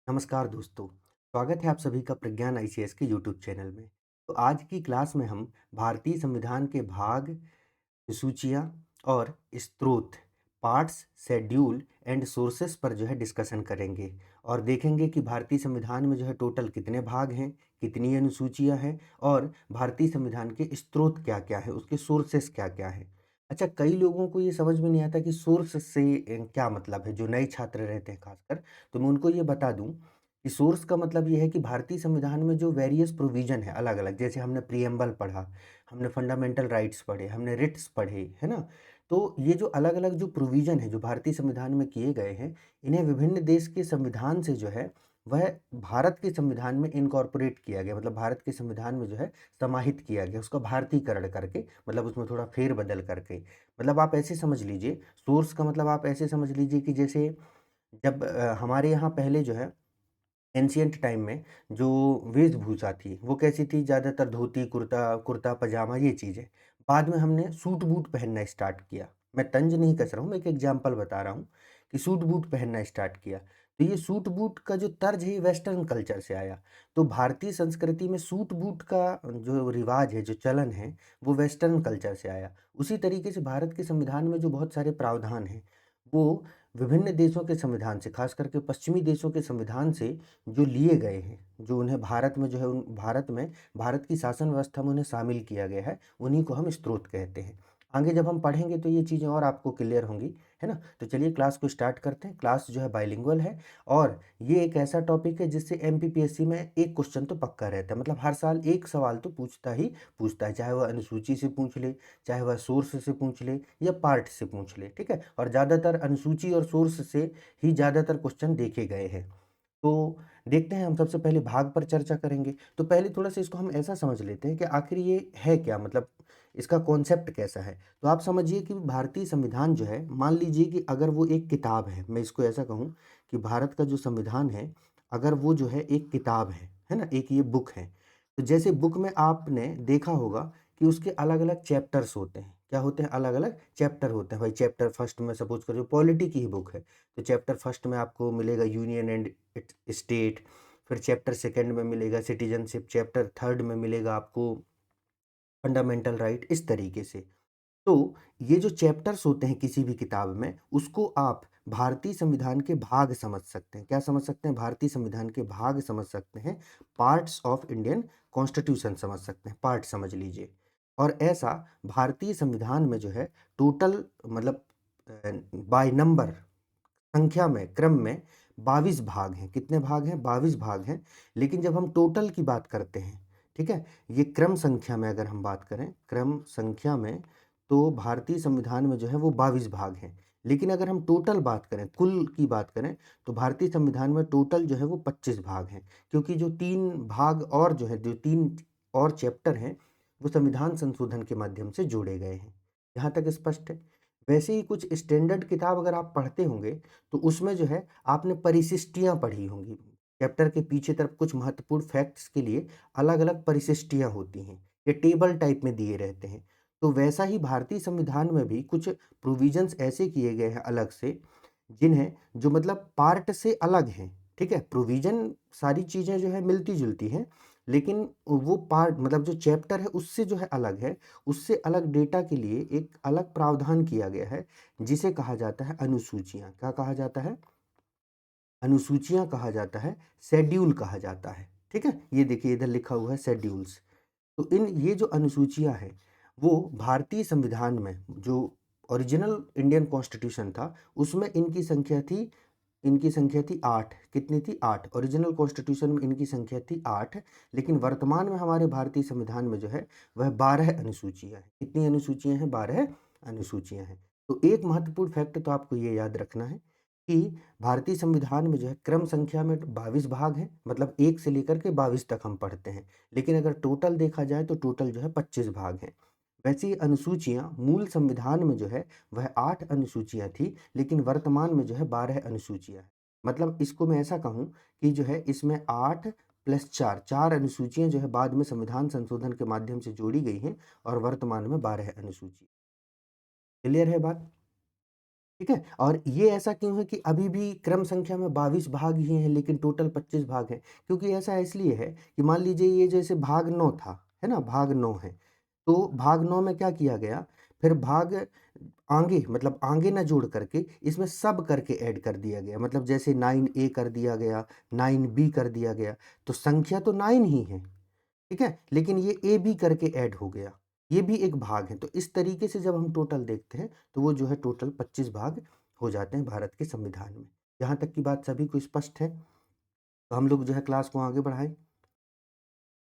नमस्कार दोस्तों, स्वागत है आप सभी का प्रज्ञान आईसीएस के यूट्यूब चैनल में। तो आज की क्लास में हम भारतीय संविधान के भाग, सूचियाँ और स्रोत, पार्ट्स, शेड्यूल एंड सोर्सेस पर जो है डिस्कशन करेंगे और देखेंगे कि भारतीय संविधान में जो है टोटल कितने भाग हैं, कितनी अनुसूचियाँ हैं और भारतीय संविधान के स्रोत क्या-क्या हैं, उसके सोर्सेस क्या-क्या हैं। अच्छा, कई लोगों को ये समझ में नहीं आता कि सोर्स से क्या मतलब है, जो नए छात्र रहते हैं खासकर, तो मैं उनको ये बता दूँ कि सोर्स का मतलब ये है कि भारतीय संविधान में जो वेरियस प्रोविज़न है अलग-अलग, जैसे हमने प्रीएम्बल पढ़ा, हमने फंडामेंटल राइट्स पढ़े, हमने रिट्स पढ़े, है ना? तो ये जो अलग-अलग जो प्रोविज़न है, जो भारतीय संविधान में किए गए हैं, इन्हें विभिन्न देश के संविधान से जो है, वह भारत के संविधान में इनकॉर्पोरेट किया गया, मतलब भारत के संविधान में जो है समाहित किया गया, उसका भारतीयकरण करके, मतलब उसमें थोड़ा फेर-बदल करके। मतलब आप ऐसे समझ लीजिए, सोर्स का मतलब आप ऐसे समझ लीजिए कि जैसे जब हमारे यहाँ पहले जो है एंशिएंट टाइम में जो वेशभूषा थी, वो कैसी थी? ज़्यादातर धोती, कुर्ता, कुर्ता पजामा ये चीज़ें। बाद में हमने सूट-बूट पहनना स्टार्ट किया। मैं तंज नहीं कस रहा हूँ, मैं एक एग्ज़ाम्पल बता रहा हूँ कि सूट-बूट पहनना स्टार्ट किया। तो ये सूट-बूट का जो तर्ज है, ये वेस्टर्न कल्चर से आया। तो भारतीय संस्कृति में सूट-बूट का जो रिवाज है, जो चलन है, वो वेस्टर्न कल्चर से आया। उसी तरीके से भारत के संविधान में जो बहुत सारे प्रावधान हैं, वो विभिन्न देशों के संविधान से, खास करके पश्चिमी देशों के संविधान से जो लिए गए हैं, जो उन्हें भारत में जो है उन भारत में भारत की शासन व्यवस्था में उन्हें शामिल किया गया है, उन्हीं को हम स्रोत कहते हैं। आगे जब हम पढ़ेंगे तो ये चीज़ें और आपको क्लियर होंगी, है ना? तो चलिए क्लास को स्टार्ट करते हैं। क्लास जो है बाइलिंगुअल है और ये एक ऐसा टॉपिक है जिससे एमपीपीएससी में एक क्वेश्चन तो पक्का रहता है। मतलब हर साल एक सवाल तो पूछता ही पूछता है, चाहे वह अनुसूची से पूछ ले, चाहे वह सोर्स से पूछ ले या पार्ट से पूछ ले, ठीक है? और ज़्यादातर अनुसूची और सोर्स से ही ज़्यादातर क्वेश्चन देखे गए हैं। तो देखते हैं, हम सबसे पहले भाग पर चर्चा करेंगे। तो पहले थोड़ा-सा इसको हम ऐसा समझ लेते हैं कि आखिर ये है क्या? मतलब इसका कॉन्सेप्ट कैसा है? तो आप समझिए कि भारतीय संविधान जो है, मान लीजिए कि अगर वो एक किताब है, मैं इसको ऐसा कहूँ कि भारत का जो संविधान है, अगर वो जो है एक किताब है ना? एक ये बुक है। तो जैसे बुक में आपने देखा होगा कि उसके अलग-अलग चैप्टर्स होते हैं। क्या होते हैं? अलग-अलग चैप्टर होते हैं। भाई चैप्टर फर्स्ट में सपोज़ करिए पॉलिटी की ही बुक है, तो चैप्टर फर्स्ट में आपको मिलेगा यूनियन एंड स्टेट, फिर चैप्टर सेकंड में मिलेगा सिटीजनशिप, चैप्टर थर्ड में मिलेगा आपको फंडामेंटल राइट, इस तरीके से। तो ये जो चैप्टर्स होते हैं किसी भी किताब में, उसको आप भारतीय संविधान के भाग समझ सकते हैं। क्या समझ सकते हैं? भारतीय संविधान के भाग समझ सकते हैं। पार्ट्स ऑफ इंडियन कॉन्स्टिट्यूशन समझ सकते हैं, पार्ट समझ लीजिए। और ऐसा भारतीय संविधान में जो है टोटल मतलब बाय नंबर, संख्या में, क्रम में 22 भाग हैं। कितने भाग हैं? 22 भाग हैं। लेकिन जब हम टोटल की बात करते हैं, ठीक है? ये क्रम संख्या में अगर हम बात करें, क्रम संख्या में, तो भारतीय संविधान में जो है वो 22 भाग हैं। लेकिन अगर हम टोटल बात करें, कुल की बात करें, तो भारतीय संविधान में टोटल जो है वो 25 भाग हैं। क्योंकि जो 3 भाग और जो है, जो 3 और चैप्टर हैं, वो संविधान संशोधन के माध्यम से जोड़े गए हैं। यहाँ तक स्पष्ट है? वैसे ही कुछ स्टैंडर्ड किताब अगर आप पढ़ते होंगे, तो उसमें जो है आपने परिशिष्टियाँ पढ़ी होंगी। चैप्टर के पीछे तरफ कुछ महत्वपूर्ण फैक्ट्स के लिए अलग-अलग परिशिष्टियाँ होती हैं। ये टेबल टाइप में दिए रहते हैं। तो वैसा ही भारतीय संविधान में भी कुछ प्रोविज़न्स ऐसे किए गए हैं अलग से, जिन्हें जो मतलब पार्ट से अलग हैं, ठीक है? प्रोविज़न सारी चीज़ें जो है मिलती-जुलती हैं, लेकिन वो पार्ट मतलब जो चैप्टर है उससे जो है अलग है। उससे अलग डेटा के लिए एक अलग प्रावधान किया गया है, जिसे कहा जाता है अनुसूचियाँ। क्या कहा जाता है? अनुसूचियाँ कहा जाता है, शेड्यूल कहा जाता है, ठीक है? ये देखिए इधर लिखा हुआ है शेड्यूल्स। तो इन ये जो अनुसूचियाँ हैं, वो भारतीय संविधान में जो ओरिजिनल इंडियन कॉन्स्टिट्यूशन था, उसमें इनकी संख्या थी 8। कितनी थी? 8। ओरिजिनल कॉन्स्टिट्यूशन में इनकी संख्या थी 8, लेकिन वर्तमान में हमारे भारतीय संविधान में जो है, वह 12 अनुसूचियाँ हैं। कितनी अनुसूचियाँ हैं? 12 अनुसूचियाँ हैं। तो एक महत्वपूर्ण फैक्ट तो आपको ये याद रखना है कि भारतीय संविधान में जो है क्रम संख्या में 22 भाग हैं, मतलब 1 से लेकर के 22 तक हम पढ़ते हैं। लेकिन अगर टोटल देखा जाए तो टोटल जो है 25 भाग हैं। वैसे ही अनुसूचियाँ मूल संविधान में जो है वह 8 अनुसूचियाँ थी, लेकिन वर्तमान में जो है 12 अनुसूचियाँ हैं। मतलब इसको मैं ऐसा कहूँ कि जो है इसमें 8 प्लस 4, 4 अनुसूचियाँ जो है बाद में संविधान संशोधन के माध्यम से जोड़ी गई हैं और वर्तमान में 12 अनुसूची। क्लियर है बात? ठीक है? और ये ऐसा क्यों है कि अभी भी क्रम संख्या में 22 भाग ही हैं लेकिन टोटल 25 भाग हैं। क्योंकि ऐसा इसलिए है कि मान लीजिए ये जैसे भाग 9 था, है ना? भाग 9 है। तो भाग 9 में क्या किया गया, फिर भाग आगे मतलब आगे ना जोड़ करके इसमें सब करके ऐड कर दिया गया। मतलब जैसे 9A कर दिया गया, 9B कर दिया गया। तो संख्या तो 9 ही है, ठीक है? लेकिन ये AB करके ऐड हो गया। ये भी एक भाग है। तो इस तरीके से जब हम टोटल देखते हैं तो वो जो है टोटल 25 भाग हो जाते हैं भारत के संविधान में। यहाँ तक की बात सभी को स्पष्ट है? तो हम लोग जो है क्लास को आगे बढ़ाएँ।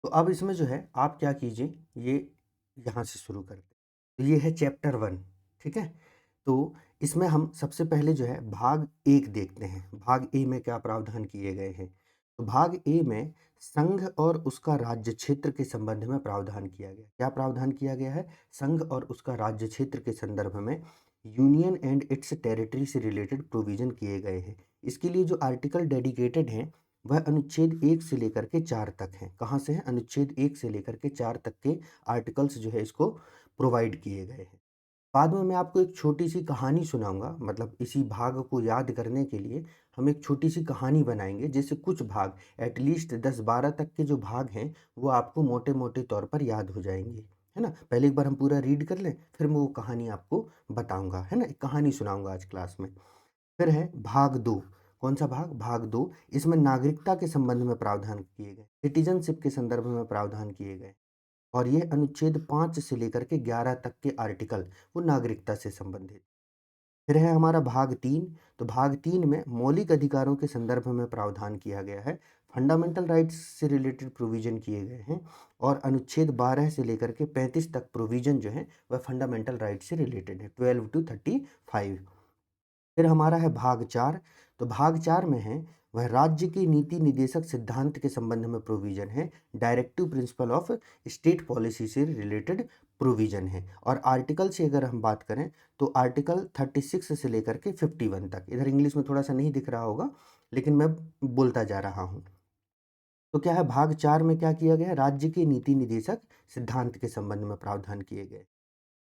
तो अब इसमें जो है आप क्या कीजिए, ये यहाँ से शुरू करते हैं। तो ये है चैप्टर 1, ठीक है? तो इसमें हम सबसे पहले जो है भाग 1 देखते हैं। भाग ए में क्या प्रावधान किए गए हैं? तो भाग ए में संघ और उसका राज्य क्षेत्र के संबंध में प्रावधान किया गया। क्या प्रावधान किया गया है? संघ और उसका राज्य क्षेत्र के संदर्भ में यूनियन एंड इट्स टेरिटरी से रिलेटेड प्रोविज़न किए गए हैं। इसके लिए जो आर्टिकल डेडिकेटेड हैं वह अनुच्छेद 1 से लेकर के 4 तक हैं। कहाँ से हैं? अनुच्छेद 1 से लेकर के 4 तक के आर्टिकल्स जो है इसको प्रोवाइड किए गए हैं। बाद में मैं आपको एक छोटी-सी कहानी सुनाऊँगा, मतलब इसी भाग को याद करने के लिए हम एक छोटी-सी कहानी बनाएँगे, जिससे कुछ भाग एट लीस्ट 10-12 तक के जो भाग हैं, वो आपको मोटे-मोटे तौर पर याद हो जाएँगे, है ना? पहले एक बार हम पूरा रीड कर लें, फिर मैं वो कहानी आपको बताऊँगा, है ना? एक कहानी सुनाऊँगा आज क्लास में। फिर है भाग 2। कौन-सा भाग? भाग 2। इसमें नागरिकता के संबंध में प्रावधान किए गए, सिटीज़नशिप के संदर्भ में प्रावधान किए गए और ये अनुच्छेद 5 से लेकर के 11 तक के आर्टिकल वो नागरिकता से संबंधित। फिर है हमारा भाग 3। तो भाग 3 में मौलिक अधिकारों के संदर्भ में प्रावधान किया गया है। फंडामेंटल राइट्स से रिलेटेड प्रोविज़न किए गए हैं और अनुच्छेद 12 से लेकर के 35 तक प्रोविज़न जो है वह फंडामेंटल राइट्स से रिलेटेड है, 12 टू 35। फिर हमारा है भाग 4। तो भाग 4 में है वह राज्य की नीति निर्देशक सिद्धांत के संबंध में प्रोविज़न है। Directive principle of state policy से रिलेटेड प्रोविज़न है और आर्टिकल से अगर हम बात करें तो आर्टिकल 36 से लेकर के 51 तक। इधर इंग्लिश में थोड़ा-सा नहीं दिख रहा होगा, लेकिन मैं बोलता जा रहा हूँ। तो क्या है भाग 4 में क्या किया गया है? राज्य के नीति निर्देशक सिद्धांत के संबंध में प्रावधान किए गए।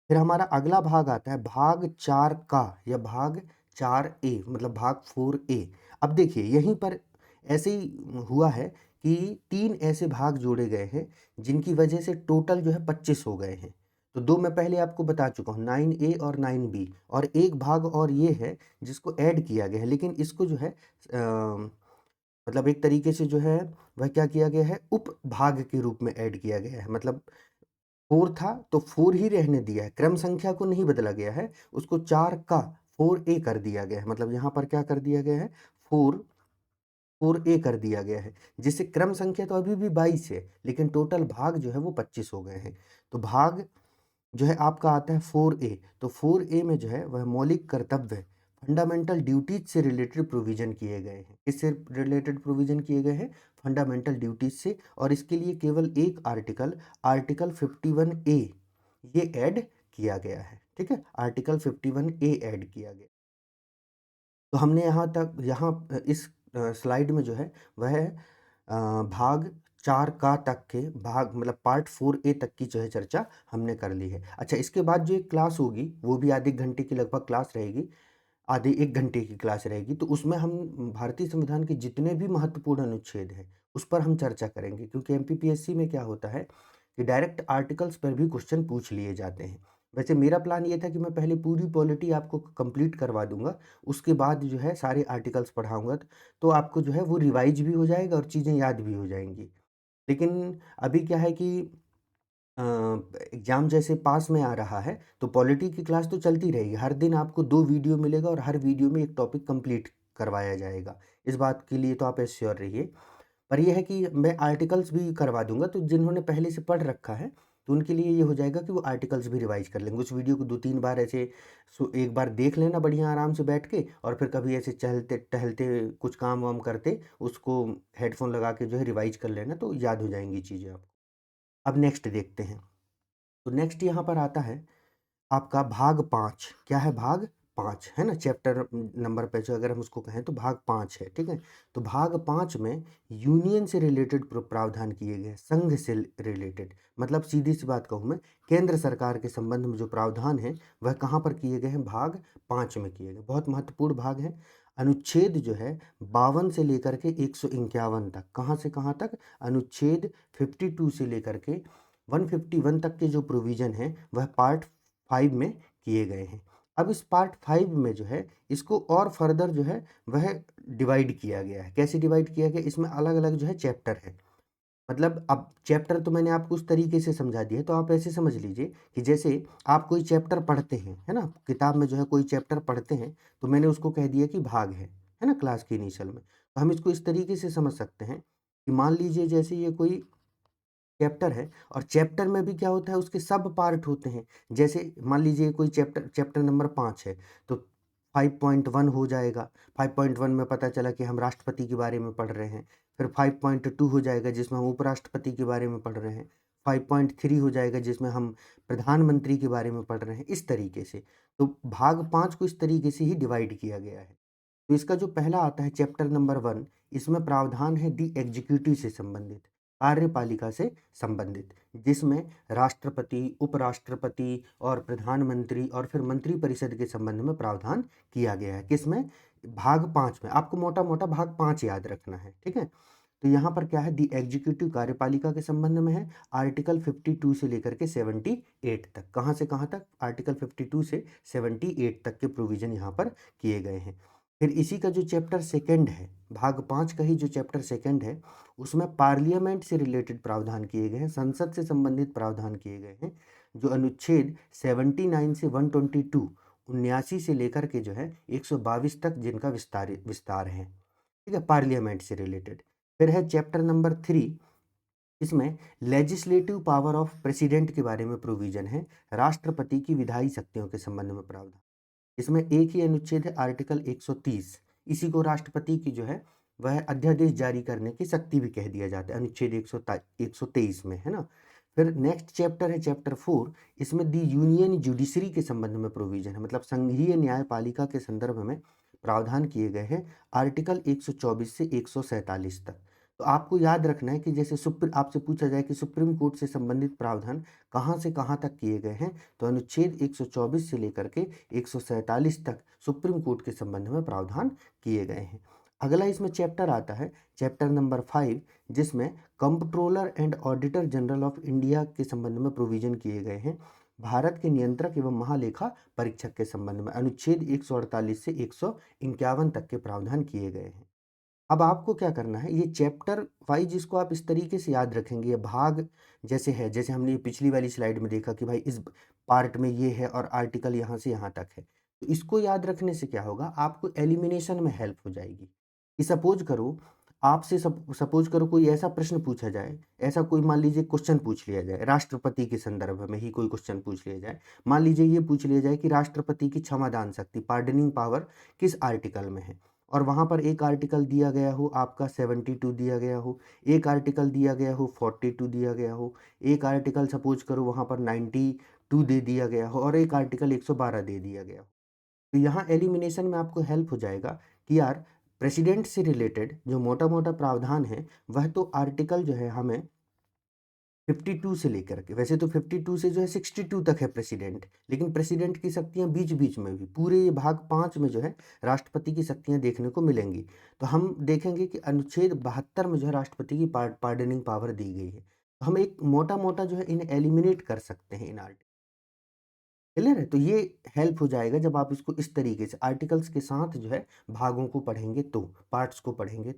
फिर हमारा अगला भाग आता है भाग 4 का या भाग 4A मतलब भाग 4A। अब देखिए यहीं पर ऐसे ही हुआ है कि 3 ऐसे भाग जोड़े गए हैं जिनकी वजह से टोटल जो है 25 हो गए हैं। तो 2 मैं पहले आपको बता चुका हूँ, 9A और 9B और एक भाग और ये है जिसको ऐड किया गया है, लेकिन इसको जो है मतलब एक तरीके से जो है वह क्या किया गया है, उपभाग के रूप में ऐड किया गया है। मतलब 4 था तो 4 ही रहने दिया है, क्रम संख्या को नहीं बदला गया है, उसको 4 का 4A कर दिया गया है। मतलब यहाँ पर क्या कर दिया गया है, 4 4A कर दिया गया है, जिससे क्रम संख्या तो अभी भी 22 है, लेकिन टोटल भाग जो है वो 25 हो गए हैं। तो भाग जो है आपका आता है 4A। तो 4A में जो है वह मौलिक कर्तव्य, फंडामेंटल ड्यूटीज से रिलेटेड प्रोविज़न किए गए हैं। किससे रिलेटेड प्रोविज़न किए गए हैं? फंडामेंटल ड्यूटीज से, और इसके लिए केवल एक आर्टिकल, आर्टिकल 51A ये ऐड किया गया है, ठीक है? आर्टिकल 51A ऐड किया गया। तो हमने यहाँ इस स्लाइड में जो है वह भाग 4 का तक के भाग मतलब पार्ट 4A तक की जो है चर्चा हमने कर ली है। अच्छा, इसके बाद जो एक क्लास होगी वो भी आधे घंटे की लगभग क्लास रहेगी, आधे 1 घंटे की क्लास रहेगी। तो उसमें हम भारतीय संविधान के जितने भी महत्वपूर्ण अनुच्छेद हैं उस पर हम चर्चा करेंगे, क्योंकि एमपीपीएससी में क्या होता है कि डायरेक्ट आर्टिकल्स पर भी क्वेश्चन पूछ लिए जाते हैं। वैसे मेरा प्लान ये था कि मैं पहले पूरी पॉलिटी आपको कंप्लीट करवा दूँगा, उसके बाद जो है सारे आर्टिकल्स पढ़ाऊँगा, तो आपको जो है वो रिवाइज़ भी हो जाएगा और चीज़ें याद भी हो जाएँगी। लेकिन अभी क्या है कि अ, एग्ज़ाम जैसे पास में आ रहा है, तो पॉलिटी की क्लास तो चलती रहेगी। हर दिन आपको 2 वीडियो मिलेगा और हर वीडियो में एक टॉपिक कंप्लीट करवाया जाएगा। इस बात के लिए तो आप एश्योर रहिए। पर ये है कि मैं आर्टिकल्स भी करवा दूँगा, तो जिन्होंने पहले से पढ़ रखा है, तो उनके लिए ये हो जाएगा कि वो आर्टिकल्स भी रिवाइज़ कर लेंगे। उस वीडियो को 2-3 बार ऐसे एक बार देख लेना बढ़िया आराम से बैठ के, और फिर कभी ऐसे चलते-टहलते कुछ काम-वाम करते, उसको हेडफ़ोन लगा के जो है रिवाइज़ कर लेना, तो याद हो जाएँगी चीज़ें आपको। अब नेक्स्ट देखते हैं। तो नेक्स्ट यहाँ पर आता है आपका भाग 5। क्या है भाग 5 है ना, चैप्टर नंबर पे जो अगर हम उसको कहें तो भाग 5 है, ठीक है। तो भाग 5 में यूनियन से रिलेटेड प्रावधान किए गए हैं, संघ से रिलेटेड, मतलब सीधी सी बात कहूँ मैं, केंद्र सरकार के संबंध में जो प्रावधान है वह कहाँ पर किए गए हैं, भाग 5 में किए गए। बहुत महत्वपूर्ण भाग है। अनुच्छेद जो है 52 से लेकर के 151 तक, कहाँ से कहाँ तक, अनुच्छेद 52 से लेकर के 151 तक के जो प्रोविजन है वह पार्ट 5 में किए गए हैं। अब इस पार्ट 5 में जो है इसको और फर्दर जो है वह डिवाइड किया गया है। कैसे डिवाइड किया गया, इसमें अलग अलग जो है चैप्टर है। मतलब अब चैप्टर तो मैंने आपको उस तरीके से समझा दिया है, तो आप ऐसे समझ लीजिए कि जैसे आप कोई चैप्टर पढ़ते हैं, है ना, किताब में जो है कोई चैप्टर पढ़ते हैं, तो मैंने उसको कह दिया कि भाग है ना, क्लास की इनिशियल में। तो हम इसको इस तरीके से समझ सकते हैं कि मान लीजिए जैसे ये कोई चैप्टर है, और चैप्टर में भी क्या होता है, उसके सब पार्ट होते हैं। जैसे मान लीजिए कोई चैप्टर चैप्टर नंबर 5 है, तो 5.1 हो जाएगा। 5.1 में पता चला कि हम राष्ट्रपति के बारे में पढ़ रहे हैं। फिर 5.2 हो जाएगा जिसमें हम उपराष्ट्रपति के बारे में पढ़ रहे हैं। 5.3 हो जाएगा जिसमें हम प्रधानमंत्री के बारे में पढ़ रहे हैं, इस तरीके से। तो भाग 5 को इस तरीके से ही डिवाइड किया गया है। तो इसका जो पहला आता है चैप्टर नंबर 1, इसमें प्रावधान है दी एग्जीक्यूटिव से संबंधित, कार्यपालिका से संबंधित, जिसमें राष्ट्रपति, उपराष्ट्रपति और प्रधानमंत्री और फिर मंत्रिपरिषद के संबंध में प्रावधान किया गया है। किसमें, भाग 5 में। आपको मोटा मोटा भाग 5 याद रखना है, ठीक है। तो यहाँ पर क्या है, दी एग्जीक्यूटिव कार्यपालिका के संबंध में है, आर्टिकल 52 से लेकर के 78 तक। कहाँ से कहाँ तक, आर्टिकल 52 से 78 तक के प्रोविजन यहाँ पर किए गए हैं। फिर इसी का जो चैप्टर सेकंड है, भाग 5 का ही जो चैप्टर सेकंड है, उसमें पार्लियामेंट से रिलेटेड प्रावधान किए गए हैं, संसद से संबंधित प्रावधान किए गए हैं, जो अनुच्छेद 79 से 122, 79 से लेकर के जो है 122 तक, जिनका विस्तार है, ठीक है, पार्लियामेंट से रिलेटेड। फिर है चैप्टर नंबर 3, इसमें लेजिस्लेटिव पावर ऑफ प्रेसिडेंट के बारे में प्रोविजन है, राष्ट्रपति की विधायी शक्तियों के संबंध में प्रावधान। इसमें एक ही अनुच्छेद है, आर्टिकल 130, इसी को राष्ट्रपति की जो है वह अध्यादेश जारी करने की शक्ति भी कह दिया जाता है, अनुच्छेद 123 में, है ना। फिर नेक्स्ट चैप्टर है चैप्टर 4, इसमें दी यूनियन जुडिशरी के संबंध में प्रोविजन है, मतलब संघीय न्यायपालिका के संदर्भ में प्रावधान किए गए हैं, आर्टिकल 124 से 147 तक। तो आपको याद रखना है कि जैसे आपसे पूछा जाए कि सुप्रीम कोर्ट से संबंधित प्रावधान कहाँ से कहाँ तक किए गए हैं, तो अनुच्छेद 124 से लेकर के 147 तक सुप्रीम कोर्ट के संबंध में प्रावधान किए गए हैं। अगला इसमें चैप्टर आता है, चैप्टर नंबर 5, जिसमें comptroller and auditor general of India के संबंध में प्रोविजन किए गए हैं, भारत के नियंत्रक एवं महालेखा परीक्षक के संबंध में अनुच्छेद 148 से 151 तक के प्रावधान किए गए हैं। अब आपको क्या करना है, ये चैप्टर वाइज इसको आप इस तरीके से याद रखेंगे, ये भाग जैसे है, जैसे हमने ये पिछली वाली स्लाइड में देखा कि भाई इस पार्ट में ये है और आर्टिकल यहाँ से यहाँ तक है। तो इसको याद रखने से क्या होगा, आपको एलिमिनेशन में हेल्प हो जाएगी। कि सपोज करो आपसे सपोज करो कोई ऐसा प्रश्न पूछा जाए, ऐसा कोई मान लीजिए क्वेश्चन पूछ लिया जाए, राष्ट्रपति के संदर्भ में ही कोई क्वेश्चन पूछ लिया जाए। मान लीजिए ये पूछ लिया जाए कि राष्ट्रपति की क्षमादान शक्ति, पार्डनिंग पावर किस आर्टिकल में है, और वहाँ पर एक आर्टिकल दिया गया हो आपका 72 दिया गया हो, एक आर्टिकल दिया गया हो 42 दिया गया हो, एक आर्टिकल सपोज करो वहाँ पर 92 दे दिया गया हो, और एक आर्टिकल 112 दे दिया गया हो। तो यहाँ एलिमिनेशन में आपको हेल्प हो जाएगा कि यार प्रेसिडेंट से रिलेटेड जो मोटा मोटा प्रावधान है, वह तो आर्टिकल जो है हमें 52 से लेकर के, वैसे तो 52 से जो है 62 तक है प्रेसिडेंट, लेकिन प्रेसिडेंट की शक्तियां बीच बीच में भी, पूरे ये भाग 5 में जो है राष्ट्रपति की शक्तियां देखने को मिलेंगी। तो हम देखेंगे कि अनुच्छेद 72 में जो है राष्ट्रपति की पार्डनिंग पावर दी गई है। तो हम एक मोटा मोटा जो है इन्हें एलिमिनेट कर सकते हैं, इन आर्टिकल, क्लियर है। तो ये हेल्प हो जाएगा जब आप इसको इस तरीके से आर्टिकल्स के साथ जो है भागों को पढ़ेंगे, तो पार्ट्स को पढ़ेंगे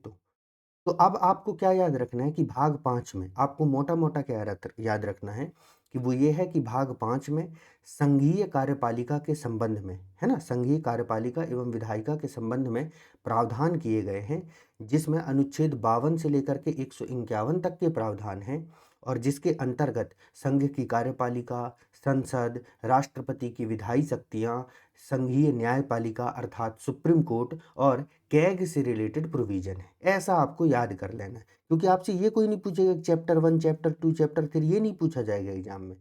तो अब आपको क्या याद रखना है कि भाग 5 में आपको मोटा-मोटा क्या याद रखना है कि वो ये है कि भाग 5 में संघीय कार्यपालिका के संबंध में, है ना? संघीय कार्यपालिका एवं विधायिका के संबंध में प्रावधान किए गए हैं, जिसमें अनुच्छेद 52 से लेकर के 151 तक के प्रावधान हैं, और जिसके अंतर्गत संघ की कार्यपालिका, संसद, राष्ट्रपति की विधायी शक्तियाँ, संघीय न्यायपालिका अर्थात सुप्रीम कोर्ट और कैग से रिलेटेड प्रोविजन है। ऐसा आपको याद कर लेना है, क्योंकि आपसे ये कोई नहीं पूछेगा चैप्टर 1, चैप्टर 2, चैप्टर 3, ये नहीं पूछा जाएगा एग्जाम में।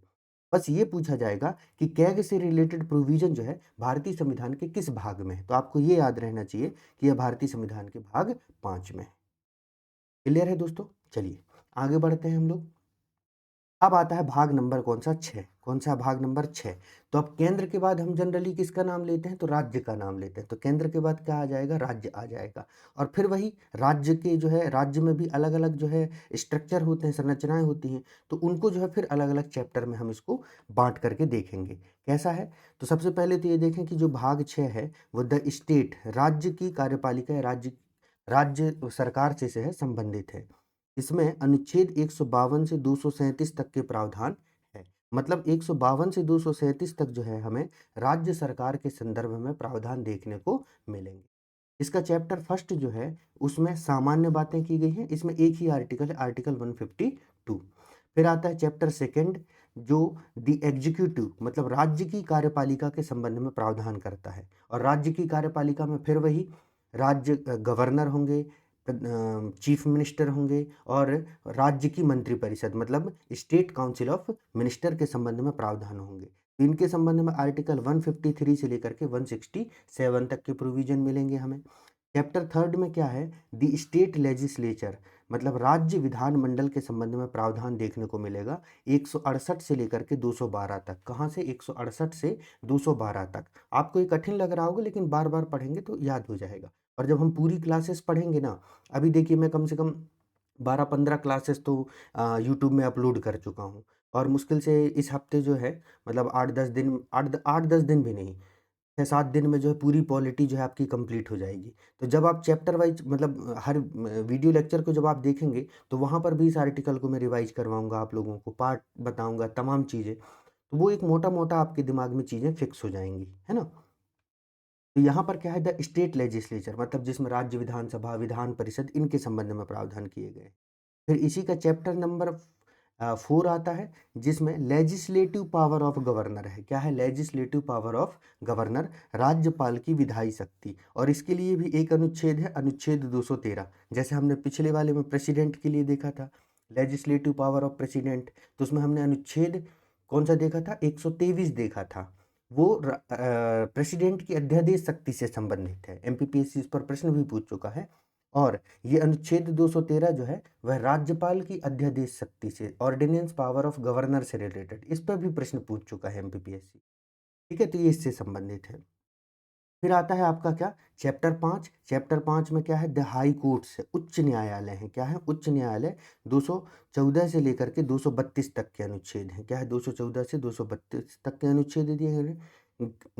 बस ये पूछा जाएगा कि कैग से रिलेटेड प्रोविजन जो है भारतीय संविधान के किस भाग में है। तो आपको ये याद रहना चाहिए कि यह भारतीय संविधान के भाग 5 में है। क्लियर है दोस्तों? चलिए आगे बढ़ते हैं हम लोग। अब आता है भाग नंबर कौन सा? 6। कौन सा? भाग नंबर 6। तो अब केंद्र के बाद हम जनरली किसका नाम लेते हैं? तो राज्य का नाम लेते हैं। तो केंद्र के बाद क्या आ जाएगा? राज्य आ जाएगा। और फिर वही राज्य के जो है, राज्य में भी अलग-अलग जो है स्ट्रक्चर होते हैं, संरचनाएँ होती हैं। तो उनको जो है फिर अलग-अलग चैप्टर में हम इसको बाँट करके देखेंगे। कैसा है? तो सबसे पहले तो ये देखें कि जो भाग 6 है वो द स्टेट, राज्य की कार्यपालिका या राज्य सरकार से है संबंधित है। इसमें अनुच्छेद 152 से 237 तक के प्रावधान है। मतलब 152 से 237 तक जो है हमें राज्य सरकार के संदर्भ में प्रावधान देखने को मिलेंगे। इसका चैप्टर फर्स्ट जो है उसमें सामान्य बातें की गई हैं। इसमें एक ही आर्टिकल है, आर्टिकल 152। फिर आता है चैप्टर सेकंड जो द एग्जीक्यूटिव मतलब राज्य की कार्यपालिका के संबंध में प्रावधान करता है। और राज्य की कार्यपालिका में फिर वही राज्य गवर्नर होंगे, चीफ मिनिस्टर होंगे और राज्य की मंत्रिपरिषद मतलब स्टेट काउंसिल ऑफ मिनिस्टर के संबंध में प्रावधान होंगे। तो इनके संबंध में आर्टिकल 153 से लेकर के 167 तक के प्रोविजन मिलेंगे हमें। चैप्टर थर्ड में क्या है? द स्टेट लेजिस्लेचर मतलब राज्य विधानमंडल के संबंध में प्रावधान देखने को मिलेगा 168 से लेकर के 212 तक। कहाँ से? 168 से 212 तक। आपको ये कठिन लग रहा होगा लेकिन बार बार पढ़ेंगे तो याद हो जाएगा। और जब हम पूरी क्लासेस पढ़ेंगे ना, अभी देखिए मैं कम से कम 12-15 क्लासेस तो यूट्यूब में अपलोड कर चुका हूँ। और मुश्किल से इस हफ्ते जो है मतलब 8-10 दिन, 8-10 दिन भी नहीं, 6-7 दिन में जो है पूरी पॉलिटी जो है आपकी कंप्लीट हो जाएगी। तो जब आप चैप्टर वाइज मतलब हर वीडियो लेक्चर को जब आप देखेंगे तो वहाँ पर भी इस आर्टिकल को मैं रिवाइज करवाऊँगा, आप लोगों को पार्ट बताऊँगा, तमाम चीज़ें। तो वो एक मोटा-मोटा आपके दिमाग में चीज़ें फिक्स हो जाएँगी, है ना? तो यहाँ पर क्या है? द स्टेट लेजिस्लेचर मतलब जिसमें राज्य विधानसभा, विधान परिषद इनके संबंध में प्रावधान किए गए। फिर इसी का चैप्टर नंबर 4 आता है जिसमें लेजिस्लेटिव पावर ऑफ गवर्नर है। क्या है? लेजिस्लेटिव पावर ऑफ गवर्नर, राज्यपाल की विधायी शक्ति। और इसके लिए भी एक अनुच्छेद है, अनुच्छेद 213। जैसे हमने पिछले वाले में प्रेसिडेंट के लिए देखा था लेजिस्लेटिव पावर ऑफ प्रेसिडेंट, तो उसमें हमने अनुच्छेद कौन सा देखा था? 123 देखा था। वो प्रेसिडेंट की अध्यादेश शक्ति से संबंधित है। एमपीपीएससी इस पर प्रश्न भी पूछ चुका है। और ये अनुच्छेद 213 जो है वह राज्यपाल की अध्यादेश शक्ति से, ऑर्डिनेंस पावर ऑफ गवर्नर से रिलेटेड, इस पर भी प्रश्न पूछ चुका है एमपीपीएससी। ठीक है, तो ये इससे संबंधित है। फिर आता है आपका क्या? चैप्टर 5। चैप्टर 5 में क्या है? द हाई कोर्ट्स है, उच्च न्यायालय है। क्या है? उच्च न्यायालय 214 से लेकर के 232 तक के अनुच्छेद हैं। क्या है? 214 से 232 तक के अनुच्छेद दिए गए हैं,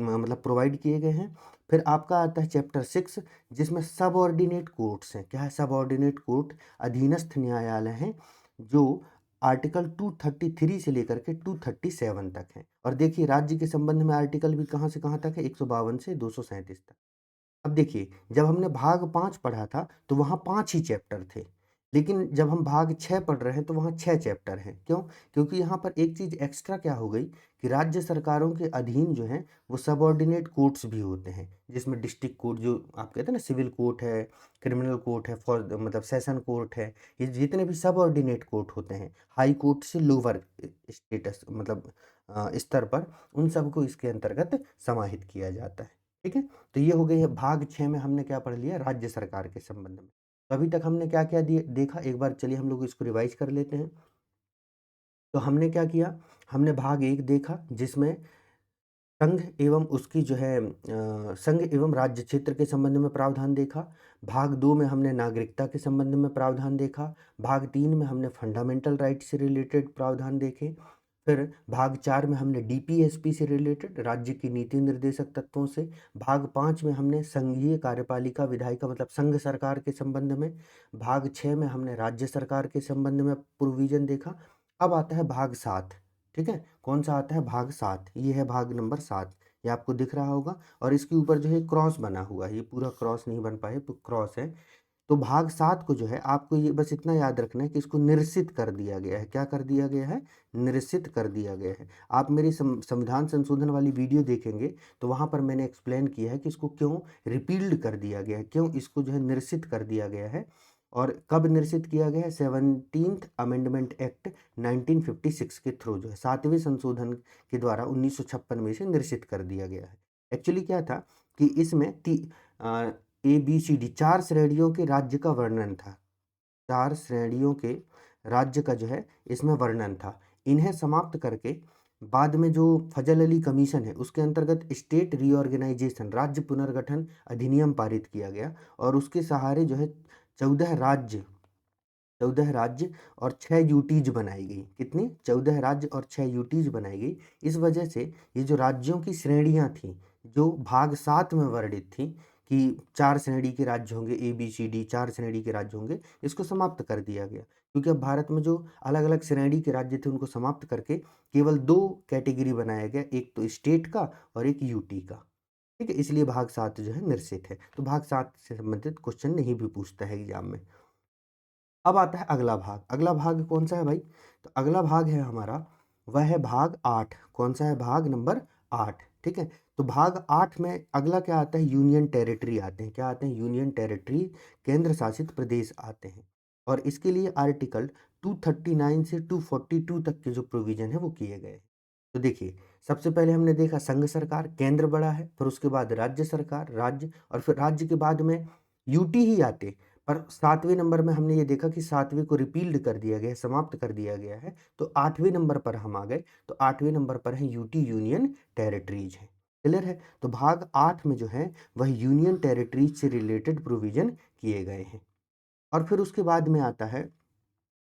मतलब प्रोवाइड किए गए हैं। फिर आपका आता है चैप्टर 6 जिसमें सबऑर्डिनेट कोर्ट्स हैं। क्या है? सबऑर्डिनेट कोर्ट अधीनस्थ न्यायालय हैं जो आर्टिकल 233 से लेकर के 237 तक है। और देखिए राज्य के संबंध में आर्टिकल भी कहाँ से कहाँ तक है? 152 से 237 तक। अब देखिए जब हमने भाग 5 पढ़ा था तो वहाँ 5 ही चैप्टर थे। लेकिन जब हम भाग 6 पढ़ रहे हैं तो वहाँ 6 चैप्टर हैं। क्यों? क्योंकि यहाँ पर एक चीज़ एक्स्ट्रा क्या हो गई कि राज्य सरकारों के अधीन जो हैं वो सबऑर्डिनेट कोर्ट्स भी होते हैं। जिसमें डिस्ट्रिक्ट कोर्ट जो आप कहते हैं ना, सिविल कोर्ट है, क्रिमिनल कोर्ट है, फॉर मतलब सेशन कोर्ट है, ये जितने भी सबऑर्डिनेट कोर्ट होते हैं हाई कोर्ट से लोअर स्टेटस मतलब स्तर पर, उन सबको इसके अंतर्गत समाहित किया जाता है। ठीक है? तो ये हो गई है भाग 6 में हमने क्या पढ़ लिया? राज्य सरकार के संबंध में। तो अभी तक हमने क्या-क्या देखा? एक बार चलिए हम लोग इसको रिवाइज़ कर लेते हैं। तो हमने क्या किया? हमने भाग 1 देखा जिसमें संघ एवं उसकी जो है संघ एवं राज्य क्षेत्र के संबंध में प्रावधान देखा। भाग 2 में हमने नागरिकता के संबंध में प्रावधान देखा। भाग 3 में हमने फंडामेंटल राइट से रिलेटेड प्रावधान देखे। फिर भाग 4 में हमने डीपीएसपी से रिलेटेड राज्य की नीति निर्देशक तत्वों से। भाग 5 में हमने संघीय कार्यपालिका विधायिका मतलब संघ सरकार के संबंध में। भाग 6 में हमने राज्य सरकार के संबंध में प्रोविज़न देखा। अब आता है भाग 7। ठीक है? कौन सा आता है? भाग 7। ये है भाग नंबर 7। ये आपको दिख रहा होगा और इसके ऊपर जो है क्रॉस बना हुआ है। ये पूरा क्रॉस नहीं बन पाए तो क्रॉस है। तो भाग 7 को जो है आपको ये बस इतना याद रखना है कि इसको निरसित कर दिया गया है। क्या कर दिया गया है? निरसित कर दिया गया है। आप मेरी संविधान संशोधन वाली वीडियो देखेंगे तो वहाँ पर मैंने एक्सप्लेन किया है कि इसको क्यों रिपील्ड कर दिया गया है, क्यों इसको जो है निरसित कर दिया गया है। और कब निर्सित किया गया है? 17th अमेंडमेंट एक्ट 1956 के थ्रू जो है 7वें संशोधन के द्वारा 1956 में इसे निर्सित कर दिया गया है। एक्चुअली क्या था कि इसमें ABCD 4 श्रेणियों के राज्य का वर्णन था। 4 श्रेणियों के राज्य का जो है इसमें वर्णन था। इन्हें समाप्त करके बाद में जो फजल अली कमीशन है उसके अंतर्गत स्टेट रीऑर्गेनाइजेशन राज्य पुनर्गठन अधिनियम पारित किया गया और उसके सहारे जो है 14 राज्य 14 राज्य और 6 यूटीज बनाई गई। कितनी? 14 राज्य और 6 यूटीज बनाई गई। इस वजह से ये जो राज्यों की श्रेणियां थी जो भाग 7 में वर्णित थी कि 4 श्रेणी के राज्य होंगे, ABCD 4 श्रेणी के राज्य होंगे, इसको समाप्त कर दिया गया क्योंकि अब भारत में जो अलग अलग श्रेणी के राज्य थे उनको समाप्त करके केवल 2 कैटेगरी बनाया गया, एक तो स्टेट का और एक यूटी का। ठीक है, इसलिए भाग 7 जो है निर्सित है। तो भाग 7 से संबंधित क्वेश्चन नहीं भी पूछता है एग्जाम में। अब आता है अगला भाग। अगला भाग कौन सा है भाई? तो अगला भाग है हमारा, वह है भाग 8। कौन सा है? भाग नंबर 8। ठीक है, तो भाग 8 में अगला क्या आता है? यूनियन टेरिटरी आते हैं। क्या आते हैं? यूनियन टेरिटरी, केंद्र शासित प्रदेश आते हैं। और इसके लिए आर्टिकल 239 से 242 तक के जो प्रोविजन है वो किए गए हैं। तो देखिए, सबसे पहले हमने देखा संघ सरकार, केंद्र बड़ा है, फिर उसके बाद राज्य सरकार, राज्य, और फिर राज्य के बाद में यूटी ही आते। पर 7वें नंबर में हमने ये देखा कि 7वें को रिपील्ड कर दिया गया है, समाप्त कर दिया गया है। तो 8वें नंबर पर हम आ गए। तो 8वें नंबर पर है यूटी, यूनियन टेरिटरीज है। क्लियर है? तो भाग 8 में जो है वह यूनियन टेरिटरीज से रिलेटेड प्रोविजन किए गए हैं। और फिर उसके बाद में आता है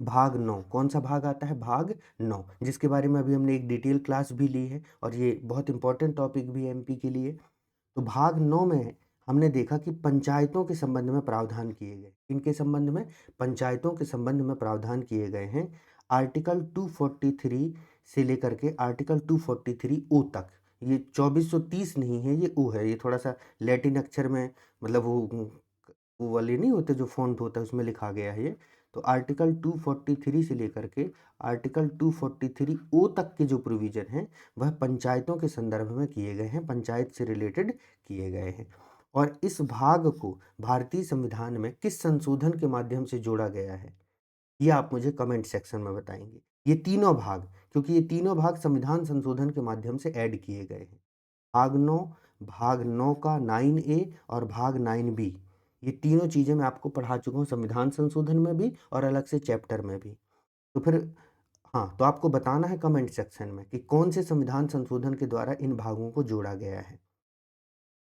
भाग 9। कौन सा भाग आता है? भाग 9, जिसके बारे में अभी हमने एक डिटेल क्लास भी ली है और ये बहुत इंपॉर्टेंट टॉपिक भी है MP के लिए। तो भाग 9 में हमने देखा कि पंचायतों के संबंध में प्रावधान किए गए। इनके संबंध में? पंचायतों के संबंध में प्रावधान किए गए हैं आर्टिकल 243 से लेकर के आर्टिकल 243 ओ तक। ये 2430 नहीं है, ये ओ है। ये थोड़ा सा लैटिन अक्षर में, मतलब वो वाले नहीं होते जो फॉन्ट होता है उसमें लिखा गया है ये। तो आर्टिकल 243 से लेकर के आर्टिकल 243 ओ तक के जो प्रोविजन हैं वह पंचायतों के संदर्भ में किए गए हैं, पंचायत से रिलेटेड किए गए हैं। और इस भाग को भारतीय संविधान में किस संशोधन के माध्यम से जोड़ा गया है, ये आप मुझे कमेंट सेक्शन में बताएंगे। ये तीनों भाग, क्योंकि ये तीनों भाग संविधान संशोधन के माध्यम से ऐड किए गए हैं। भाग 9 का 9A और भाग 9B, ये तीनों चीज़ें मैं आपको पढ़ा चुका हूँ संविधान संशोधन में भी और अलग से चैप्टर में भी। तो फिर हाँ, तो आपको बताना है कमेंट सेक्शन में कि कौन से संविधान संशोधन के द्वारा इन भागों को जोड़ा गया है।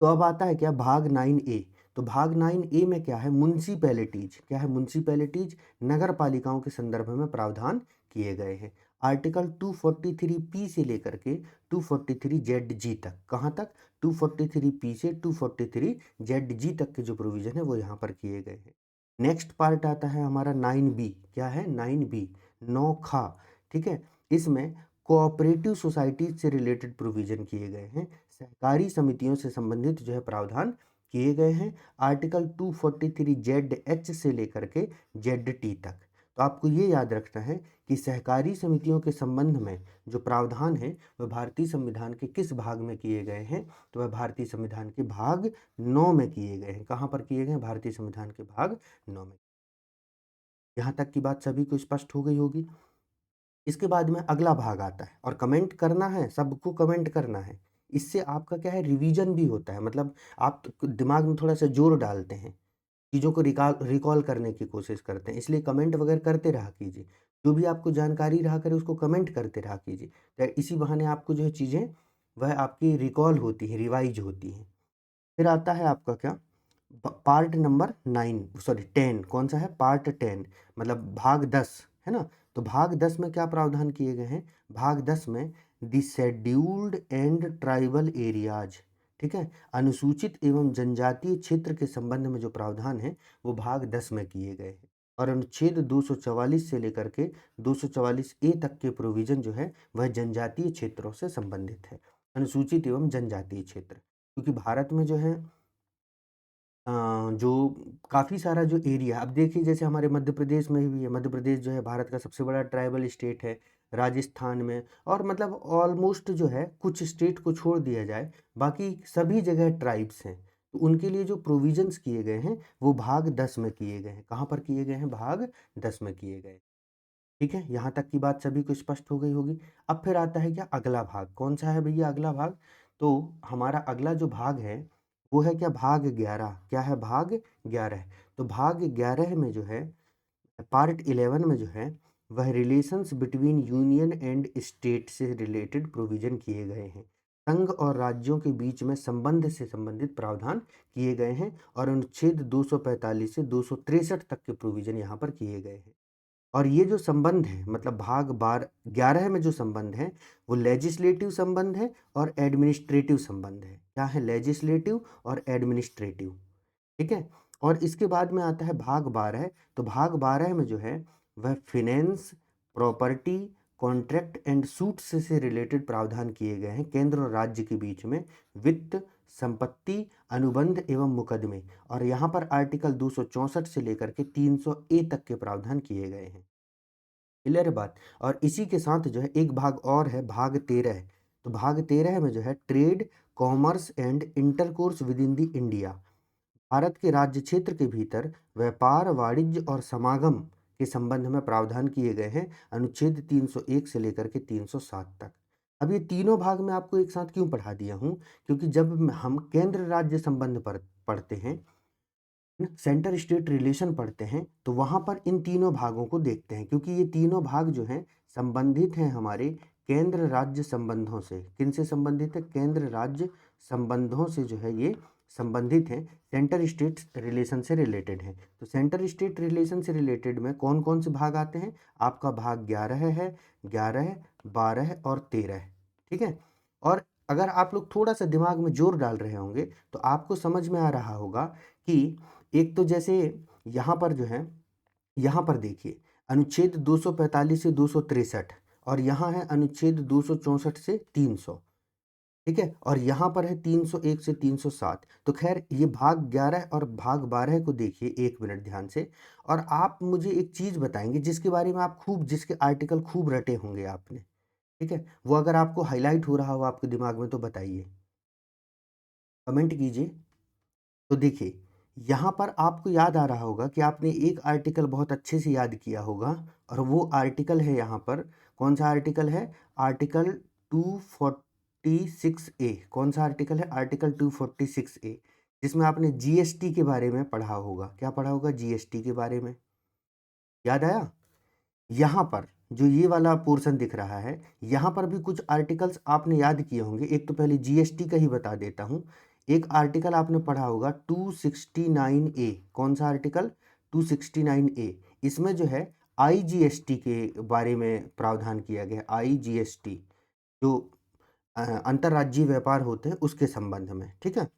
तो अब आता है क्या? भाग 9A। तो भाग 9A में क्या है? म्युनिसिपैलिटीज। क्या है? म्युनिसिपैलिटीज, नगर पालिकाओं के संदर्भ में प्रावधान किए गए हैं। आर्टिकल 243P से लेकर के 243ZG तक। कहाँ तक? 243P से 243ZG तक के जो प्रोविजन है वो यहाँ पर किए गए हैं। नेक्स्ट पार्ट आता है हमारा 9B। क्या है? 9B, नौखा। ठीक है, इसमें कोऑपरेटिव सोसाइटीज से रिलेटेड प्रोविजन किए गए हैं। सहकारी समितियों से संबंधित जो है प्रावधान किए गए हैं आर्टिकल 243ZH से लेकर के ZT तक। तो आपको ये याद रखना है कि सहकारी समितियों के संबंध में जो प्रावधान है वह भारतीय संविधान के किस भाग में किए गए हैं? तो वह भारतीय संविधान के भाग 9 में किए गए हैं। कहाँ पर किए गए हैं? भारतीय संविधान के भाग 9 में। यहाँ तक की बात सभी को स्पष्ट हो गई होगी। इसके बाद में अगला भाग आता है और कमेंट करना है, सबको कमेंट करना है। इससे आपका क्या है? रिवीजन भी होता है, मतलब आप दिमाग में थोड़ा सा जोर डालते हैं, चीज़ों को रिकॉल करने की कोशिश करते हैं। इसलिए कमेंट वगैरह करते रहा कीजिए, जो भी आपको जानकारी रहा करे उसको कमेंट करते रहा कीजिए। तो इसी बहाने आपको जो है चीज़ें वह आपकी रिकॉल होती हैं, रिवाइज होती हैं। फिर आता है आपका क्या? Part number 10। कौन सा है? पार्ट 10, मतलब भाग 10 है ना। तो भाग 10 में क्या प्रावधान किए गए हैं? भाग 10 में the scheduled and tribal areas, ठीक है, अनुसूचित एवं जनजातीय क्षेत्र के संबंध में जो प्रावधान है वो भाग 10 में किए गए हैं। और अनुच्छेद 244 से लेकर के 244A तक के प्रोविजन जो है वह जनजातीय क्षेत्रों से संबंधित है, अनुसूचित एवं जनजातीय क्षेत्र। क्योंकि भारत में जो है जो काफ़ी सारा जो एरिया, अब देखिए जैसे हमारे मध्य प्रदेश में भी है। मध्य प्रदेश जो है भारत का सबसे बड़ा ट्राइबल स्टेट है। राजस्थान में, और मतलब ऑलमोस्ट जो है कुछ स्टेट को छोड़ दिया जाए बाकी सभी जगह ट्राइब्स हैं। तो उनके लिए जो प्रोविजंस किए गए हैं वो भाग 10 में किए गए हैं। कहाँ पर किए गए हैं? भाग 10 में किए गए। ठीक है, यहाँ तक की बात सभी को स्पष्ट हो गई होगी। अब फिर आता है क्या? अगला भाग। कौन सा है भैया अगला भाग? तो हमारा अगला जो भाग है वो है क्या? भाग 11। क्या है? भाग 11। तो भाग 11 में जो है, पार्ट 11 में जो है वह relations between union and state से रिलेटेड प्रोविजन किए गए हैं। संघ और राज्यों के बीच में संबंध से संबंधित प्रावधान किए गए हैं और अनुच्छेद 245 से 263 तक के प्रोविजन यहाँ पर किए गए हैं। और ये जो संबंध है, मतलब भाग 11 में जो संबंध है वो लेजिस्लेटिव संबंध है और एडमिनिस्ट्रेटिव संबंध है। क्या है? लेजिस्लेटिव और एडमिनिस्ट्रेटिव। ठीक है। और इसके बाद में आता है भाग 12। तो भाग 12 में जो है वह finance, property, contract and suit से रिलेटेड प्रावधान किए गए हैं केंद्र और राज्य के बीच में, वित्त, संपत्ति, अनुबंध एवं मुकदमे। और यहाँ पर आर्टिकल 264 से लेकर के 300 ए तक के प्रावधान किए गए हैं। क्लियर है बात? और इसी के साथ जो है एक भाग और है, भाग 13। तो भाग 13 में जो है trade, commerce and intercourse with in the India, Bharat के राज्य क्षेत्र के भीतर व्यापार, वाणिज्य और समागम के संबंध में प्रावधान किए गए हैं, अनुच्छेद 301 से लेकर के 307 तक। अब ये तीनों भाग मैं आपको एक साथ क्यों पढ़ा दिया हूँ? क्योंकि जब हम केंद्र राज्य संबंध पर पढ़ते हैं, सेंटर स्टेट रिलेशन पढ़ते हैं, तो वहाँ पर इन तीनों भागों को देखते हैं, क्योंकि ये तीनों भाग जो हैं संबंधित हैं हमारे केंद्र राज्य संबंधों से। किन से संबंधित है? केंद्र राज्य संबंधों से जो है ये संबंधित हैं, सेंटर स्टेट रिलेशन से रिलेटेड हैं। तो सेंटर स्टेट रिलेशन से रिलेटेड में कौन कौन से भाग आते हैं? आपका भाग 11 है, 11, 12 और 13। ठीक है। और अगर आप लोग थोड़ा सा दिमाग में जोर डाल रहे होंगे तो आपको समझ में आ रहा होगा कि एक तो जैसे यहाँ पर जो है, यहाँ पर देखिए अनुच्छेद 245 से 263, और यहाँ है अनुच्छेद 264 से 300। ठीक है। और यहाँ पर है 301 से 307। तो खैर ये भाग 11 और भाग 12 को देखिए एक मिनट ध्यान से, और आप मुझे एक चीज़ बताएंगे जिसके बारे में आप खूब, जिसके आर्टिकल खूब रटे होंगे आपने। ठीक है, वो अगर आपको हाईलाइट हो रहा हो आपके दिमाग में तो बताइए, कमेंट कीजिए। तो देखिए यहाँ पर आपको याद आ रहा होगा कि आपने एक आर्टिकल बहुत अच्छे से याद किया होगा, और वो आर्टिकल है यहाँ पर, कौन सा आर्टिकल है? आर्टिकल 246 ए। कौन सा आर्टिकल है? आर्टिकल 246 ए, जिसमें आपने जीएसटी के बारे में पढ़ा होगा। क्या पढ़ा होगा? जीएसटी के बारे में। याद आया? यहाँ पर जो ये वाला पोर्शन दिख रहा है, यहाँ पर भी कुछ आर्टिकल्स आपने याद किए होंगे। एक तो पहले जीएसटी का ही बता देता हूँ। एक आर्टिकल आपने पढ़ा होगा 269 ए। कौन सा आर्टिकल? 269 ए। इसमें जो है आईजीएसटी के बारे में प्रावधान किया गया। आईजीएसटी जो अंतर्राज्यीय व्यापार होते हैं उसके संबंध में। ठीक है।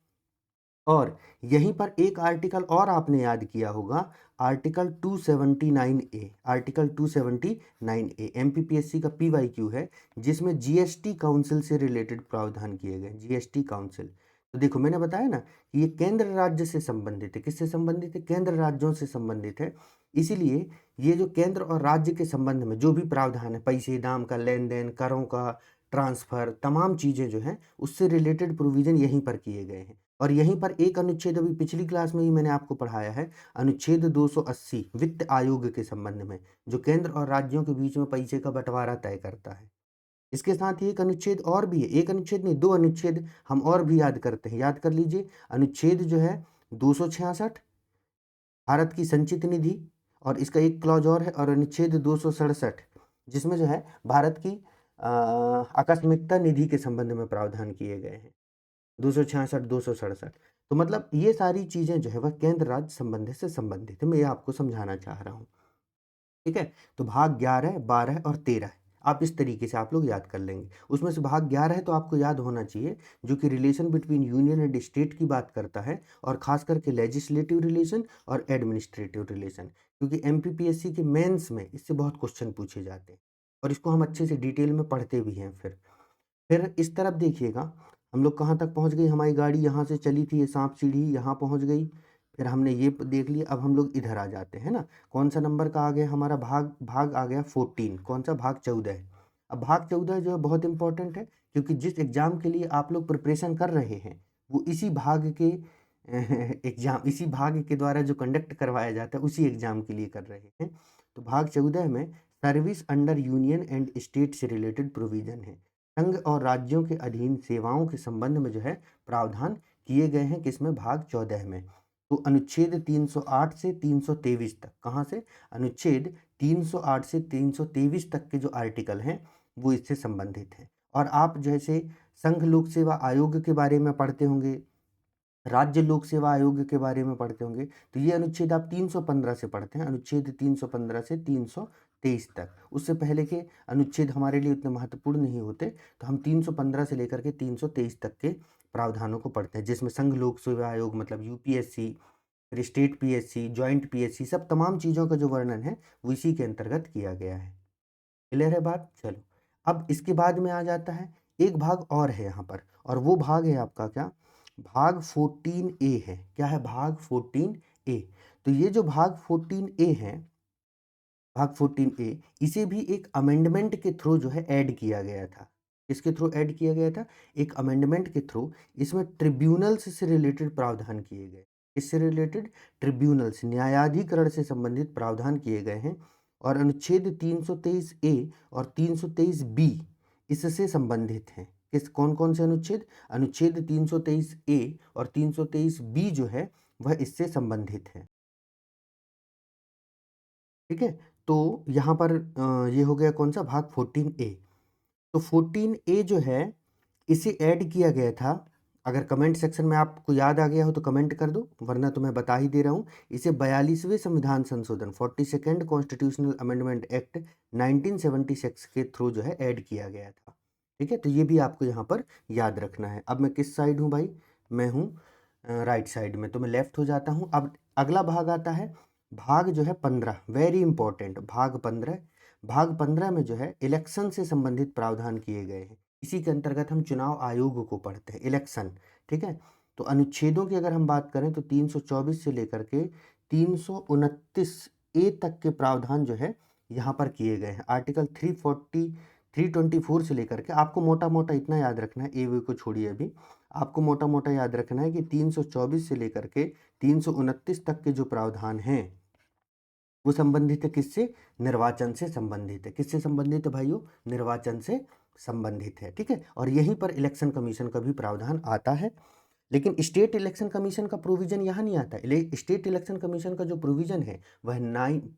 और यहीं पर एक आर्टिकल और आपने याद किया होगा, आर्टिकल 279 ए। आर्टिकल 279 ए एमपीपीएससी का पीवाईक्यू है, जिसमें जीएसटी काउंसिल से रिलेटेड प्रावधान किए गए। जीएसटी काउंसिल, तो देखो मैंने बताया ना कि ये केंद्र राज्य से संबंधित है। किससे संबंधित है? केंद्र राज्यों से संबंधित है। इसीलिए ये जो केंद्र और राज्य के संबंध में जो भी प्रावधान है, पैसे, दाम का लेन देन, करों का ट्रांसफर, तमाम चीज़ें जो हैं उससे रिलेटेड प्रोविजन यहीं पर किए गए हैं। और यहीं पर एक अनुच्छेद अभी पिछली क्लास में ही मैंने आपको पढ़ाया है, अनुच्छेद 280 वित्त आयोग के संबंध में, जो केंद्र और राज्यों के बीच में पैसे का बंटवारा तय करता है। इसके साथ ही एक अनुच्छेद और भी है, एक अनुच्छेद नहीं, दो अनुच्छेद हम और भी याद करते हैं। याद कर लीजिए, अनुच्छेद जो है 266 भारत की संचित निधि, और इसका एक क्लॉज और है, और अनुच्छेद 267 जिसमें जो है भारत की आकस्मिकता निधि के संबंध में प्रावधान किए गए हैं। 266, 267। तो मतलब ये सारी चीज़ें जो है वह केंद्र राज्य संबंध से संबंधित है। मैं ये आपको समझाना चाह रहा हूँ। ठीक है। तो भाग 11, 12 और 13 आप इस तरीके से आप लोग याद कर लेंगे। उसमें से भाग 11 है तो आपको याद होना चाहिए, जो कि relation between union and state की बात करता है, और खास करके लेजिस्लेटिव रिलेशन और एडमिनिस्ट्रेटिव रिलेशन, क्योंकि एमपीपीएससी के मेंस में इससे बहुत क्वेश्चन पूछे जाते हैं, और इसको हम अच्छे से डिटेल में पढ़ते भी हैं। फिर इस तरफ देखिएगा, हम लोग कहाँ तक पहुँच गई? हमारी गाड़ी यहाँ से चली थी, ये सांप सीढ़ी यहाँ पहुँच गई, फिर हमने ये देख लिया। अब हम लोग इधर आ जाते हैं ना, कौन सा नंबर का आ गया हमारा? भाग आ गया 14। कौन सा? भाग 14 है। अब भाग 14 जो है बहुत इंपॉर्टेंट है, क्योंकि जिस एग्ज़ाम के लिए आप लोग प्रिपरेशन कर रहे हैं वो इसी भाग के एग्ज़ाम इसी भाग के द्वारा जो कंडक्ट करवाया जाता है उसी एग्ज़ाम के लिए कर रहे हैं। तो भाग 14 में service under union and state से रिलेटेड प्रोविज़न है। संघ और राज्यों के अधीन सेवाओं के संबंध में जो है प्रावधान किए गए हैं किसमें? भाग 14 में। तो अनुच्छेद 308 से 323 तक, कहाँ से? अनुच्छेद 308 से 323 तक के जो आर्टिकल हैं वो इससे संबंधित हैं। और आप जैसे संघ लोक सेवा आयोग के बारे में पढ़ते होंगे, राज्य लोक सेवा आयोग के बारे में पढ़ते होंगे, तो ये अनुच्छेद आप 315 से पढ़ते हैं, अनुच्छेद 315 से 323 तक। उससे पहले के अनुच्छेद हमारे लिए उतने महत्वपूर्ण नहीं होते, तो हम 315 से लेकर के 323 तक के प्रावधानों को पढ़ते हैं, जिसमें संघ लोक सेवा आयोग मतलब यूपीएससी, फिर स्टेट पीएससी, जॉइंट पीएससी, सब तमाम चीज़ों का जो वर्णन है वो इसी के अंतर्गत किया गया है। क्लियर है बात? चलो, अब इसके बाद में आ जाता है एक भाग और है यहाँ पर, और वो भाग है आपका क्या? भाग 14A है। क्या है? भाग 14A। तो ये जो भाग 14A है, भाग 14A, इसे भी एक अमेंडमेंट के थ्रू जो है ऐड किया गया था। किसके थ्रू ऐड किया गया था? एक अमेंडमेंट के थ्रू। इसमें ट्रिब्यूनल्स से रिलेटेड प्रावधान किए गए। इससे रिलेटेड ट्रिब्यूनल्स, न्यायाधिकरण से संबंधित प्रावधान किए गए हैं। और अनुच्छेद 323A और 323B इससे संबंधित हैं। किस कौन कौन से अनुच्छेद? अनुच्छेद 323A और 323B जो है वह इससे संबंधित है। ठीक है? तो यहाँ पर ये हो गया कौन सा? भाग 14A। तो 14A जो है इसे ऐड किया गया था। अगर कमेंट सेक्शन में आपको याद आ गया हो तो कमेंट कर दो, वरना तो मैं बता ही दे रहा हूँ। इसे 42वें संविधान संशोधन 42nd कॉन्स्टिट्यूशनल अमेंडमेंट एक्ट 1976 के थ्रू जो है ऐड किया गया था। ठीक है? तो ये भी आपको यहाँ पर याद रखना है। अब मैं किस साइड हूँ भाई? मैं हूँ राइट साइड में, तो मैं लेफ्ट हो जाता हूँ। अब अगला भाग आता है भाग जो है 15, वेरी इंपॉर्टेंट भाग 15। भाग 15 में जो है इलेक्शन से संबंधित प्रावधान किए गए हैं। इसी के अंतर्गत हम चुनाव आयोग को पढ़ते हैं, इलेक्शन। ठीक है? तो अनुच्छेदों की अगर हम बात करें तो 324 से लेकर के 329A तक के प्रावधान जो है यहाँ पर किए गए हैं। आर्टिकल 340 324 से लेकर के, आपको मोटा मोटा इतना याद रखना है, ए वे को छोड़िए अभी, आपको मोटा मोटा याद रखना है कि 324 से लेकर के 329 तक के जो प्रावधान हैं वो संबंधित है किससे? निर्वाचन से संबंधित है। किससे संबंधित है भाइयों? निर्वाचन से संबंधित है। ठीक है? और यहीं पर इलेक्शन कमीशन का भी प्रावधान आता है। लेकिन स्टेट इलेक्शन कमीशन का प्रोविजन यहाँ नहीं आता। स्टेट इलेक्शन कमीशन का जो प्रोविजन है वह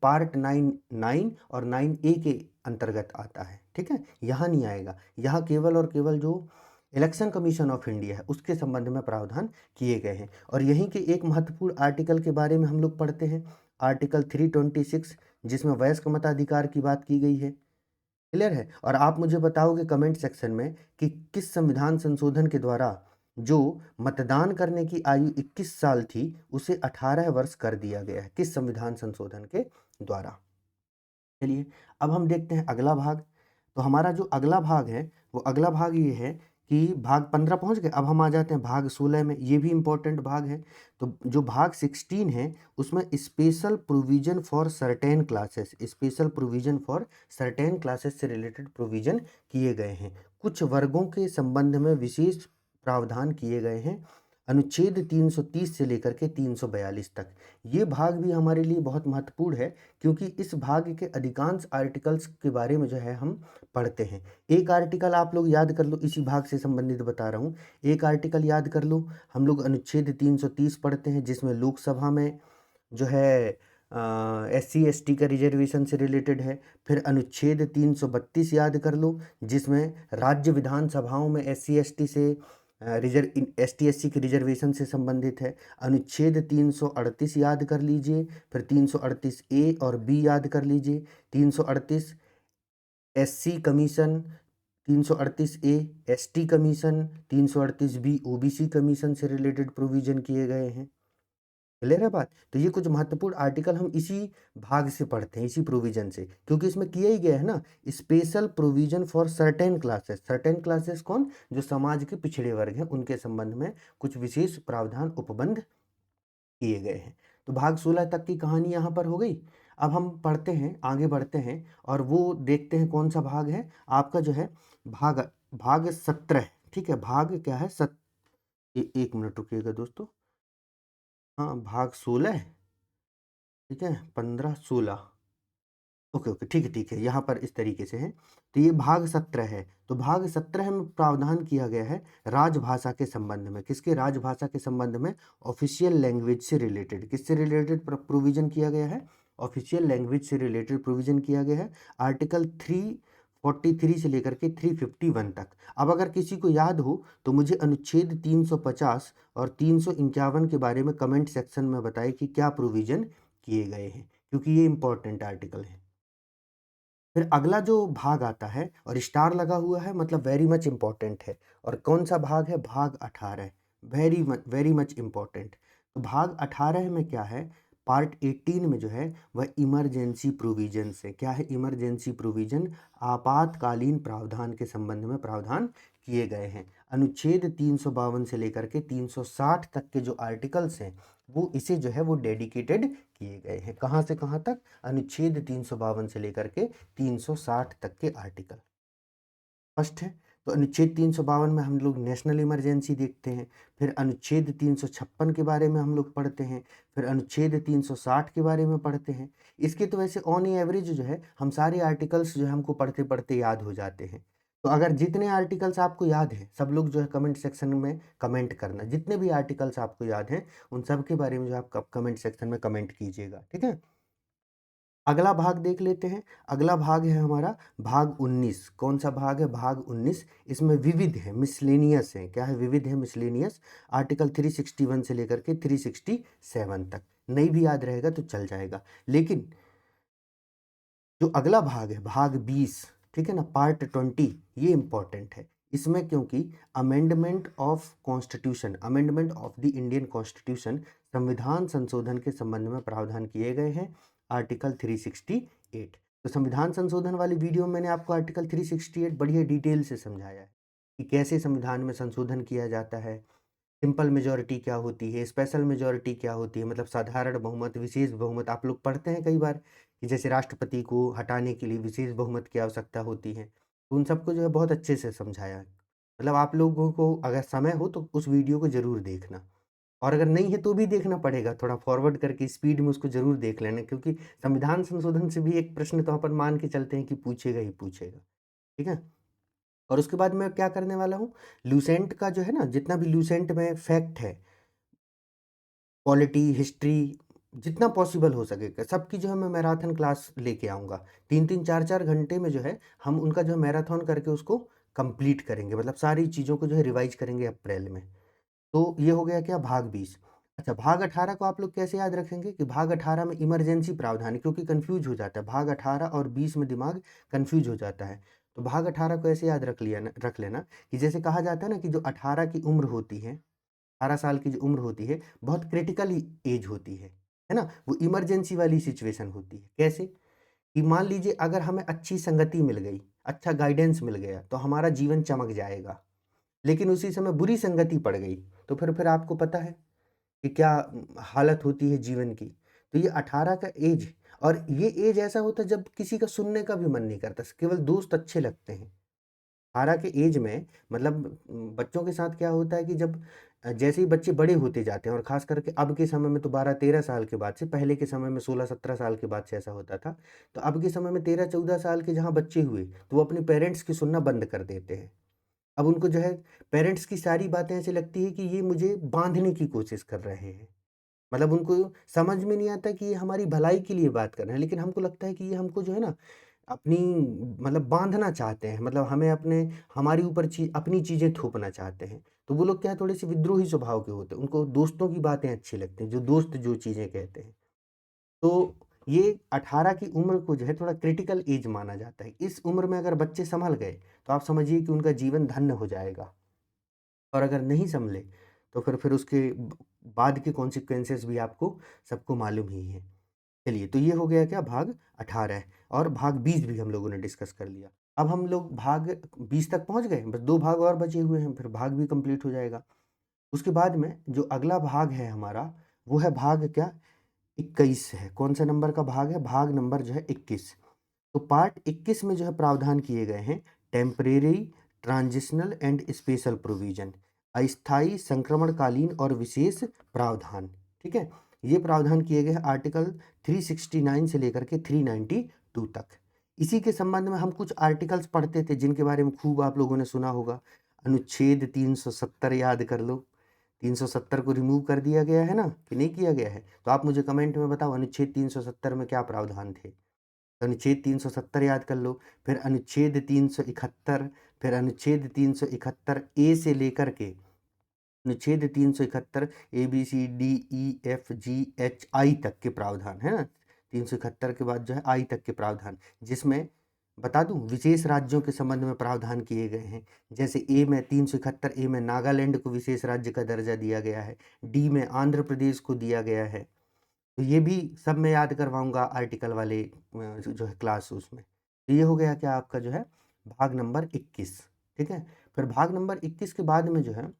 पार्ट 9 और 9A के अंतर्गत आता है। ठीक है? यहाँ नहीं आएगा। यहाँ केवल और केवल जो इलेक्शन कमीशन ऑफ इंडिया है उसके संबंध में प्रावधान किए गए हैं। और यहीं के एक महत्वपूर्ण आर्टिकल के बारे में हम लोग पढ़ते हैं, आर्टिकल 326, जिसमें वयस्क मताधिकार की बात की गई है। क्लियर है? और आप मुझे बताओगे कमेंट सेक्शन में कि किस संविधान संशोधन के द्वारा जो मतदान करने की आयु 21 साल थी उसे 18 वर्ष कर दिया गया है। किस संविधान संशोधन के द्वारा? चलिए, अब हम देखते हैं अगला भाग। तो हमारा जो अगला भाग है वो अगला भाग ये है कि भाग 15 पहुंच गए। अब हम आ जाते हैं भाग 16 में। ये भी इंपॉर्टेंट भाग है। तो जो भाग 16 है उसमें special provision for certain classes, special provision for certain classes से रिलेटेड प्रोविजन किए गए हैं। कुछ वर्गों के संबंध में विशेष प्रावधान किए गए हैं, अनुच्छेद 330 से लेकर के 342 तक। ये भाग भी हमारे लिए बहुत महत्वपूर्ण है, क्योंकि इस भाग के अधिकांश आर्टिकल्स के बारे में जो है हम पढ़ते हैं। एक आर्टिकल आप लोग याद कर लो, इसी भाग से संबंधित बता रहा हूँ। एक आर्टिकल याद कर लो, हम लोग अनुच्छेद 330 पढ़ते हैं, जिसमें लोकसभा में जो है SC ST का रिजर्वेशन से रिलेटेड है। फिर अनुच्छेद 332 याद कर लो, जिसमें राज्य विधानसभाओं में SC ST से ST SC के रिजर्वेशन से संबंधित है। अनुच्छेद 338 याद कर लीजिए, फिर 338A और B याद कर लीजिए। 338 SC commission, 338A ST commission, 338B OBC commission से रिलेटेड प्रोविजन किए गए हैं। क्लियर है बात? तो ये कुछ महत्वपूर्ण आर्टिकल हम इसी भाग से पढ़ते हैं, इसी प्रोविजन से, क्योंकि इसमें किया ही गया है ना, special provision for certain classes. Certain classes कौन? जो समाज के पिछड़े वर्ग हैं, उनके संबंध में कुछ विशेष प्रावधान उपबंध किए गए हैं। तो भाग 16 तक की कहानी यहाँ पर हो गई। अब हम पढ़ते हैं, आगे बढ़ते हैं, और वो देखते हैं कौन सा भाग है आपका जो है भाग भाग 17। ठीक है? भाग क्या है? एक मिनट रुकिएगा दोस्तों। हाँ, भाग 16, ठीक है, 15, 16। ओके, ओके, ठीक है, यहाँ पर इस तरीके से है। तो ये भाग 17 है। तो भाग 17 में प्रावधान किया गया है राजभाषा के संबंध में। किसके? राजभाषा के संबंध में, ऑफिशियल लैंग्वेज से रिलेटेड। किससे रिलेटेड प्रोविजन किया गया है? ऑफिशियल लैंग्वेज से रिलेटेड प्रोविजन किया गया है। आर्टिकल 343 से लेकर के 351 तक। अब अगर किसी को याद हो तो मुझे अनुच्छेद 350 और 351 के बारे में कमेंट सेक्शन में बताएं कि क्या प्रोविजन किए गए हैं, क्योंकि ये इंपॉर्टेंट आर्टिकल है। फिर अगला जो भाग आता है और स्टार लगा हुआ है, मतलब वेरी मच इम्पॉर्टेंट है। और कौन सा भाग है? भाग 18। Very much important. तो भाग 18 में क्या है? पार्ट 18 में जो है वह इमरजेंसी प्रोविजन है। क्या है? Emergency provision. आपातकालीन प्रावधान के संबंध में प्रावधान किए गए हैं। अनुच्छेद 352 से लेकर के 360 तक के जो आर्टिकल्स हैं वो इसे जो है वो डेडिकेटेड किए गए हैं। कहाँ से कहाँ तक? अनुच्छेद 352 से लेकर के 360 तक के आर्टिकल। फर्स्ट है। तो अनुच्छेद 352 में हम लोग नेशनल इमरजेंसी देखते हैं। फिर अनुच्छेद 356 के बारे में हम लोग पढ़ते हैं। फिर अनुच्छेद 360 के बारे में पढ़ते हैं। इसके तो वैसे ऑन एवरेज जो है हम सारे आर्टिकल्स जो है हमको पढ़ते पढ़ते याद हो जाते हैं। तो अगर जितने आर्टिकल्स आपको याद है, सब लोग जो है कमेंट सेक्शन में कमेंट करना। जितने भी आर्टिकल्स आपको याद हैं उन सब के बारे में जो आप कमेंट सेक्शन में कमेंट कीजिएगा, ठीक है। अगला भाग देख लेते हैं। अगला भाग है हमारा भाग 19। कौन सा भाग है? भाग 19। इसमें विविध है, मिसलेनियस है। क्या है? विविध है, मिसलेनियस। आर्टिकल 361 से लेकर के 367 तक। नहीं भी याद रहेगा तो चल जाएगा। लेकिन जो अगला भाग है, भाग 20, ठीक है ना, पार्ट 20, ये इंपॉर्टेंट है। इसमें क्योंकि amendment of constitution, amendment of the Indian constitution, संविधान संशोधन के संबंध में प्रावधान किए गए हैं। आर्टिकल 368। तो संविधान संशोधन वाली वीडियो में मैंने आपको आर्टिकल 368 बढ़िया डिटेल से समझाया है कि कैसे संविधान में संशोधन किया जाता है। सिंपल मेजॉरिटी क्या होती है, स्पेशल मेजॉरिटी क्या होती है, मतलब साधारण बहुमत, विशेष बहुमत। आप लोग पढ़ते हैं कई बार कि जैसे राष्ट्रपति को हटाने के लिए विशेष बहुमत की आवश्यकता होती है। तो उन सबको जो है बहुत अच्छे से समझाया है। मतलब आप लोगों को अगर समय हो तो उस वीडियो को ज़रूर देखना, और अगर नहीं है तो भी देखना पड़ेगा। थोड़ा फॉरवर्ड करके स्पीड में उसको ज़रूर देख लेना, क्योंकि संविधान संशोधन से भी एक प्रश्न तो अपन मान के चलते हैं कि पूछेगा ही पूछेगा, ठीक है। और उसके बाद मैं क्या करने वाला हूँ, लूसेंट का जो है ना, जितना भी लूसेंट में फैक्ट है, पॉलिटी, हिस्ट्री, जितना पॉसिबल हो सके सबकी जो है मैं मैराथन क्लास लेके आऊँगा। 3-3 4-4 घंटे में जो है हम उनका जो है मैराथन करके उसको कंप्लीट करेंगे, मतलब सारी चीज़ों को जो है रिवाइज करेंगे अप्रैल में। तो ये हो गया क्या? भाग 20। अच्छा, भाग 18 को आप लोग कैसे याद रखेंगे कि भाग 18 में इमरजेंसी प्रावधान है, क्योंकि कंफ्यूज हो जाता है भाग 18 और 20 में, दिमाग कंफ्यूज हो जाता है। तो भाग 18 को ऐसे याद रख लेना कि जैसे कहा जाता है ना कि जो 18 की उम्र होती है, 18 साल की जो उम्र होती है, बहुत क्रिटिकल एज होती है ना? वो इमरजेंसी वाली सिचुएशन होती है। कैसे? कि मान लीजिए अगर हमें अच्छी संगति मिल गई, अच्छा गाइडेंस मिल गया तो हमारा जीवन चमक जाएगा। लेकिन उसी समय बुरी संगति पड़ गई तो फिर आपको पता है कि क्या हालत होती है जीवन की। तो ये 18 का एज, और ये एज ऐसा होता है जब किसी का सुनने का भी मन नहीं करता, केवल दोस्त अच्छे लगते हैं। 18 के एज में, मतलब बच्चों के साथ क्या होता है कि जब जैसे ही बच्चे बड़े होते जाते हैं, और ख़ास करके अब के समय में तो 12-13 साल के बाद से, पहले के समय में 16-17 साल के बाद से ऐसा होता था। तो अब के समय में 13-14 साल के जहाँ बच्चे हुए तो वो अपने पेरेंट्स की सुनना बंद कर देते हैं। अब उनको जो है पेरेंट्स की सारी बातें ऐसी लगती है कि ये मुझे बाँधने की कोशिश कर रहे हैं। मतलब उनको समझ में नहीं आता कि ये हमारी भलाई के लिए बात कर रहे हैं, लेकिन हमको लगता है कि ये हमको जो है ना अपनी, मतलब बाँधना चाहते हैं, मतलब हमें अपने, हमारे ऊपर अपनी चीज़ें थोपना चाहते हैं। तो वो लोग क्या है, थोड़े-से विद्रोही स्वभाव के होते हैं, उनको दोस्तों की बातें अच्छी लगती हैं, जो दोस्त जो चीज़ें कहते हैं। तो ये 18 की उम्र को जो है थोड़ा क्रिटिकल एज माना जाता है। इस उम्र में अगर बच्चे सँभल गए, तो आप समझिए कि उनका जीवन धन्य हो जाएगा। और अगर नहीं सँभले, तो फिर उसके बाद के कॉन्सिक्वेंसेस भी आपको सबको मालूम ही हैं। चलिए, तो ये हो गया क्या? भाग 18। और भाग 20 भी हम लोगों ने डिस्कस कर लिया। अब हम लोग भाग 20 तक पहुँच गए, बस 2 भाग और बचे हुए हैं, फिर भाग भी कंप्लीट हो जाएगा। उसके बाद में जो अगला भाग है हमारा, वो है भाग क्या? 21 है। कौन-सा नंबर का भाग है? भाग नंबर जो है 21। तो पार्ट 21 में जो है प्रावधान किए गए हैं temporary, transitional and special provision, अस्थायी, संक्रमणकालीन और विशेष प्रावधान। ठीक है। ये प्रावधान किए गए हैं आर्टिकल 369 से लेकर के 392 तक। इसी के संबंध में हम कुछ आर्टिकल्स पढ़ते थे जिनके बारे में खूब आप लोगों ने सुना होगा। अनुच्छेद 370 याद कर लो। 370 को रिमूव कर दिया गया है ना, कि नहीं किया गया है? तो आप मुझे कमेंट में बताओ अनुच्छेद 370 में क्या प्रावधान थे। तो अनुच्छेद 370 याद कर लो, फिर अनुच्छेद 371, फिर अनुच्छेद 371 ए से लेकर के अनुच्छेद 371 A B C D E F G H I तक के प्रावधान है ना। 371 के बाद जो है आई तक के प्रावधान, जिसमें बता दूं विशेष राज्यों के संबंध में प्रावधान किए गए हैं। जैसे ए में 371 ए में नागालैंड को विशेष राज्य का दर्जा दिया गया है, डी में आंध्र प्रदेश को दिया गया है। तो ये भी सब मैं याद करवाऊंगा आर्टिकल वाले जो है क्लास उसमें। तो ये हो गया क्या आपका जो है भाग नंबर 21। ठीक है। फिर भाग नंबर 21 के बाद में जो है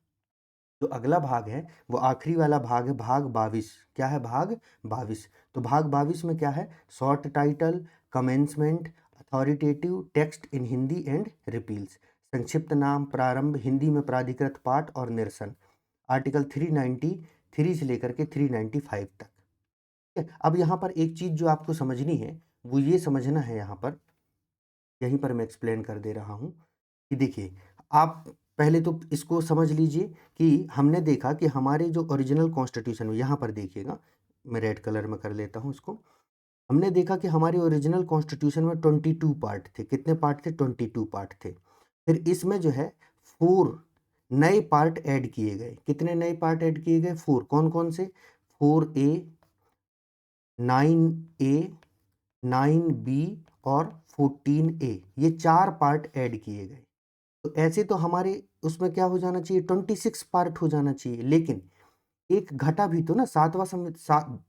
जो अगला भाग है वो आखिरी वाला भाग है, भाग 22। क्या है? भाग 22। तो भाग 22 में क्या है? Short title, commencement, authoritative text in Hindi and repeals, संक्षिप्त नाम, प्रारंभ, हिंदी में प्राधिकृत पाठ और निरसन, आर्टिकल 393 से लेकर के 395 तक। ठीक है। अब यहाँ पर एक चीज जो आपको समझनी है वो ये समझना है, यहाँ पर यहीं पर मैं एक्सप्लेन कर दे रहा हूँ कि देखिए, आप पहले तो इसको समझ लीजिए कि हमने देखा कि हमारे जो ओरिजिनल कॉन्स्टिट्यूशन में, यहाँ पर देखिएगा, मैं रेड कलर में कर लेता हूँ इसको। हमने देखा कि हमारे ओरिजिनल कॉन्स्टिट्यूशन में 22 पार्ट थे। कितने पार्ट थे? 22 पार्ट थे। फिर इसमें जो है 4 नए पार्ट ऐड किए गए। कितने नए पार्ट ऐड किए गए? 4। कौन कौन से? 4A, 9A, 9B और 14A, ये 4 पार्ट ऐड किए गए। तो ऐसे तो हमारे उसमें क्या हो जाना चाहिए? 26 पार्ट हो जाना चाहिए, लेकिन एक घटा भी तो ना,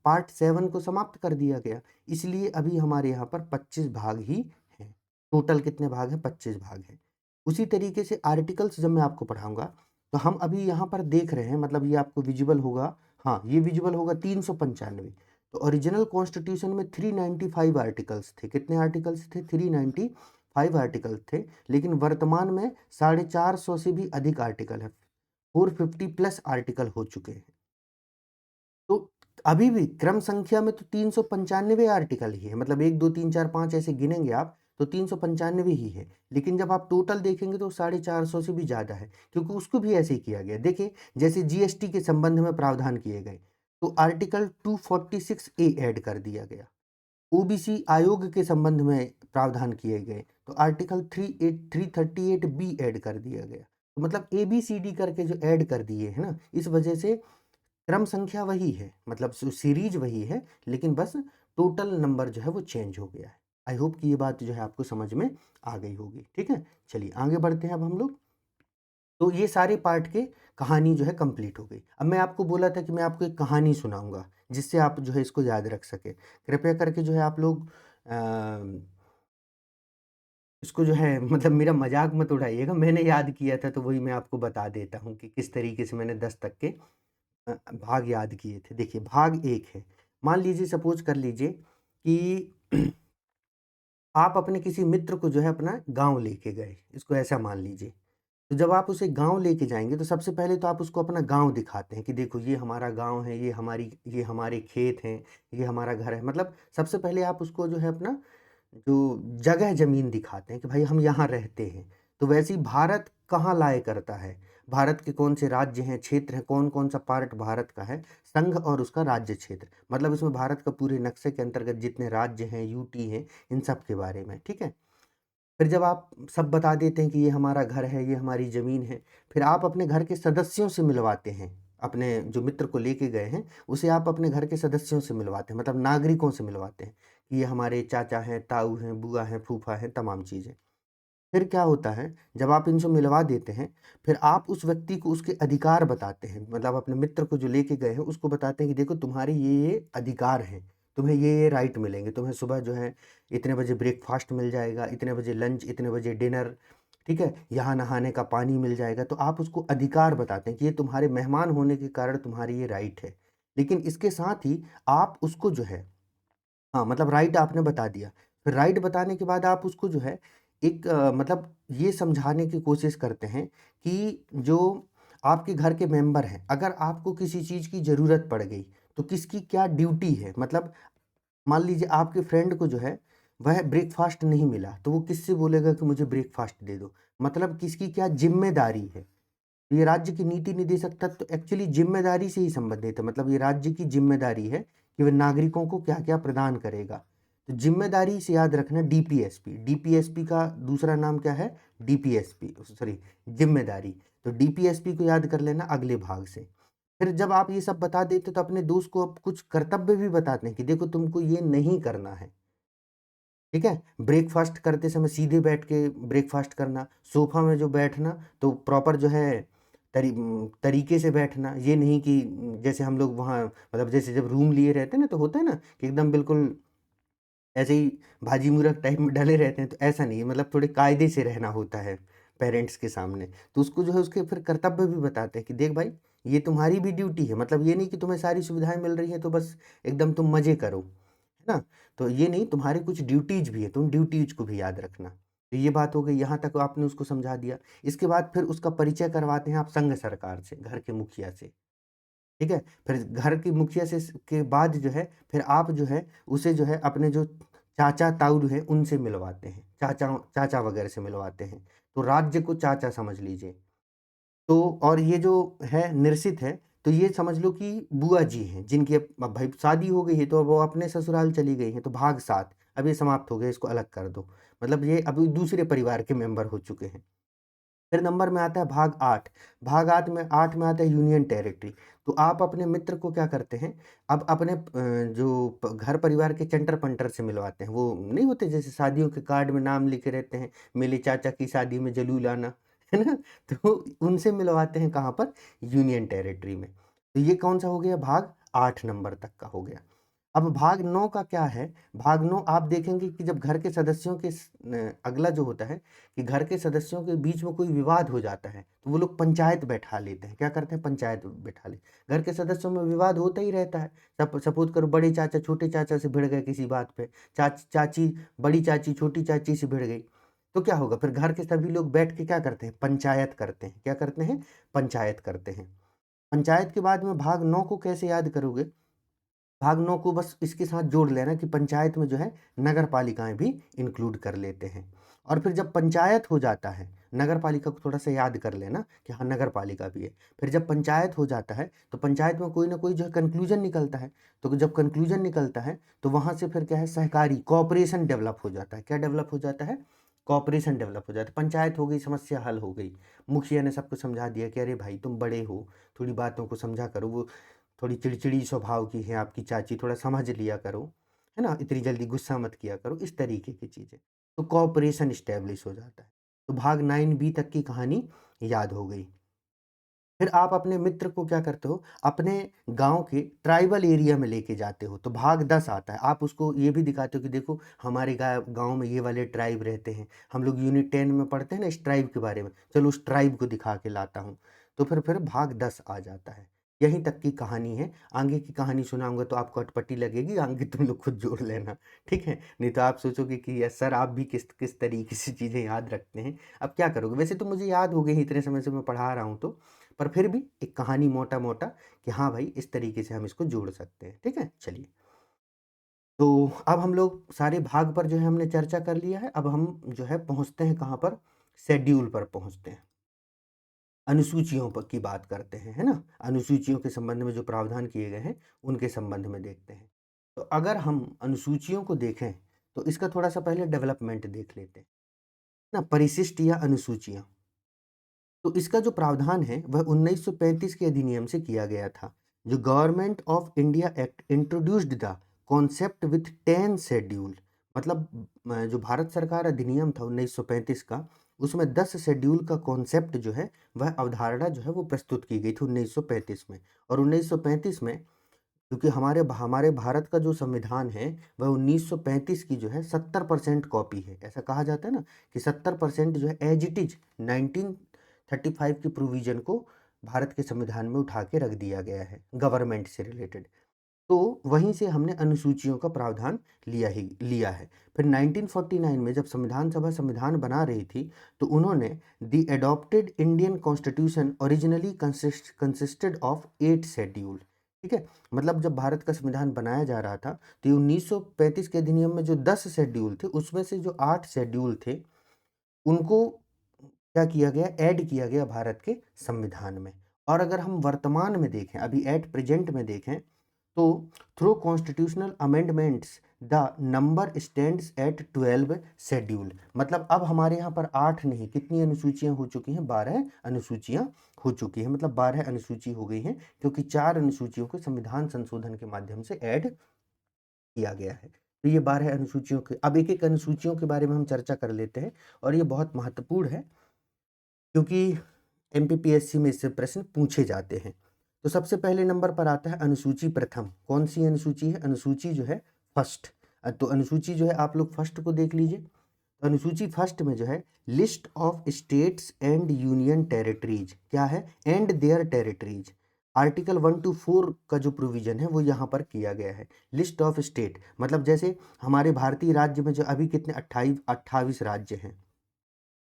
पार्ट 7 को समाप्त कर दिया गया, इसलिए अभी हमारे यहाँ पर 25 भाग ही हैं। टोटल कितने भाग हैं? 25 भाग हैं। उसी तरीके से आर्टिकल्स जब मैं आपको पढ़ाऊंगा तो हम अभी यहाँ पर देख रहे हैं, मतलब ये आपको विजिबल होगा। हाँ, ये विजिबल होगा 395। तो ओरिजिनल कॉन्स्टिट्यूशन में 395 आर्टिकल्स थे। कितने आर्टिकल्स थे? 395 आर्टिकल थे। लेकिन वर्तमान में 450 से भी अधिक आर्टिकल है, 450 प्लस आर्टिकल हो चुके हैं। तो अभी भी क्रम संख्या में तो 395 आर्टिकल ही है, मतलब 1 2 3 4 5 ऐसे गिनेंगे आप तो 395 ही है। लेकिन जब आप टोटल देखेंगे तो 450 से भी ज़्यादा है, क्योंकि उसको भी ऐसे ही किया गया। देखिए, जैसे जीएसटी के संबंध में प्रावधान किए गए तो आर्टिकल 246 ए ऐड कर दिया गया। ओबीसी आयोग के संबंध में प्रावधान किए गए तो आर्टिकल 338 बी ऐड कर दिया गया। तो मतलब ABCD करके जो ऐड कर दिए है ना, इस वजह से क्रम संख्या वही है, मतलब सीरीज वही है, लेकिन बस टोटल नंबर जो है वो चेंज हो गया है। आई होप कि ये बात जो है आपको समझ में आ गई होगी। ठीक है, चलिए आगे बढ़ते हैं अब हम लोग। तो ये सारे पार्ट के कहानी जो है कंप्लीट हो गई। अब मैं आपको बोला था कि मैं आपको एक कहानी सुनाऊंगा जिससे आप जो है इसको याद रख सके। कृपया करके जो है आप लोग इसको जो है मतलब मेरा मजाक मत उड़ाइएगा, मैंने याद किया था तो वही मैं आपको बता देता हूँ कि किस तरीके से मैंने 10 तक के भाग याद किए थे। देखिए, भाग 1 है। मान लीजिए, सपोज कर लीजिए कि आप अपने किसी मित्र को जो है अपना गाँव लेके गए, इसको ऐसा मान लीजिए। तो जब आप उसे गाँव लेके जाएँगे तो सबसे पहले तो आप उसको अपना गाँव दिखाते हैं कि देखो ये हमारा गाँव है, ये हमारे खेत हैं, ये हमारा घर है। मतलब सबसे पहले आप उसको जो है अपना जो जगह ज़मीन दिखाते हैं कि भाई हम यहाँ रहते हैं। तो वैसे ही भारत कहाँ लाया करता है, भारत के कौन से राज्य हैं, क्षेत्र हैं, कौन-कौन सा पार्ट भारत का है, संघ और उसका राज्य क्षेत्र। मतलब इसमें भारत का पूरे नक्शे के अंतर्गत जितने राज्य हैं, यूटी हैं, इन सब के बारे में, ठीक है? फिर जब आप सब बता देते हैं कि ये हमारा घर है, ये हमारी ज़मीन है, फिर आप अपने घर के सदस्यों से मिलवाते हैं। अपने जो मित्र को लेके गए हैं, उसे आप अपने घर के सदस्यों से मिलवाते हैं, मतलब नागरिकों से मिलवाते हैं कि ये हमारे चाचा हैं, ताऊ हैं, बुआ हैं, फूफा हैं, तमाम चीज़ें। फिर क्या होता है, जब आप इनसे मिलवा देते हैं, फिर आप उस व्यक्ति को उसके अधिकार बताते हैं। मतलब अपने मित्र को जो लेके गए हैं, उसको बताते हैं कि देखो तुम्हारे ये अधिकार हैं, तुम्हें ये राइट मिलेंगे। तुम्हें सुबह जो है इतने बजे ब्रेकफास्ट मिल जाएगा, इतने बजे लंच, इतने बजे डिनर, ठीक है? यहाँ नहाने का पानी मिल जाएगा। तो आप उसको अधिकार बताते हैं कि ये तुम्हारे मेहमान होने के कारण तुम्हारी ये राइट है। लेकिन इसके साथ ही आप उसको जो है, हाँ, मतलब राइट आपने बता दिया। फिर राइट बताने के बाद आप उसको जो है एक मतलब ये समझाने की कोशिश करते हैं कि जो आपके घर के मेंबर हैं, अगर आपको किसी चीज़ की ज़रूरत पड़ गई, तो किसकी क्या ड्यूटी है, मतलब मान लीजिए आपके फ्रेंड को जो है वह ब्रेकफास्ट नहीं मिला, तो वो किससे बोलेगा कि मुझे ब्रेकफास्ट दे दो, मतलब किसकी क्या जिम्मेदारी है। ये राज्य की नीति निर्देशक तत्व एक्चुअली जिम्मेदारी से ही संबंधित है, मतलब ये राज्य की जिम्मेदारी है कि वह नागरिकों को क्या क्या प्रदान करेगा। तो जिम्मेदारी से याद रखना डीपीएसपी, डीपीएसपी का दूसरा नाम क्या है, डीपीएसपी, सॉरी, जिम्मेदारी। तो डीपीएसपी को याद कर लेना अगले भाग से। फिर जब आप ये सब बता देते तो अपने दोस्त को अब कुछ कर्तव्य भी बताते हैं कि देखो तुमको ये नहीं करना है, ठीक है। ब्रेकफास्ट करते समय सीधे बैठ के ब्रेकफास्ट करना, सोफा में जो बैठना तो प्रॉपर जो है तरीके से बैठना, ये नहीं कि जैसे हम लोग वहाँ मतलब जैसे जब रूम लिए रहते हैं ना तो होता है ना कि एकदम बिल्कुल ऐसे ही भाजी मूरख टाइप में डले रहते हैं, तो ऐसा नहीं है, मतलब थोड़े कायदे से रहना होता है पेरेंट्स के सामने। तो उसको जो है उसके फिर कर्तव्य भी बताते हैं कि देख भाई ये तुम्हारी भी ड्यूटी है, मतलब ये नहीं कि तुम्हें सारी सुविधाएं मिल रही हैं तो बस एकदम तुम मजे करो, है ना। तो ये नहीं, तुम्हारे कुछ ड्यूटीज भी है, तुम ड्यूटीज को भी याद रखना। तो ये बात हो गई, यहाँ तक आपने उसको समझा दिया। इसके बाद फिर उसका परिचय करवाते हैं आप संघ सरकार से, घर के मुखिया से, ठीक है। फिर घर की मुखिया से के बाद जो है फिर आप जो है उसे जो है अपने जो चाचा ताऊ हैं उनसे मिलवाते हैं, चाचा चाचा वगैरह से मिलवाते हैं। तो राज्य को चाचा समझ लीजिए। तो और ये जो है निरसित है, तो ये समझ लो कि बुआ जी हैं जिनकी अब भाई शादी हो गई है तो अब वो अपने ससुराल चली गई हैं, तो भाग 7 अब ये समाप्त हो गया, इसको अलग कर दो, मतलब ये अभी दूसरे परिवार के मेंबर हो चुके हैं। फिर नंबर में आता है भाग 8। भाग 8 में आता है यूनियन टेरिटरी। तो आप अपने मित्र को क्या करते हैं, अब अपने घर परिवार के चंटर पंटर से मिलवाते हैं, वो नहीं होते जैसे शादियों के कार्ड में नाम लिखे रहते हैं, मेरे चाचा की शादी में जलूल आना, है ना। तो उनसे मिलवाते हैं कहाँ पर, यूनियन टेरिटरी में। तो ये कौन सा हो गया, भाग 8 नंबर तक का हो गया। अब भाग 9 का क्या है, भाग 9 आप देखेंगे कि जब घर के सदस्यों के अगला जो होता है कि घर के सदस्यों के बीच में कोई विवाद हो जाता है तो वो लोग पंचायत बैठा लेते हैं, क्या करते हैं, पंचायत बैठा ले। घर के सदस्यों में विवाद होता ही रहता है, सपोज करो बड़े चाचा छोटे चाचा से भिड़ गए किसी बात पे, चाची बड़ी चाची छोटी चाची से भिड़ गई, तो क्या होगा, फिर घर के सभी लोग बैठ के क्या करते हैं, पंचायत करते हैं, क्या करते हैं, पंचायत करते हैं। पंचायत के बाद में भाग 9 को कैसे याद करोगे, भाग 9 को बस इसके साथ जोड़ लेना कि पंचायत में जो है नगर पालिकाएं भी इंक्लूड कर लेते हैं। और फिर जब पंचायत हो जाता है, नगर पालिका को थोड़ा सा याद कर लेना कि हाँ नगर पालिका भी है। फिर जब पंचायत हो जाता है तो पंचायत में कोई ना कोई जो है कंक्लूजन निकलता है, तो जब कंक्लूजन निकलता है तो वहाँ से फिर क्या है, सहकारी कॉपरेशन डेवलप हो जाता है। क्या डेवलप हो जाता है, कॉपरेशन डेवलप हो जाता है। पंचायत हो गई, समस्या हल हो गई, मुखिया ने सबको समझा दिया कि अरे भाई तुम बड़े हो, थोड़ी बातों को समझा करो, वो थोड़ी चिड़चिड़ी स्वभाव की है आपकी चाची, थोड़ा समझ लिया करो, है ना, इतनी जल्दी गुस्सा मत किया करो, इस तरीके की चीज़ें। तो कॉपरेशन इस्टेब्लिश हो जाता है। तो भाग 9B तक की कहानी याद हो गई। फिर आप अपने मित्र को क्या करते हो, अपने गांव के ट्राइबल एरिया में लेके जाते हो, तो भाग 10 आता है। आप उसको ये भी दिखाते हो कि देखो हमारे गांव में ये वाले ट्राइब रहते हैं, हम लोग यूनिट 10 में पढ़ते हैं ना इस ट्राइब के बारे में, चलो उस ट्राइब को दिखा के लाता हूँ। तो फिर भाग 10 आ जाता है। यहीं तक की कहानी है, आगे की कहानी सुनाऊंगा तो आपको अटपटी लगेगी, आगे तुम लोग खुद जोड़ लेना, ठीक है। नहीं तो आप सोचोगे कि यस सर आप भी किस किस तरीके से चीज़ें याद रखते हैं। अब क्या करोगे, वैसे तो मुझे याद हो गई इतने समय से मैं पढ़ा रहा हूँ, तो पर फिर भी एक कहानी मोटा मोटा कि हाँ भाई इस तरीके से हम इसको जोड़ सकते हैं, ठीक है। चलिए, तो अब हम लोग सारे भाग पर जो है हमने चर्चा कर लिया है, अब हम जो है पहुंचते हैं कहाँ पर, शेड्यूल पर पहुंचते हैं, अनुसूचियों पर की बात करते हैं, है ना। अनुसूचियों के संबंध में जो प्रावधान किए गए हैं उनके संबंध में देखते हैं। तो अगर हम अनुसूचियों को देखें तो इसका थोड़ा सा पहले डेवलपमेंट देख लेते हैं ना, परिशिष्ट या अनुसूचियां। तो इसका जो प्रावधान है वह 1935 के अधिनियम से किया गया था। जो government of India act introduced the concept with 10 schedule, मतलब जो भारत सरकार अधिनियम था 1935 का, उसमें 10 शेड्यूल का कॉन्सेप्ट जो है वह अवधारणा जो है वो प्रस्तुत की गई थी 1935 में। और 1935 में क्योंकि हमारे भारत का जो संविधान है वह 1935 की जो है 70% कॉपी है, ऐसा कहा जाता है ना कि 70% जो है एज इट इज 1935 की प्रोविजन को भारत के संविधान में उठा के रख दिया गया है गवर्नमेंट से रिलेटेड। तो वहीं से हमने अनुसूचियों का प्रावधान लिया है। फिर 1949 में जब संविधान सभा संविधान बना रही थी तो उन्होंने the adopted Indian constitution originally consisted of 8 schedule, ठीक है? मतलब जब भारत का संविधान बनाया जा रहा था, तो ये 1935 के अधिनियम में जो 10 शेड्यूल थे, उसमें से जो 8 शेड्यूल थे, उनको क्या किया गया, ऐड किया गया भारत के संविधान में। और अगर हम वर्तमान में देखें, अभी एट प्रेजेंट में देखें, तो through constitutional amendments the number stands eight 12 schedule. मतलब अब हमारे यहाँ पर 8 नहीं, कितनी अनुसूचियां हो चुकी हैं, 12 अनुसूचियां हो चुकी हैं। मतलब 12 अनुसूची हो गई हैं, क्योंकि 4 अनुसूचियों को संविधान संशोधन के माध्यम से ऐड किया गया है। तो ये 12 अनुसूचियों के, अब एक एक अनुसूचियों के बारे में हम चर्चा कर लेते हैं, और ये बहुत महत्वपूर्ण है, क्योंकि एमपीपीएससी में इससे प्रश्न पूछे जाते हैं। तो सबसे पहले नंबर पर आता है अनुसूची प्रथम। कौन सी अनुसूची है? अनुसूची जो है फर्स्ट। तो अनुसूची जो है, आप लोग फर्स्ट को देख लीजिए। तो अनुसूची फर्स्ट में जो है, list of states and union territories, क्या है, and there territories. Article 1 to 4 का जो प्रोविजन है वो यहाँ पर किया गया है। लिस्ट ऑफ स्टेट मतलब जैसे हमारे भारतीय राज्य में जो अभी कितने 28 राज्य हैं,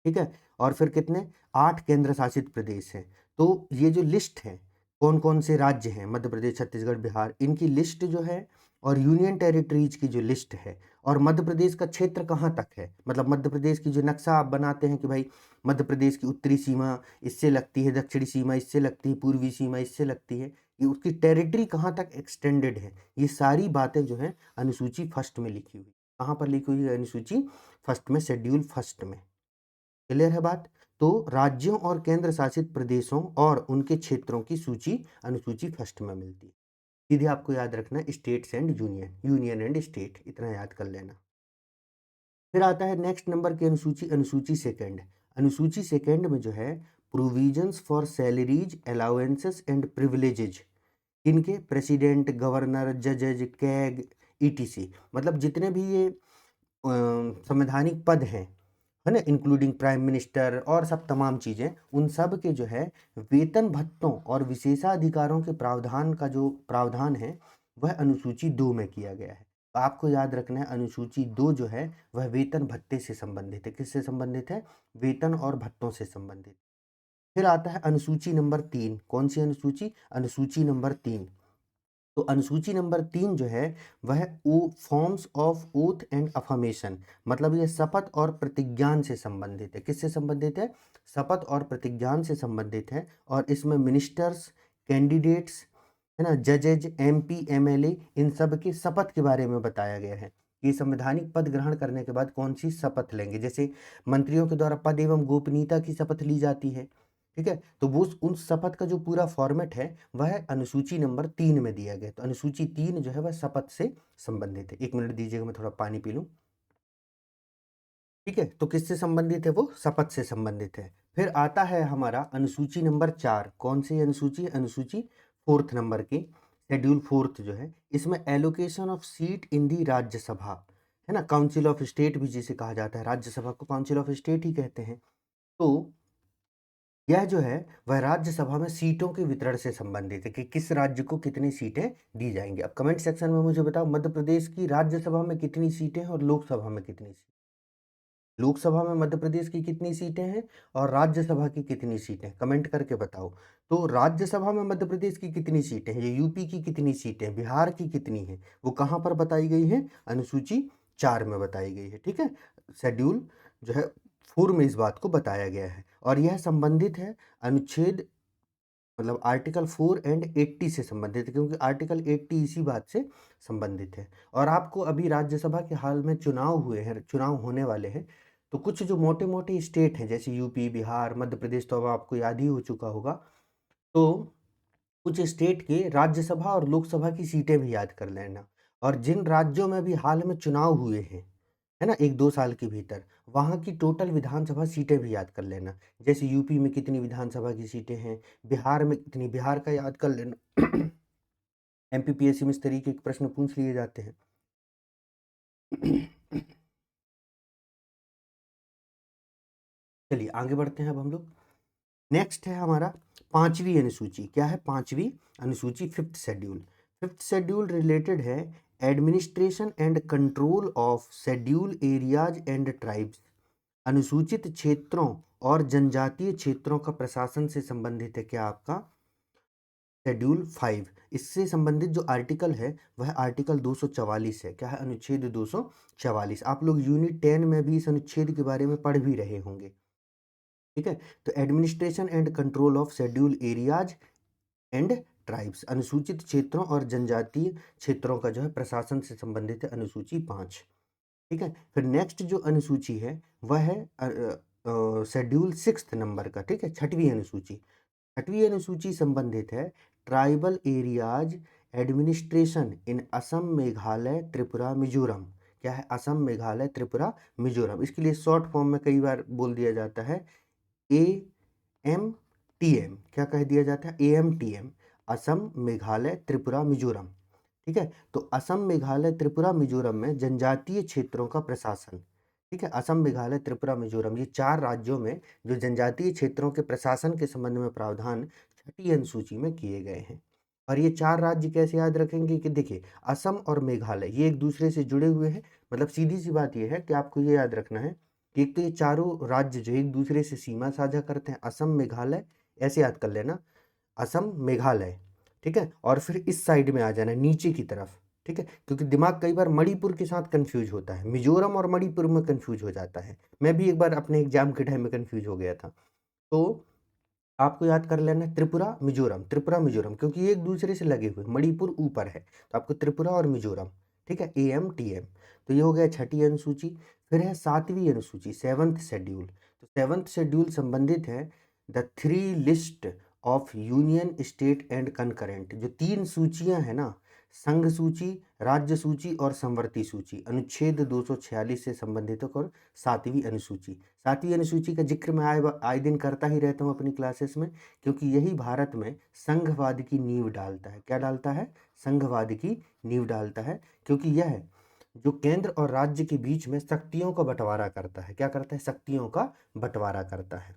ठीक है, और फिर कितने 8 केंद्र शासित प्रदेश हैं। तो ये जो लिस्ट है, कौन कौन से राज्य हैं, मध्य प्रदेश, छत्तीसगढ़, बिहार, इनकी लिस्ट जो है, और यूनियन टेरिटरीज की जो लिस्ट है, और मध्य प्रदेश का क्षेत्र कहाँ तक है, मतलब मध्य प्रदेश की जो नक्शा आप बनाते हैं कि भाई मध्य प्रदेश की उत्तरी सीमा इससे लगती है, दक्षिणी सीमा इससे लगती है, पूर्वी सीमा इससे लगती है, ये उसकी टेरिटरी कहाँ तक एक्सटेंडेड है, ये सारी बातें जो है अनुसूची फर्स्ट में लिखी हुई। कहाँ पर लिखी हुई है? अनुसूची फर्स्ट में, शेड्यूल फर्स्ट में। क्लियर है बात? तो राज्यों और केंद्र शासित प्रदेशों और उनके क्षेत्रों की सूची अनुसूची फर्स्ट में मिलती है। सीधे आपको याद रखना है states and union, union and state, इतना याद कर लेना। फिर आता है नेक्स्ट नंबर की अनुसूची, अनुसूची सेकंड। अनुसूची सेकंड में जो है, provisions for salaries, allowances and privileges, इनके प्रेसिडेंट, गवर्नर, जजेज, कैग, ईटीसी, मतलब जितने भी ये संवैधानिक पद हैं, है ना, इंक्लूडिंग प्राइम मिनिस्टर और सब तमाम चीज़ें, उन सब के जो है वेतन भत्तों और विशेषाधिकारों के प्रावधान का जो प्रावधान है, वह अनुसूची 2 में किया गया है। तो आपको याद रखना है, अनुसूची 2 जो है वह वेतन भत्ते से संबंधित है। किससे संबंधित है? वेतन और भत्तों से संबंधित। फिर आता है अनुसूची नंबर 3। कौन सी अनुसूची? अनुसूची नंबर 3। तो अनुसूची नंबर 3 जो है, वह ओ forms of oath and affirmation, मतलब ये शपथ और प्रतिज्ञान से संबंधित है। किससे संबंधित है? शपथ और प्रतिज्ञान से संबंधित है। और इसमें मिनिस्टर्स, कैंडिडेट्स, है ना, जजेज, एमपी, एमएलए, इन सब की शपथ के बारे में बताया गया है कि संवैधानिक पद ग्रहण करने के बाद कौन सी शपथ लेंगे। जैसे मंत्रियों के द्वारा पद एवं गोपनीयता की शपथ ली जाती है, ठीक है, तो वो उन शपथ का जो पूरा फॉर्मेट है वह अनुसूची नंबर 3 में दिया गया। तो अनुसूची 3 जो है वह शपथ से संबंधित है। 1 मिनट दीजिएगा, मैं थोड़ा पानी पी लूं। ठीक है, तो किससे संबंधित है? वो शपथ से संबंधित है। फिर आता है हमारा अनुसूची नंबर 4। कौन सी अनुसूची? अनुसूची फोर्थ नंबर की, शेड्यूल फोर्थ जो है, इसमें एलोकेशन ऑफ सीट इन दी राज्यसभा, है ना, काउंसिल ऑफ स्टेट भी जिसे कहा जाता है, राज्यसभा को काउंसिल ऑफ स्टेट ही कहते हैं। तो यह जो है वह राज्यसभा में सीटों के वितरण से संबंधित है कि किस राज्य को कितनी सीटें दी जाएंगी। अब कमेंट सेक्शन में मुझे बताओ, मध्य प्रदेश की राज्यसभा में कितनी सीटें हैं और लोकसभा में कितनी सीटें? लोकसभा में मध्य प्रदेश की कितनी सीटें हैं और राज्यसभा की कितनी सीटें? कमेंट करके बताओ। तो राज्यसभा में मध्य प्रदेश की कितनी सीटें हैं, ये यूपी की कितनी सीटें हैं, बिहार की कितनी हैं, वो कहाँ पर बताई गई है? अनुसूची 4 में बताई गई है। ठीक है, शेड्यूल जो है 4 में इस बात को बताया गया है, और यह संबंधित है अनुच्छेद, मतलब आर्टिकल 4 एंड 80 से संबंधित है, क्योंकि आर्टिकल 80 इसी बात से संबंधित है। और आपको अभी राज्यसभा के हाल में चुनाव हुए हैं, चुनाव होने वाले हैं, तो कुछ जो मोटे मोटे स्टेट हैं जैसे यूपी, बिहार, मध्य प्रदेश, तो अब आपको याद ही हो चुका होगा। तो कुछ स्टेट के राज्यसभा और लोकसभा की सीटें भी याद कर लेना। और जिन राज्यों में भी हाल में चुनाव हुए हैं, है ना, 1-2 साल के भीतर, वहाँ की टोटल विधानसभा सीटें भी याद कर लेना। जैसे यूपी में कितनी विधानसभा की सीटें हैं, बिहार में कितनी, बिहार का याद कर लेना। एमपीपीएससी में इस तरीके के प्रश्न पूछ लिए जाते हैं। चलिए आगे बढ़ते हैं अब हम लोग। नेक्स्ट है हमारा 5वीं अनुसूची। क्या है? 5वीं अनुसूची, fifth schedule. Fifth schedule related है administration and control of schedule areas and tribes, अनुसूचित क्षेत्रों और जनजातीय क्षेत्रों का प्रशासन से संबंधित है। क्या आपका? शेड्यूल 5 इससे संबंधित जो आर्टिकल है वह आर्टिकल 244 है। क्या है? अनुच्छेद 244। आप लोग यूनिट 10 में भी इस अनुच्छेद के बारे में पढ़ भी रहे होंगे। ठीक है, तो administration and control of schedule areas and tribes, अनुसूचित क्षेत्रों और जनजातीय क्षेत्रों का जो है प्रशासन से संबंधित है, अनुसूची 5। ठीक है, फिर नेक्स्ट जो अनुसूची है वह है शेड्यूल 6 नंबर का। ठीक है, छठवीं अनुसूची। छठवीं अनुसूची संबंधित है tribal areas administration in Assam, Meghalaya, Tripura, Mizoram. क्या है? असम, मेघालय, त्रिपुरा, मिजोरम। इसके लिए शॉर्ट फॉर्म में कई बार बोल दिया जाता है AMTM। क्या कह दिया जाता है? AMTM, असम, मेघालय, त्रिपुरा, मिजोरम। ठीक है, तो असम, मेघालय, त्रिपुरा, मिजोरम में जनजातीय क्षेत्रों का प्रशासन। ठीक है, असम, मेघालय, त्रिपुरा, मिजोरम, ये 4 राज्यों में जो जनजातीय क्षेत्रों के प्रशासन के संबंध में प्रावधान छठी अनुसूची में किए गए हैं। और ये 4 राज्य कैसे याद रखेंगे कि देखिए, असम और मेघालय ये एक दूसरे से जुड़े हुए हैं। मतलब सीधी सी बात ये है कि आपको ये याद रखना है कि एक तो ये चारों राज्य जो एक दूसरे से सीमा साझा करते हैं, असम, मेघालय, ऐसे याद कर लेना, असम, मेघालय। ठीक है, और फिर इस साइड में आ जाना नीचे की तरफ। ठीक है, क्योंकि दिमाग कई बार मणिपुर के साथ कंफ्यूज होता है, मिजोरम और मणिपुर में कंफ्यूज हो जाता है। मैं भी एक बार अपने एग्जाम के टाइम में कंफ्यूज हो गया था। तो आपको याद कर लेना त्रिपुरा, मिजोरम, त्रिपुरा, मिजोरम, क्योंकि ये एक दूसरे से लगे हुए, मणिपुर ऊपर है, तो आपको त्रिपुरा और मिजोरम। ठीक है, AMTM। तो ये हो गया छठी अनुसूची। फिर है 7वीं अनुसूची, 7th शेड्यूल। तो 7th शेड्यूल संबंधित है the 3 list of union, state and concurrent. जो 3 सूचियां है ना, संघ सूची, राज्य सूची और संवर्ती सूची, अनुच्छेद 246 से संबंधित और 7वीं अनुसूची। 7वीं अनुसूची का जिक्र मैं आए दिन करता ही रहता हूँ अपनी क्लासेस में, क्योंकि यही भारत में संघवाद की नींव डालता है। क्या डालता है? संघवाद की नींव डालता है, क्योंकि यह जो केंद्र और राज्य के बीच में शक्तियों का बंटवारा करता है। क्या करता है? शक्तियों का बंटवारा करता है।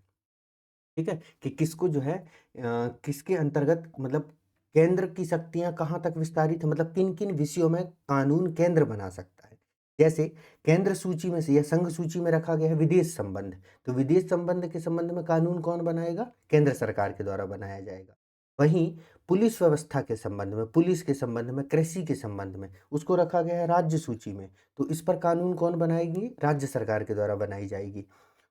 ठीक है, कि किसको जो है किसके अंतर्गत, मतलब केंद्र की शक्तियां कहाँ तक विस्तारित है, मतलब किन किन विषयों में कानून केंद्र बना सकता है। जैसे केंद्र सूची में से या संघ सूची में रखा गया है विदेश संबंध, तो विदेश संबंध के संबंध में कानून कौन बनाएगा? केंद्र सरकार के द्वारा बनाया जाएगा। वहीं पुलिस व्यवस्था के संबंध में, पुलिस के संबंध में, कृषि के संबंध में उसको रखा गया है राज्य सूची में, तो इस पर कानून कौन बनाएगी? राज्य सरकार के द्वारा बनाई जाएगी।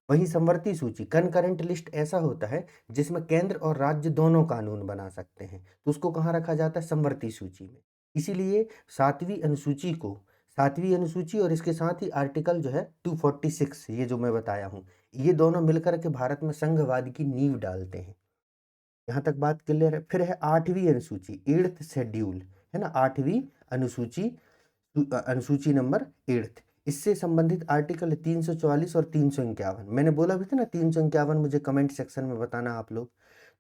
वहीं संवर्ती सूची, कनकरेंट लिस्ट, ऐसा होता है जिसमें केंद्र और राज्य दोनों कानून बना सकते हैं, तो उसको कहाँ रखा जाता है? संवर्ती सूची में। इसीलिए 7वीं अनुसूची को, 7वीं अनुसूची और इसके साथ ही आर्टिकल जो है 246, ये जो मैं बताया हूँ, ये दोनों मिलकर के भारत में संघवाद की नींव डालते हैं। यहाँ तक बात क्लियर है। फिर है 8वीं अनुसूची, 8th शेड्यूल, है ना, 8वीं अनुसूची, अनुसूची नंबर 8th। इससे संबंधित आर्टिकल 344 और 351। मैंने बोला भी था ना 351, मुझे कमेंट सेक्शन में बताना आप लोग।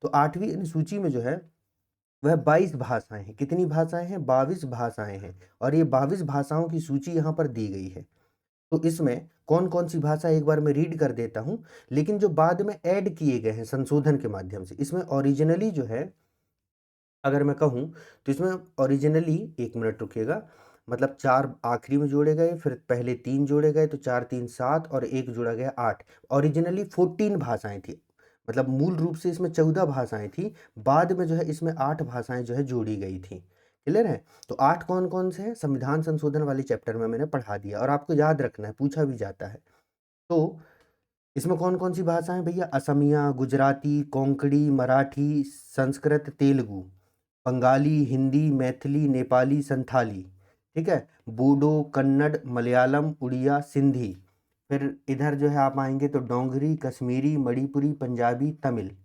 तो 8वीं अनुसूची में जो है वह 22 भाषाएं हैं। कितनी भाषाएं हैं? 22 भाषाएं हैं। और ये 22 भाषाओं की सूची यहाँ पर दी गई है। तो इसमें कौन कौन सी भाषा, एक बार मैं रीड कर देता हूँ, लेकिन जो बाद में ऐड किए गए हैं संशोधन के माध्यम से, इसमें ओरिजिनली जो है, अगर मैं कहूँ तो इसमें ओरिजिनली, 1 मिनट रुकिएगा, मतलब 4 आखिरी में जोड़े गए, फिर पहले 3 जोड़े गए, तो 4 3 7 और 1 जोड़ा गया 8। ओरिजिनली 14 भाषाएं थी, मतलब मूल रूप से इसमें 14 भाषाएं थी, बाद में जो है इसमें 8 भाषाएं जो है जोड़ी गई थी। क्लियर है? तो 8 कौन कौन से हैं? संविधान संशोधन वाले चैप्टर में मैंने पढ़ा दिया, और आपको याद रखना है, पूछा भी जाता है। तो इसमें कौन कौन सी भाषा है भैया? असमिया, गुजराती, कोंकणी, मराठी, संस्कृत, तेलुगु, बंगाली, हिंदी, मैथिली, नेपाली, संथाली। ठीक है, बूडो, कन्नड़, मलयालम, उड़िया, सिंधी। फिर इधर जो है आप आएंगे तो डोंगरी, कश्मीरी, मणिपुरी, पंजाबी, तमिल।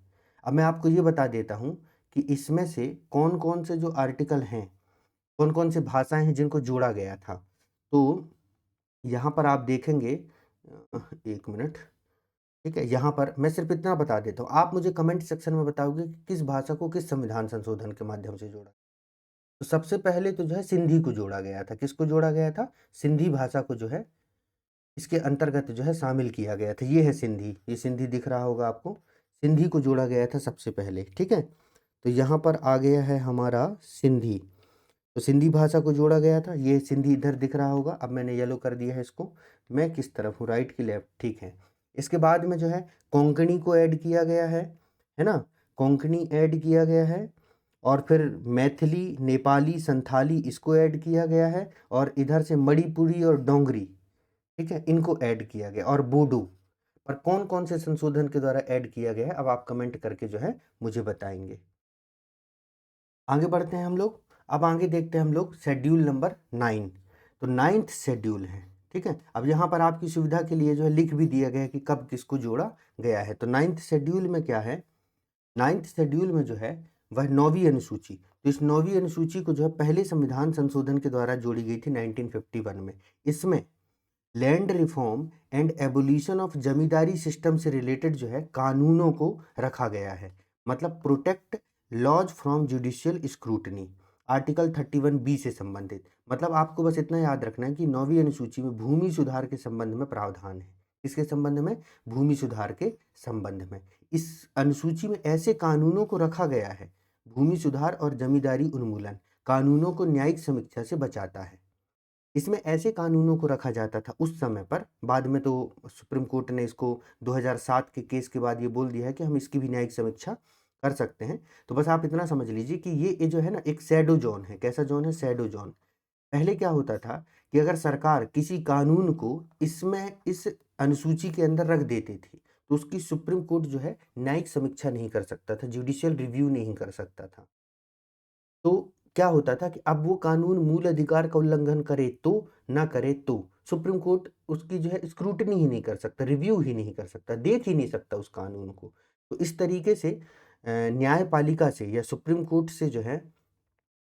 अब मैं आपको ये बता देता हूँ कि इसमें से कौन कौन से जो आर्टिकल हैं, कौन कौन से भाषाएं हैं जिनको जोड़ा गया था। तो यहाँ पर आप देखेंगे, 1 मिनट। ठीक है, यहाँ पर मैं सिर्फ इतना बता देता हूँ, आप मुझे कमेंट सेक्शन में बताओगे कि किस भाषा को किस संविधान संशोधन के माध्यम से जोड़ा। तो सबसे पहले तो जो है सिंधी को जोड़ा गया था। किसको जोड़ा गया था? सिंधी भाषा को जो है इसके अंतर्गत जो है शामिल किया गया था। ये है सिंधी, ये सिंधी दिख रहा होगा आपको, सिंधी को जोड़ा गया था सबसे पहले। ठीक है, तो यहाँ पर आ गया है हमारा सिंधी, तो सिंधी भाषा को जोड़ा गया था। ये सिंधी इधर दिख रहा होगा, अब मैंने येलो कर दिया है इसको। मैं किस तरफ हूँ? राइट की लेफ्ट? ठीक है। इसके बाद में जो है कोंकणी को ऐड किया गया है ना, कोंकणी ऐड किया गया है। और फिर मैथिली, नेपाली, संथाली इसको ऐड किया गया है, और इधर से मणिपुरी और डोंगरी, ठीक है, इनको ऐड किया गया, और बोडो। पर कौन-कौन से संशोधन के द्वारा ऐड किया गया है, अब आप कमेंट करके जो है मुझे बताएँगे। आगे बढ़ते हैं हम लोग। अब आगे देखते हैं हम लोग शेड्यूल नंबर 9। तो 9th शेड्यूल है, ठीक है। अब यहाँ पर आपकी सुविधा के लिए जो है लिख भी दिया गया है कि कब किसको जोड़ा गया है। तो 9th शेड्यूल में क्या है, 9th शेड्यूल में जो है वह 9वीं अनुसूची। तो इस 9वीं अनुसूची को जो है पहले संविधान संशोधन के द्वारा जोड़ी गई थी 1951 में। इसमें land reform and abolition of zamindari system से रिलेटेड जो है कानूनों को रखा गया है। मतलब protect laws from judicial scrutiny, article 31 B से संबंधित। मतलब आपको बस इतना याद रखना है कि 9वीं अनुसूची में भूमि सुधार के संबंध में प्रावधान है। किसके संबंध में? भूमि सुधार के संबंध में। इस अनुसूची में ऐसे कानूनों को रखा गया है, भूमि सुधार और जमींदारी उन्मूलन कानूनों को न्यायिक समीक्षा से बचाता है। इसमें ऐसे कानूनों को रखा जाता था उस समय पर, बाद में तो सुप्रीम कोर्ट ने इसको 2007 के केस के बाद ये बोल दिया है कि हम इसकी भी न्यायिक समीक्षा कर सकते हैं। तो बस आप इतना समझ लीजिए कि ये जो है ना एक शैडो जोन है। कैसा जोन है? Shadow zone. पहले क्या होता था कि अगर सरकार किसी कानून को इसमें इस अनुसूची के अंदर रख देती थी, तो उसकी सुप्रीम कोर्ट जो है न्यायिक समीक्षा नहीं कर सकता था, जुडिशियल रिव्यू नहीं कर सकता था। तो क्या होता था कि अब वो कानून मूल अधिकार का उल्लंघन करे तो, ना करे तो सुप्रीम कोर्ट उसकी जो है स्क्रूटनी ही नहीं कर सकता, रिव्यू ही नहीं कर सकता, देख ही नहीं सकता उस कानून को। तो इस तरीके से न्यायपालिका से या सुप्रीम कोर्ट से जो है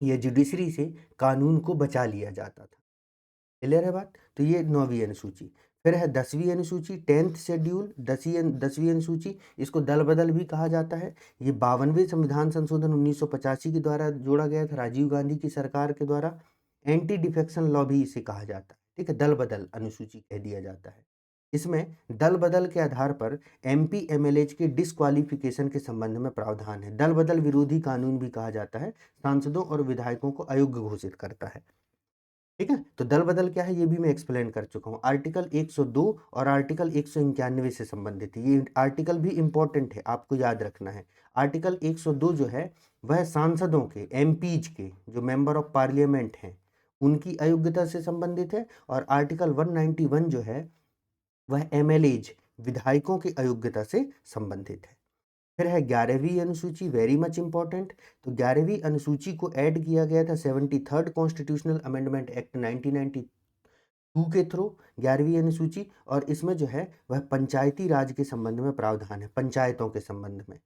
या जुडिशरी से कानून को बचा लिया जाता था। क्लियर है बात? तो ये 9वीं अनुसूची। फिर है 10वीं अनुसूची, 10th शेड्यूल, 10वीं अनुसूची। इसको दल बदल भी कहा जाता है। ये 52वें संविधान संशोधन 1985 के द्वारा जोड़ा गया था, राजीव गांधी की सरकार के द्वारा। एंटी डिफेक्शन लॉ भी इसे कहा जाता है, ठीक है, दल बदल अनुसूची कह दिया जाता है। इसमें दल बदल के आधार पर एमपी एमएलएज के डिस्क्वालिफिकेशन के संबंध में प्रावधान है। दल बदल विरोधी कानून भी कहा जाता है, सांसदों और विधायकों को अयोग्य घोषित करता है। ठीक है, तो दल बदल क्या है ये भी मैं एक्सप्लेन कर चुका हूँ। आर्टिकल 102 और आर्टिकल 191 से संबंधित है। ये आर्टिकल भी इंपॉर्टेंट है, आपको याद रखना है। आर्टिकल 102 जो है वह सांसदों के, एमपीज के, जो मेंबर ऑफ पार्लियामेंट हैं, उनकी अयोग्यता से संबंधित है। और आर्टिकल 191 जो है वह एमएलएज, विधायकों की अयोग्यता से संबंधित है। फिर है 11वीं अनुसूची, वेरी मच इंपॉर्टेंट। तो 11वीं अनुसूची को ऐड किया गया था 73rd कॉन्स्टिट्यूशनल अमेंडमेंट एक्ट 1992 के थ्रू, 11वीं अनुसूची। और इसमें जो है वह पंचायती राज के संबंध में प्रावधान है, पंचायतों के संबंध में।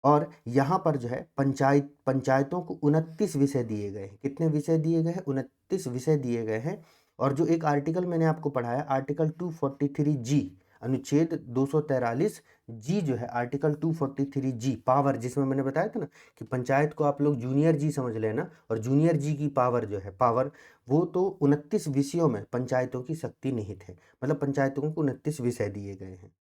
और यहाँ पर जो है पंचायतों को 29 विषय दिए गए हैं। कितने विषय दिए गए हैं? 29 विषय दिए गए हैं। और जो एक आर्टिकल मैंने आपको पढ़ाया, आर्टिकल 243 जी, अनुच्छेद 243 जी जो है, आर्टिकल 243 जी पावर, जिसमें मैंने बताया था ना कि पंचायत को आप लोग जूनियर जी समझ लेना, और जूनियर जी की पावर जो है, पावर, वो तो 29 विषयों में पंचायतों की शक्ति निहित है। मतलब पंचायतों को 29 विषय दिए गए हैं।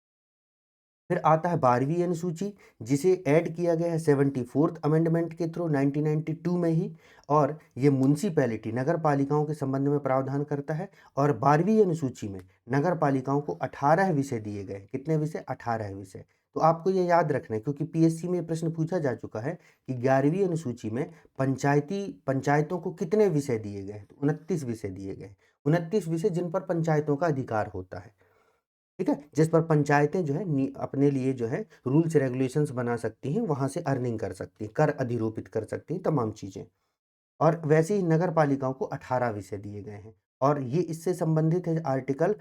फिर आता है 12वीं अनुसूची, जिसे ऐड किया गया है 74th अमेंडमेंट के थ्रू 1992 में ही। और ये म्युनिसिपैलिटी, नगर पालिकाओं के संबंध में प्रावधान करता है। और 12वीं अनुसूची में नगर पालिकाओं को 18 विषय दिए गए हैं। कितने विषय? 18 विषय। तो आपको ये याद रखना है, क्योंकि पीएससी में ये प्रश्न पूछा जा चुका है कि 11वीं अनुसूची में पंचायतों को कितने विषय दिए गए हैं? तो 29 विषय दिए गए हैं। 29 विषय जिन पर पंचायतों का अधिकार होता है, ठीक है, जिस पर पंचायतें जो है अपने लिए जो है रूल्स रेगुलेशंस बना सकती हैं, वहां से अर्निंग कर सकती हैं, कर अधिरोपित कर सकती हैं, तमाम चीजें। और वैसे ही नगर पालिकाओं को 18 विषय दिए गए हैं। और ये इससे संबंधित है आर्टिकल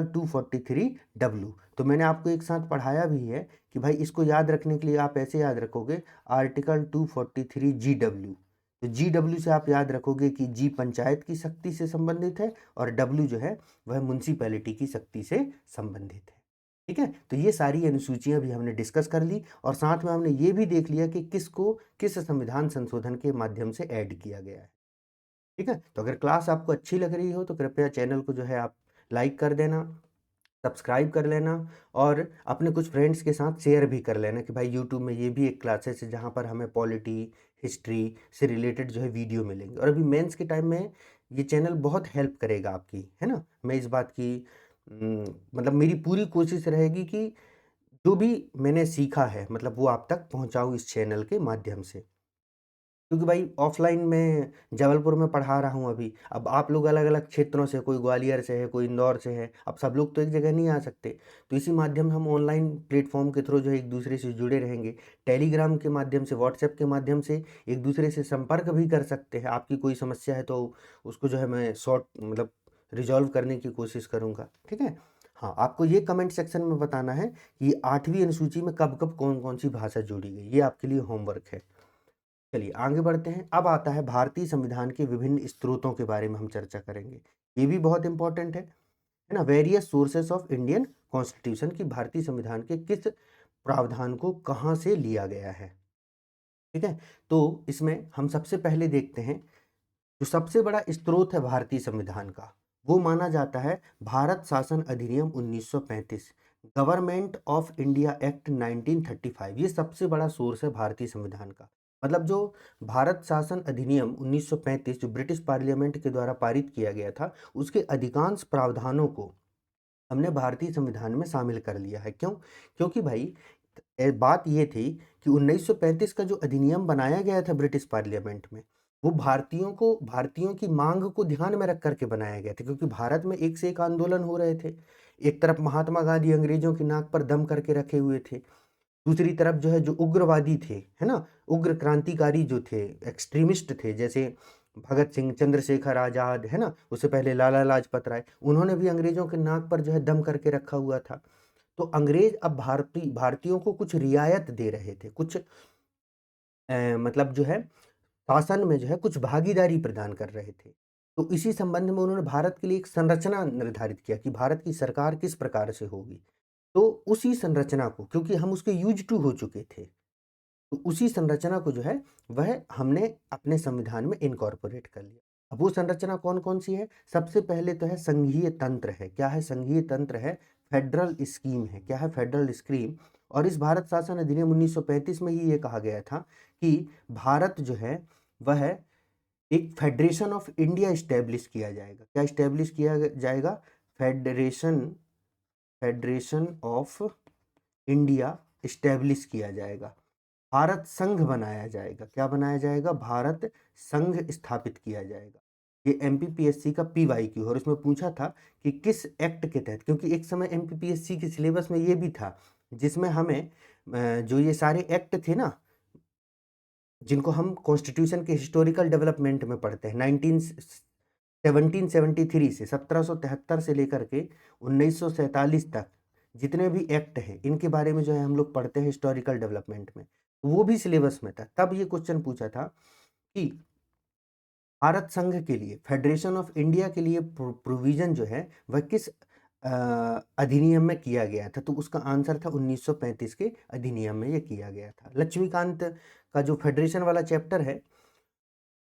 243 डब्ल्यू। तो मैंने आपको एक साथ पढ़ाया भी है कि भाई इसको याद रखने के लिए आप ऐसे याद रखोगे, आर्टिकल 243 जी डब्ल्यू। तो जी डब्ल्यू से आप याद रखोगे कि जी पंचायत की शक्ति से संबंधित है, और डब्ल्यू जो है वह म्युनिसिपैलिटी की शक्ति से संबंधित है। ठीक है, तो ये सारी अनुसूचियां भी हमने डिस्कस कर ली, और साथ में हमने ये भी देख लिया कि किसको किस संविधान संशोधन के माध्यम से ऐड किया गया है। ठीक है, तो अगर क्लास आपको अच्छी लग रही हो तो कृपया चैनल को जो है आप लाइक कर देना, सब्सक्राइब कर लेना, और अपने कुछ फ्रेंड्स के साथ शेयर भी कर लेना कि भाई यूट्यूब में ये भी एक क्लासेस है जहाँ पर हमें पॉलिटी, हिस्ट्री से रिलेटेड जो है वीडियो मिलेंगे। और अभी मेंस के टाइम में ये चैनल बहुत हेल्प करेगा आपकी, है ना। मैं इस बात की मतलब मेरी पूरी कोशिश रहेगी कि जो भी मैंने सीखा है, मतलब वो आप तक पहुँचाऊँ इस चैनल के माध्यम से। क्योंकि भाई ऑफ़लाइन मैं जबलपुर में पढ़ा रहा हूँ अभी, अब आप लोग अलग-अलग क्षेत्रों से, कोई ग्वालियर से है, कोई इंदौर से है, अब सब लोग तो एक जगह नहीं आ सकते। तो इसी माध्यम हम ऑनलाइन प्लेटफ़ॉर्म के थ्रू जो है एक-दूसरे से जुड़े रहेंगे। टेलीग्राम के माध्यम से, व्हाट्सएप के माध्यम से एक-दूसरे से संपर्क भी कर सकते हैं। आपकी कोई समस्या है तो उसको जो है मैं सॉर्ट मतलब रिज़ॉल्व करने की कोशिश करूँगा, ठीक है? हाँ, आपको ये कमेंट सेक्शन में बताना है कि 8वीं अनुसूची में कब-कब, कौन-कौन सी भाषा जोड़ी गई। ये आपके लिए होमवर्क है। चलिए आगे बढ़ते हैं। अब आता है भारतीय संविधान के विभिन्न स्रोतों के बारे में हम चर्चा करेंगे। ये भी बहुत इंपॉर्टेंट है ना? Various sources of Indian constitution की भारतीय संविधान के किस प्रावधान को कहाँ से लिया गया है, ठीक है? तो इसमें हम सबसे पहले देखते हैं, जो सबसे बड़ा स्रोत है भारतीय संविधान का, वो माना जाता है भारत शासन अधिनियम 1935, गवर्नमेंट ऑफ इंडिया एक्ट 1935। ये सबसे बड़ा सोर्स है भारतीय संविधान का। मतलब जो भारत शासन अधिनियम 1935 जो ब्रिटिश पार्लियामेंट के द्वारा पारित किया गया था, उसके अधिकांश प्रावधानों को हमने भारतीय संविधान में शामिल कर लिया है। क्यों? क्योंकि भाई बात ये थी कि 1935 का जो अधिनियम बनाया गया था ब्रिटिश पार्लियामेंट में, वो भारतीयों की मांग को ध्यान में रख करके बनाया गया था, क्योंकि भारत में एक से एक आंदोलन हो रहे थे। एक तरफ महात्मा गांधी अंग्रेजों की नाक पर दम करके रखे हुए थे, दूसरी तरफ जो है जो उग्रवादी थे, है ना, उग्र क्रांतिकारी जो थे, एक्सट्रीमिस्ट थे, जैसे भगत सिंह, चंद्रशेखर आजाद, है ना, उससे पहले लाला लाजपत राय, उन्होंने भी अंग्रेजों के नाक पर जो है दम करके रखा हुआ था। तो अंग्रेज अब भारतीयों को कुछ रियायत दे रहे थे, कुछ मतलब जो है शासन में जो है कुछ भागीदारी प्रदान कर रहे थे। तो इसी संबंध में उन्होंने भारत के लिए एक संरचना निर्धारित किया कि भारत की सरकार किस प्रकार से होगी। तो उसी संरचना को, क्योंकि हम उसके यूज्ड टू हो चुके थे, तो उसी संरचना को जो है वह हमने अपने संविधान में इनकॉर्पोरेट कर लिया। अब वो संरचना कौन-कौन सी है? सबसे पहले तो है संघीय तंत्र है। क्या है? संघीय तंत्र है, फेडरल स्कीम है। क्या है? Federal scheme. और इस भारत शासन अधिनियम 1935 में ही ये कहा गया था कि भारत जो है वह एक फेडरेशन ऑफ इंडिया एस्टैब्लिश किया जाएगा। क्या एस्टैब्लिश किया जाएगा? Federation federation of India establish किया जाएगा। भारत संघ बनाया जाएगा। क्या बनाया जाएगा? भारत संघ स्थापित किया जाएगा। ये एमपीपीएससी का पीवाईक्यू है और उसमें पूछा था कि किस एक्ट के तहत, क्योंकि एक समय एमपीपीएससी के सिलेबस में ये भी था, जिसमें हमें जो ये सारे एक्ट थे ना, जिनको हम कॉन्स्टिट्यूशन के हिस्टोरिकल डेवलपमेंट में पढ़ते हैं, 1773 से 1773 से लेकर के 1947 तक जितने भी एक्ट हैं, इनके बारे में जो है हम लोग पढ़ते हैं हिस्टोरिकल डेवलपमेंट में। वो भी सिलेबस में था। तब ये क्वेश्चन पूछा था कि भारत संघ के लिए, फेडरेशन ऑफ इंडिया के लिए प्रोविजन जो है वह किस अधिनियम में किया गया था? तो उसका आंसर था 1935 के अधिनियम में ये किया गया था। लक्ष्मीकांत का जो फेडरेशन वाला चैप्टर है,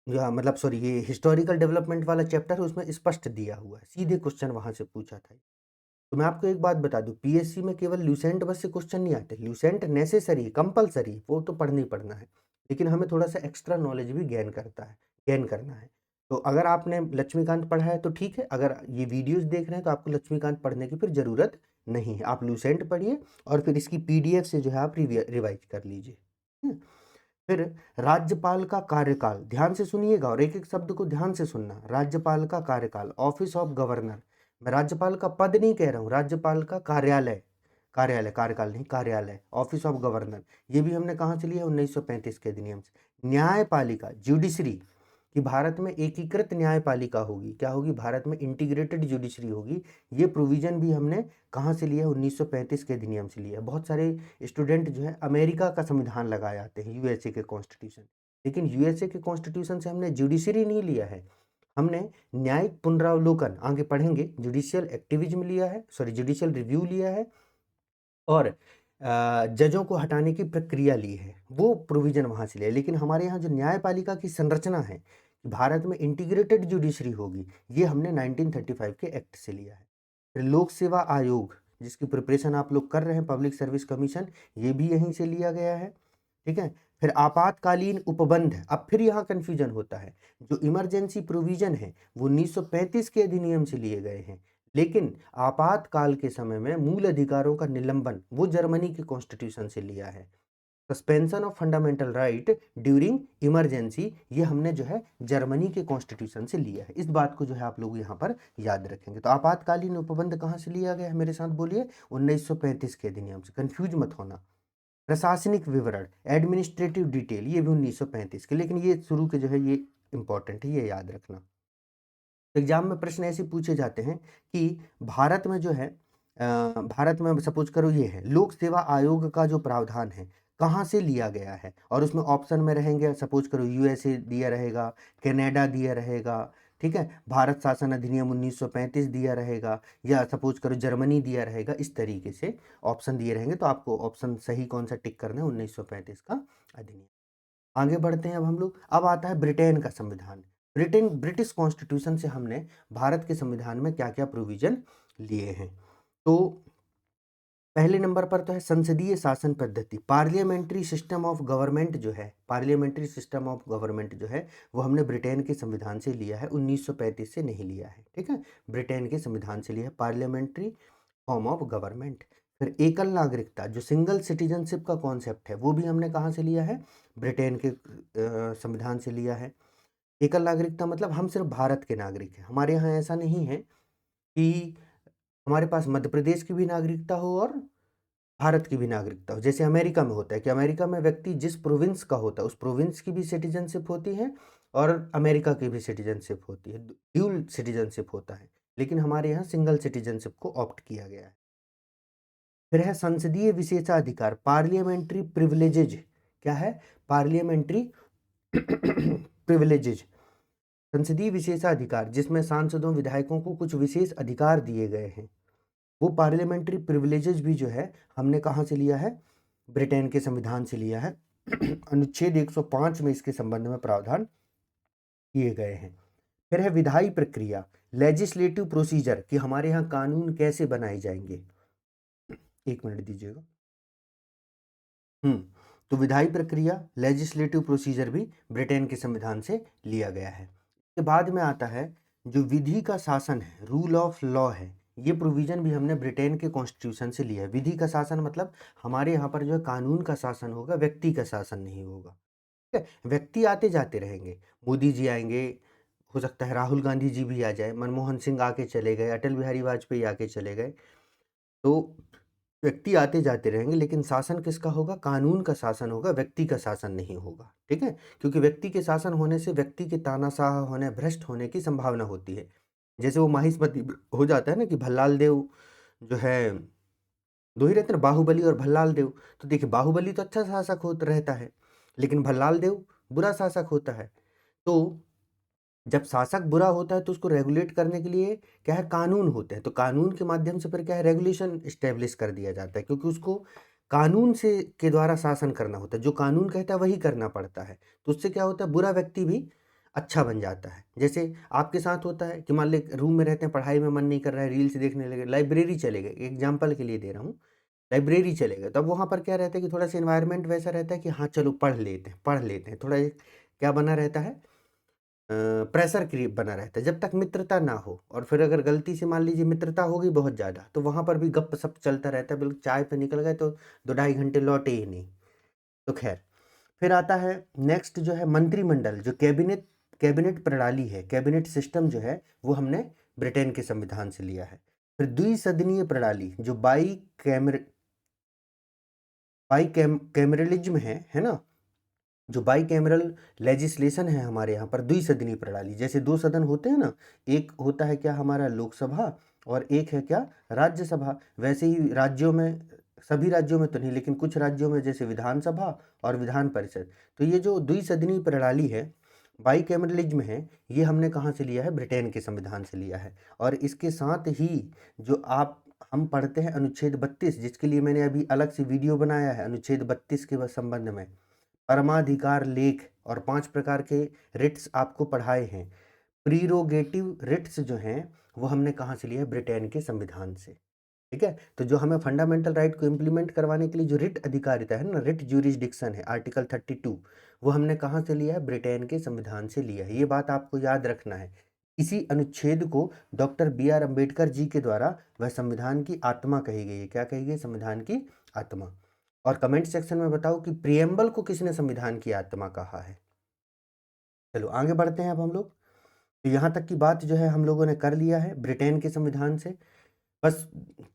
या मतलब सॉरी, ये हिस्टोरिकल डेवलपमेंट वाला चैप्टर है, उसमें स्पष्ट दिया हुआ है, सीधे क्वेश्चन वहां से पूछा था। तो मैं आपको एक बात बता दूं, पीएससी में केवल ल्यूसेंट बस से क्वेश्चन नहीं आते। ल्यूसेंट नेसेसरी, कंपलसरी, वो तो पढ़ना ही पढ़ना है, लेकिन हमें थोड़ा सा एक्स्ट्रा नॉलेज भी गेन करना है। तो अगर आपने लक्ष्मीकांत पढ़ा है तो ठीक है, अगर ये वीडियोस देख रहे हैं तो आपको लक्ष्मीकांत पढ़ने की फिर जरूरत नहीं है। आप ल्यूसेंट पढ़िए और फिर इसकी पीडीएफ से जो है आप रिवाइज कर लीजिए। हम्म। फिर राज्यपाल का कार्यकाल, ध्यान से सुनिएगा और एक एक शब्द को ध्यान से सुनना। राज्यपाल का कार्यकाल, ऑफिस ऑफ गवर्नर, मैं राज्यपाल का पद नहीं कह रहा हूँ, राज्यपाल का कार्यालय, कार्यालय, कार्यकाल नहीं, कार्यालय, ऑफिस ऑफ गवर्नर, ये भी हमने कहाँ से लिया? 1935 के अधिनियम से। न्यायपालिका, जुडिशरी, कि भारत में एकीकृत न्यायपालिका होगी। क्या होगी? भारत में इंटीग्रेटेड जुडिशरी होगी। ये प्रोविजन भी हमने कहाँ से लिया? 1935 के अधिनियम से लिया। बहुत सारे स्टूडेंट जो है अमेरिका का संविधान लगाए आते हैं, यूएसए के कॉन्स्टिट्यूशन, लेकिन यूएसए के कॉन्स्टिट्यूशन से हमने जुडिशरी नहीं लिया है, हमने न्यायिक पुनरावलोकन, आगे पढ़ेंगे, जुडिशियल एक्टिविज्म लिया है, सॉरी जुडिशियल रिव्यू लिया है, और जजों को हटाने की प्रक्रिया ली है, वो प्रोविजन वहाँ से लिया। लेकिन हमारे यहाँ जो न्यायपालिका की संरचना है, भारत में इंटीग्रेटेड जुडिशरी होगी, ये हमने 1935 के एक्ट से लिया है। फिर लोक सेवा आयोग, जिसकी प्रिपरेशन आप लोग कर रहे हैं, पब्लिक सर्विस कमीशन, ये भी यहीं से लिया गया है, ठीक है। फिर आपातकालीन उपबंध, अब फिर यहाँ कंफ्यूजन होता है, जो इमरजेंसी प्रोविजन है वो 1935 के अधिनियम से लिए गए हैं, लेकिन आपातकाल के समय में मूल अधिकारों का निलंबन वो जर्मनी के कॉन्स्टिट्यूशन से लिया है। Suspension of fundamental right during emergency, ये हमने जो है जर्मनी के कॉन्स्टिट्यूशन से लिया है। इस बात को जो है आप लोग यहाँ पर याद रखेंगे। तो आपातकालीन उपबंध कहाँ से लिया गया है, मेरे साथ बोलिए, 1935 के अधिनियम से, कंफ्यूज मत होना। प्रशासनिक विवरण, एडमिनिस्ट्रेटिव डिटेल, ये भी 1935 के, लेकिन ये शुरू के जो है ये इंपॉर्टेंट है, ये याद रखना। एग्जाम में प्रश्न ऐसे पूछे जाते हैं कि भारत में जो है भारत में सपोज करो ये है, लोक सेवा आयोग का जो प्रावधान है कहाँ से लिया गया है, और उसमें ऑप्शन में रहेंगे, सपोज करो यूएसए दिया रहेगा, कनाडा दिया रहेगा, ठीक है, भारत शासन अधिनियम 1935 दिया रहेगा, या सपोज करो जर्मनी दिया रहेगा। इस तरीके से ऑप्शन दिए रहेंगे, तो आपको ऑप्शन सही कौन सा टिक करना है, 1935 का अधिनियम। आगे बढ़ते हैं अब हम लोग। अब आता है ब्रिटेन का संविधान। ब्रिटिश कॉन्स्टिट्यूशन से हमने भारत के संविधान में क्या क्या प्रोविजन लिए हैं। तो पहले नंबर पर तो है संसदीय शासन पद्धति, पार्लियामेंट्री सिस्टम ऑफ गवर्नमेंट जो है, पार्लियामेंट्री सिस्टम ऑफ गवर्नमेंट जो है वो हमने ब्रिटेन के संविधान से लिया है, 1935 से नहीं लिया है, ठीक है, ब्रिटेन के संविधान से लिया है पार्लियामेंट्री फॉर्म ऑफ गवर्नमेंट। फिर एकल नागरिकता, जो सिंगल सिटीजनशिप का कॉन्सेप्ट है, वो भी हमने कहाँ से लिया है, ब्रिटेन के संविधान से लिया है। एकल नागरिकता मतलब हम सिर्फ भारत के नागरिक हैं, हमारे यहाँ ऐसा नहीं है कि हमारे पास मध्य प्रदेश की भी नागरिकता हो और भारत की भी नागरिकता हो, जैसे अमेरिका में होता है कि अमेरिका में व्यक्ति जिस प्रोविंस का होता है उस प्रोविंस की भी सिटीजनशिप होती है और अमेरिका की भी सिटीजनशिप होती है, ड्यूल सिटीजनशिप होता है, लेकिन हमारे यहाँ सिंगल सिटीजनशिप को ऑप्ट किया गया है। फिर है संसदीय विशेषाधिकार, पार्लियामेंट्री प्रिविलेजेज, क्या है, पार्लियामेंट्री प्रिविलेजेज, संसदीय विशेषाधिकार, जिसमें सांसदों विधायकों को कुछ विशेष अधिकार दिए गए हैं, वो पार्लियामेंट्री प्रिविलेजेस भी जो है हमने कहाँ से लिया है, ब्रिटेन के संविधान से लिया है। अनुच्छेद 105 में इसके संबंध में प्रावधान किए गए हैं। फिर है विधायी प्रक्रिया, लेजिस्लेटिव प्रोसीजर, कि हमारे यहाँ कानून कैसे बनाए जाएंगे। एक मिनट दीजिएगा। तो विधायी प्रक्रिया, लेजिस्लेटिव प्रोसीजर भी ब्रिटेन के संविधान से लिया गया है। इसके बाद में आता है जो विधि का शासन है, रूल ऑफ लॉ है, ये प्रोविजन भी हमने ब्रिटेन के कॉन्स्टिट्यूशन से लिया है। विधि का शासन मतलब हमारे यहाँ पर जो है कानून का शासन होगा, व्यक्ति का शासन नहीं होगा, ठीक है। व्यक्ति आते जाते रहेंगे, मोदी जी आएंगे, हो सकता है राहुल गांधी जी भी आ जाए, मनमोहन सिंह आके चले गए, अटल बिहारी वाजपेयी आके चले गए, तो व्यक्ति आते जाते रहेंगे, लेकिन शासन किसका होगा, कानून का शासन होगा, व्यक्ति का शासन नहीं होगा, ठीक है, क्योंकि व्यक्ति के शासन होने से व्यक्ति के तानाशाह होने, भ्रष्ट होने की संभावना होती है। जैसे वो माहिष्मती हो जाता है ना कि भल्लाल देव जो है, दो ही रहते हैं, बाहुबली और भल्लाल देव। तो देखिए बाहुबली तो अच्छा शासक होता रहता है, लेकिन भल्लाल देव बुरा शासक होता है। तो जब शासक बुरा होता है तो उसको रेगुलेट करने के लिए क्या है, कानून होते हैं, तो कानून के माध्यम से फिर क्या है, रेगुलेशन इस्टेब्लिश कर दिया जाता है, क्योंकि उसको कानून से के द्वारा शासन करना होता है, जो कानून कहता है वही करना पड़ता है। तो उससे क्या होता है, बुरा व्यक्ति भी अच्छा बन जाता है। जैसे आपके साथ होता है कि मान ली रूम में रहते हैं, पढ़ाई में मन नहीं कर रहा है, रील्स देखने लगे, लाइब्रेरी चले गए, एग्जाम्पल के लिए दे रहा हूँ, लाइब्रेरी चले गए, तब वहाँ पर क्या रहता है कि थोड़ा सा इन्वायरमेंट वैसा रहता है कि हाँ चलो पढ़ लेते हैं, थोड़ा एक क्या बना रहता है, प्रेशर क्रिएट बना रहता है जब तक मित्रता ना हो। और फिर अगर गलती से मान लीजिए मित्रता हो गई बहुत ज़्यादा, तो वहाँ पर भी गप सप चलता रहता है, बिल्कुल चाय पे निकल गए तो 2 ढाई घंटे लौटे ही नहीं। तो खैर, फिर आता है नेक्स्ट जो है मंत्रिमंडल, जो कैबिनेट प्रणाली है, कैबिनेट सिस्टम जो है वो हमने ब्रिटेन के संविधान से लिया है। फिर द्विसदनीय प्रणाली, जो कैमरलिज्म है ना, जो बाई कैमरल लेजिस्लेशन है हमारे यहाँ पर, द्विसदनीय प्रणाली, जैसे 2 सदन होते हैं ना, एक होता है क्या हमारा लोकसभा और एक है क्या राज्यसभा, वैसे ही राज्यों में, सभी राज्यों में तो नहीं लेकिन कुछ राज्यों में जैसे विधानसभा और विधान परिषद। तो ये जो द्विसदनीय प्रणाली है, बाई कैमरलिज्म है, ये हमने कहाँ से लिया है, ब्रिटेन के संविधान से लिया है। और इसके साथ ही जो हम पढ़ते हैं अनुच्छेद 32, जिसके लिए मैंने अभी अलग से वीडियो बनाया है, अनुच्छेद 32 के संबंध में परमाधिकार लेख और 5 प्रकार के रिट्स आपको पढ़ाए हैं। प्रीरोगेटिव रिट्स जो हैं वो हमने कहाँ से लिया है, ब्रिटेन के संविधान से, ठीक है। तो जो हमें फंडामेंटल राइट को इम्प्लीमेंट करवाने के लिए जो रिट अधिकारिता है ना, रिट ज्यूरिसडिक्शन है, आर्टिकल 32, वो हमने कहाँ से लिया है, ब्रिटेन के संविधान से लिया है। ये बात आपको याद रखना है। इसी अनुच्छेद को doctor B are Ambedkar ji के द्वारा वह संविधान की आत्मा कही गई है। क्या कही गई, संविधान की आत्मा। और कमेंट सेक्शन में बताओ कि प्रियम्बल को किसने संविधान की आत्मा कहा है। चलो आगे बढ़ते हैं अब हम लोग। तो यहाँ तक की बात जो है हम लोगों ने कर लिया है ब्रिटेन के संविधान से। बस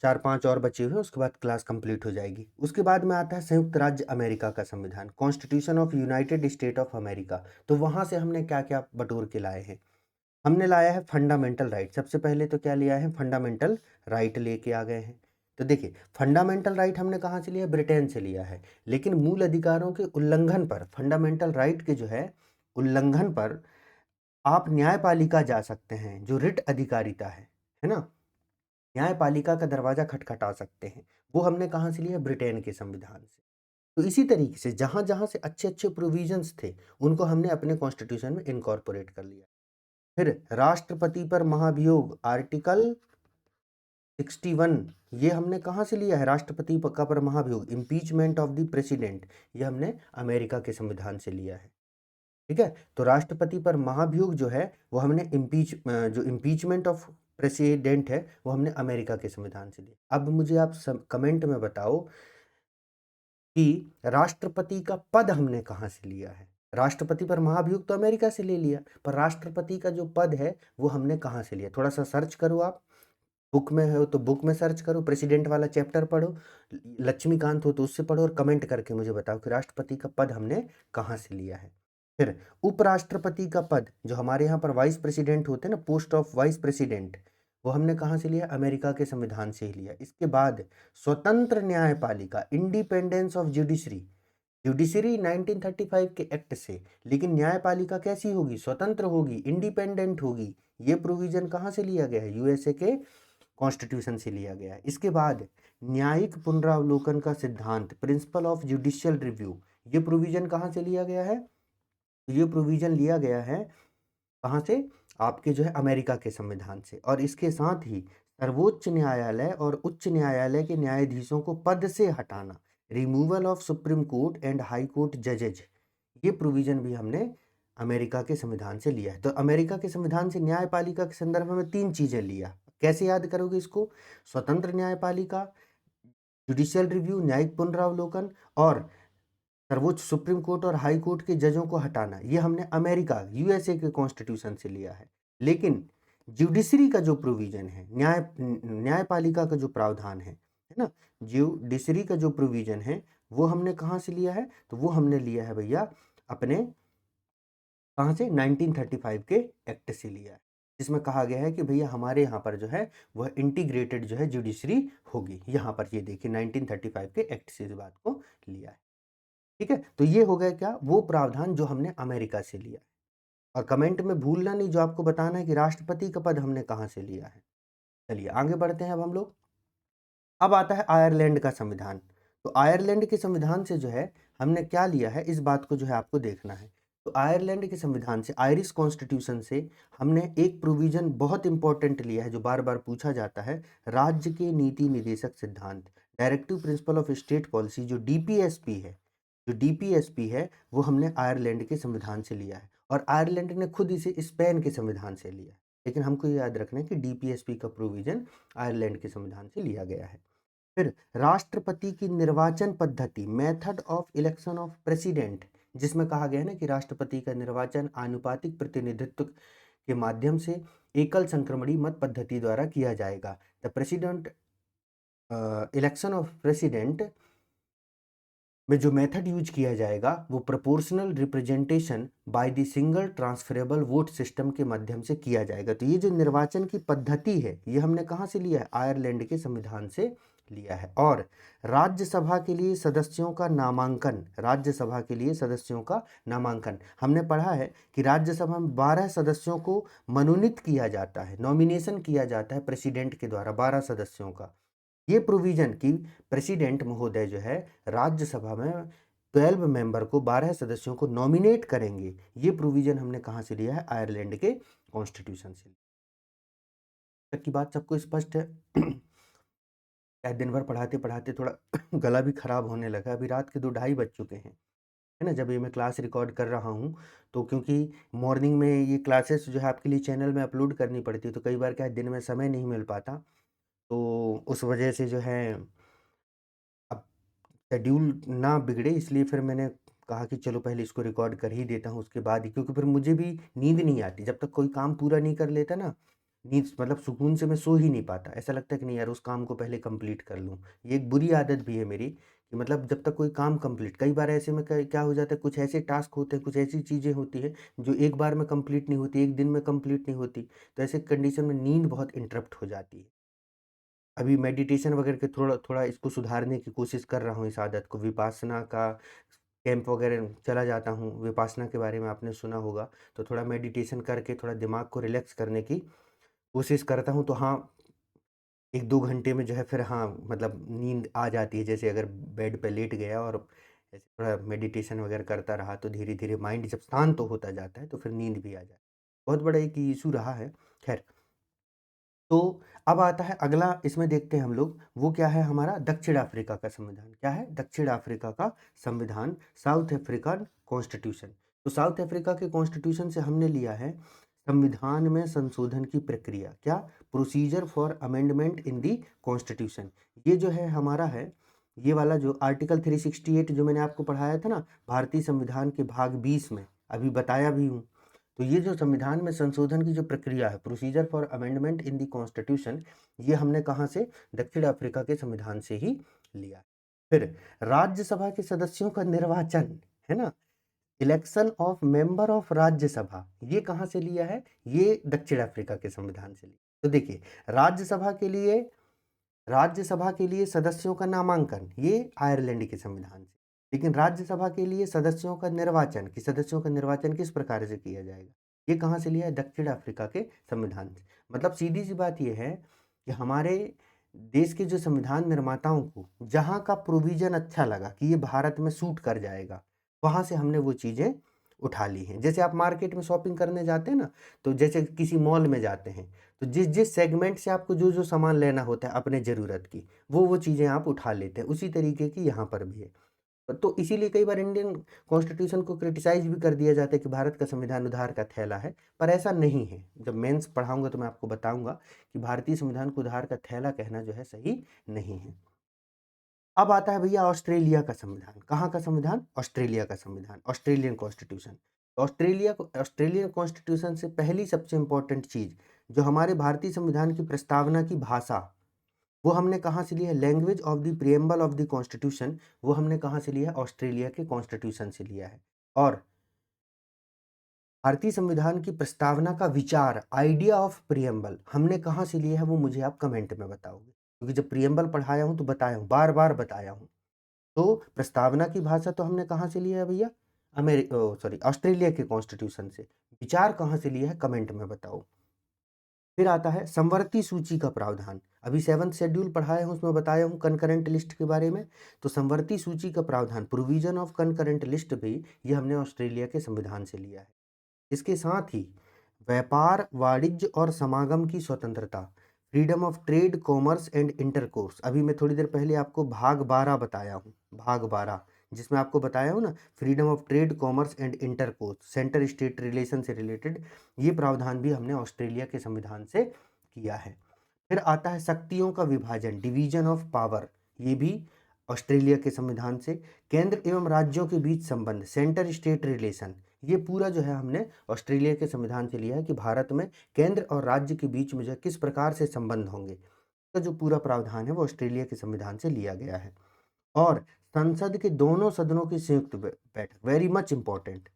4-5 और बचे हुए हैं, उसके बाद क्लास कंप्लीट हो जाएगी। उसके बाद में आता है संयुक्त राज्य अमेरिका का संविधान, constitution of United state of America. तो वहाँ से हमने क्या क्या बटोर के लाए हैं। हमने लाया है फंडामेंटल राइट। सबसे पहले तो क्या लिया है, फंडामेंटल राइट लेके आ गए हैं। तो देखिए फंडामेंटल राइट हमने कहाँ से लिया, ब्रिटेन से लिया है। लेकिन मूल अधिकारों के उल्लंघन पर, फंडामेंटल राइट के जो है उल्लंघन पर आप न्यायपालिका जा सकते हैं, जो रिट अधिकारिता है ना, न्यायपालिका का दरवाजा खटखटा सकते हैं। वो हमने कहाँ से लिया, ब्रिटेन के संविधान से। तो इसी तरीके से जहाँ जहाँ से अच्छे अच्छे प्रोविजंस थे उनको हमने अपने कॉन्स्टिट्यूशन में इनकॉर्पोरेट कर लिया। फिर राष्ट्रपति पर महाभियोग, आर्टिकल 61, ये हमने कहाँ से लिया है, राष्ट्रपति का पर महाभियोग, इम्पीचमेंट ऑफ द प्रेसिडेंट, ये हमने अमेरिका के संविधान से लिया है। ठीक है, तो राष्ट्रपति पर महाभियोग जो है वो हमने जो इम्पीचमेंट ऑफ प्रेसिडेंट है वो हमने अमेरिका के संविधान से लिया। अब मुझे आप कमेंट में बताओ कि राष्ट्रपति का पद हमने कहाँ से लिया है। राष्ट्रपति पर महाभियोग तो अमेरिका से ले लिया, पर राष्ट्रपति का जो पद है वो हमने कहाँ से लिया। थोड़ा सा सर्च करो आप, बुक में हो तो बुक में सर्च करो, प्रेसिडेंट वाला चैप्टर पढ़ो, लक्ष्मीकांत हो तो उससे पढ़ो और कमेंट करके मुझे बताओ कि राष्ट्रपति का पद हमने कहाँ से लिया है। फिर उपराष्ट्रपति का पद, जो हमारे यहाँ पर वाइस प्रेसिडेंट होते हैं ना, पोस्ट ऑफ वाइस प्रेसिडेंट, वो हमने कहाँ से लिया, अमेरिका के संविधान से ही लिया। इसके बाद स्वतंत्र न्यायपालिका, इंडिपेंडेंस ऑफ जुडिशरी, जुडिशरी 1935 के एक्ट से, लेकिन न्यायपालिका कैसी होगी, स्वतंत्र होगी, इंडिपेंडेंट होगी। ये प्रोविजन कहाँ से लिया गया है, यूएसए के कॉन्स्टिट्यूशन से लिया गया है। इसके बाद न्यायिक पुनरावलोकन का सिद्धांत, प्रिंसिपल ऑफ जुडिशियल रिव्यू, ये प्रोविजन कहाँ से लिया गया है, ये प्रोविजन लिया गया है कहाँ से, आपके जो है अमेरिका के संविधान से। और इसके साथ ही सर्वोच्च न्यायालय और उच्च न्यायालय के न्यायाधीशों को पद से हटाना, removal of Supreme Court and High Court जजेज, ये प्रोविजन भी हमने अमेरिका के संविधान से लिया है। तो अमेरिका के संविधान से न्यायपालिका के संदर्भ में 3 चीजें लिया। कैसे याद करोगे इसको, स्वतंत्र न्यायपालिका, जुडिशियल रिव्यू न्यायिक पुनरावलोकन, और सर्वोच्च सुप्रीम कोर्ट और हाई कोर्ट के जजों को हटाना, ये हमने अमेरिका यूएसए के कॉन्स्टिट्यूशन से लिया है। लेकिन जुडिशरी का जो प्रोविजन है, न्यायपालिका का जो प्रावधान है ना, जुडिशरी का जो प्रोविजन है वो हमने कहाँ से लिया है, तो वो हमने लिया है भैया अपने कहाँ से, 1935 के एक्ट से लिया है, जिसमें कहा गया है कि भैया हमारे यहाँ पर जो है वह इंटीग्रेटेड जो है जुडिशरी होगी। यहाँ पर ये देखिए 1935 के एक्ट से इस बात को लिया है। ठीक है, तो ये हो गया क्या, वो प्रावधान जो हमने अमेरिका से लिया है। और कमेंट में भूलना नहीं, जो आपको बताना है कि राष्ट्रपति का पद हमने कहाँ से लिया है। चलिए आगे बढ़ते हैं अब हम लोग। अब आता है आयरलैंड का संविधान। तो आयरलैंड के संविधान से जो है हमने क्या लिया है, इस बात को जो है आपको देखना है। तो आयरलैंड के संविधान से, आयरिश कॉन्स्टिट्यूशन से हमने एक प्रोविजन बहुत इंपॉर्टेंट लिया है जो बार बार पूछा जाता है, राज्य के नीति निर्देशक सिद्धांत, directive principle of state policy, जो डीपीएसपी है, जो डीपीएसपी है वो हमने आयरलैंड के संविधान से लिया है। और आयरलैंड ने खुद इसे स्पेन के संविधान से लिया है, लेकिन हमको ये याद रखना है कि डीपीएसपी का प्रोविजन आयरलैंड के संविधान से लिया गया है। फिर राष्ट्रपति की निर्वाचन पद्धति, method of election of president, जिसमें कहा गया है ना कि राष्ट्रपति का निर्वाचन आनुपातिक प्रतिनिधित्व के माध्यम से एकल संक्रमणी मत पद्धति द्वारा किया जाएगा। The president election of president में जो मेथड यूज किया जाएगा वो proportional representation by the single transferable vote system के माध्यम से किया जाएगा। तो ये जो निर्वाचन की पद्धति है ये हमने कहाँ से लिया है, आयरलैंड के संविधान से लिया है। और राज्यसभा के लिए सदस्यों का नामांकन, राज्यसभा के लिए सदस्यों का नामांकन, हमने पढ़ा है कि राज्यसभा में 12 सदस्यों को मनोनीत किया जाता है, नॉमिनेशन किया जाता है प्रेसिडेंट के द्वारा 12 सदस्यों का। ये प्रोविजन की प्रेसिडेंट महोदय जो है राज्यसभा में 12 मेंबर को, 12 सदस्यों को नॉमिनेट करेंगे। ये प्रोविजन हमने कहाँ से लिया है, आयरलैंड के कॉन्स्टिट्यूशन से। तक की बात सबको स्पष्ट है। क्या दिन भर पढ़ाते पढ़ाते थोड़ा गला भी खराब होने लगा, अभी रात के 2-2:30 बज चुके हैं, है ना, जब ये मैं क्लास रिकॉर्ड कर रहा हूँ। तो क्योंकि मॉर्निंग में ये क्लासेस जो है आपके लिए चैनल में अपलोड करनी पड़ती है, तो कई बार क्या है दिन में समय नहीं मिल पाता, तो उस वजह से जो है अब शेड्यूल ना बिगड़े इसलिए फिर मैंने कहा कि चलो पहले इसको रिकॉर्ड कर ही देता हूँ उसके बाद ही, क्योंकि फिर मुझे भी नींद नहीं आती जब तक कोई काम पूरा नहीं कर लेता ना, नींद मतलब सुकून से मैं सो ही नहीं पाता। ऐसा लगता है कि नहीं यार उस काम को पहले कंप्लीट कर लूँ। ये एक बुरी आदत भी है मेरी कि मतलब जब तक कोई काम कंप्लीट, कई बार ऐसे में क्या हो जाता है, कुछ ऐसे टास्क होते हैं, कुछ ऐसी चीज़ें होती हैं जो एक बार में कंप्लीट नहीं होती, एक दिन में कंप्लीट नहीं होती। तो ऐसे कंडीशन में नींद बहुत इंटरप्ट हो जाती है। अभी मेडिटेशन वगैरह के थोड़ा-थोड़ा इसको सुधारने की कोशिश कर रहा हूँ इस आदत को। विपासना का कैंप वगैरह चला जाता हूँ। विपासना के बारे में आपने सुना होगा, तो थोड़ा मेडिटेशन करके थोड़ा दिमाग को रिलैक्स करने की कोशिश करता हूँ। तो हाँ, 1-2 घंटे में जो है फिर हाँ, मतलब नींद आ जाती है। जैसे अगर बेड पे लेट गया और ऐसे थोड़ा मेडिटेशन वगैरह करता रहा तो धीरे-धीरे माइंड जब शांत होता जाता है तो फिर नींद भी आ जाती है। बहुत बड़ा एक इश्यू रहा है। ख़ैर, तो अब आता है अगला, इसमें देखते हैं हम लोग, वो क्या है हमारा दक्षिण अफ्रीका का संविधान। क्या है? दक्षिण अफ्रीका का संविधान, साउथ अफ्रीकन कॉन्स्टिट्यूशन। तो साउथ अफ्रीका के कॉन्स्टिट्यूशन से हमने लिया है संविधान में संशोधन की प्रक्रिया। क्या? Procedure for amendment in the constitution. ये जो है हमारा है, ये वाला जो आर्टिकल 368 जो मैंने आपको पढ़ाया था ना, भारतीय संविधान के भाग 20 में, अभी बताया भी हूँ। तो ये जो संविधान में संशोधन की जो प्रक्रिया है, procedure for amendment in the constitution, ये हमने कहाँ से? दक्षिण अफ्रीका के संविधान से ही लिया है। फिर राज्यसभा के सदस्यों का निर्वाचन, है ना, election of member of Rajya Sabha, ये कहाँ से लिया है? ये दक्षिण अफ्रीका के संविधान से लिया। तो देखिए, राज्यसभा के लिए राज्यसभा के लिए सदस्यों का नामांकन, ये आयरलैंड के संविधान से। लेकिन राज्यसभा के लिए सदस्यों का निर्वाचन, कि सदस्यों का निर्वाचन किस प्रकार से किया जाएगा, ये कहाँ से लिया है? दक्षिण अफ्रीका के संविधान से। मतलब सीधी सी बात ये है कि हमारे देश के जो संविधान निर्माताओं को जहाँ का प्रोविजन अच्छा लगा कि ये भारत में सूट कर जाएगा, वहाँ से हमने वो चीज़ें उठा ली हैं। जैसे आप मार्केट में शॉपिंग करने जाते हैं ना, तो जैसे किसी मॉल में जाते हैं, तो जिस जिस सेगमेंट से आपको जो जो सामान लेना होता है अपने ज़रूरत की, वो चीज़ें आप उठा लेते हैं। उसी तरीके की यहाँ पर भी है। तो इसीलिए कई बार इंडियन कॉन्स्टिट्यूशन को क्रिटिसाइज़ भी कर दिया जाता है कि भारत का संविधान उधार का थैला है, पर ऐसा नहीं है। जब मेंस पढ़ाऊँगा तो मैं आपको बताऊँगा कि भारतीय संविधान को उधार का थैला कहना जो है सही नहीं है। अब आता है भैया ऑस्ट्रेलिया का संविधान। कहाँ का संविधान? ऑस्ट्रेलिया का संविधान, ऑस्ट्रेलियन कॉन्स्टिट्यूशन। ऑस्ट्रेलियन कॉन्स्टिट्यूशन से पहली सबसे इम्पोर्टेंट चीज़, जो हमारे भारतीय संविधान की प्रस्तावना की भाषा, वो हमने कहाँ से लिया है? Language of the preamble of the constitution, वो हमने कहाँ से लिया है? ऑस्ट्रेलिया के कॉन्स्टिट्यूशन से लिया है। और भारतीय संविधान की प्रस्तावना का विचार, आइडिया ऑफ प्रिएम्बल, हमने कहाँ से लिया है? वो मुझे आप कमेंट में बताओगे, क्योंकि जब प्रिएम्बल पढ़ाया हूँ तो बताया हूँ, बार-बार बताया हूँ। तो प्रस्तावना की भाषा तो हमने कहाँ से लिया है भैया? ऑस्ट्रेलिया के कॉन्स्टिट्यूशन से। विचार कहाँ से लिया है? कमेंट में बताओ। फिर आता है समवर्ती सूची का प्रावधान। अभी 7th शेड्यूल पढ़ाया हूँ, उसमें बताया हूँ कनकरेंट लिस्ट के बारे में। तो समवर्ती सूची का प्रावधान, प्रोविजन ऑफ कनकरेंट लिस्ट भी, ये हमने ऑस्ट्रेलिया के संविधान से लिया है। इसके साथ ही व्यापार, वाणिज्य और समागम की स्वतंत्रता, freedom of trade, commerce and intercourse, अभी मैं थोड़ी देर पहले आपको भाग 12 बताया हूँ, भाग 12, जिसमें आपको बताया हूँ ना, freedom of trade, commerce and intercourse, centre state relation से रिलेटेड, ये प्रावधान भी हमने ऑस्ट्रेलिया के संविधान से किया है। फिर आता है शक्तियों का विभाजन, डिवीजन ऑफ पावर, ये भी ऑस्ट्रेलिया के संविधान से। केंद्र एवं राज्यों के बीच संबंध, सेंटर स्टेट रिलेशन, ये पूरा जो है हमने ऑस्ट्रेलिया के संविधान से लिया है कि भारत में केंद्र और राज्य के बीच में जो है किस प्रकार से संबंध होंगे, तो जो पूरा प्रावधान है वो ऑस्ट्रेलिया के संविधान से लिया गया है। और संसद के दोनों सदनों की संयुक्त बैठक, वेरी मच इंपॉर्टेंट,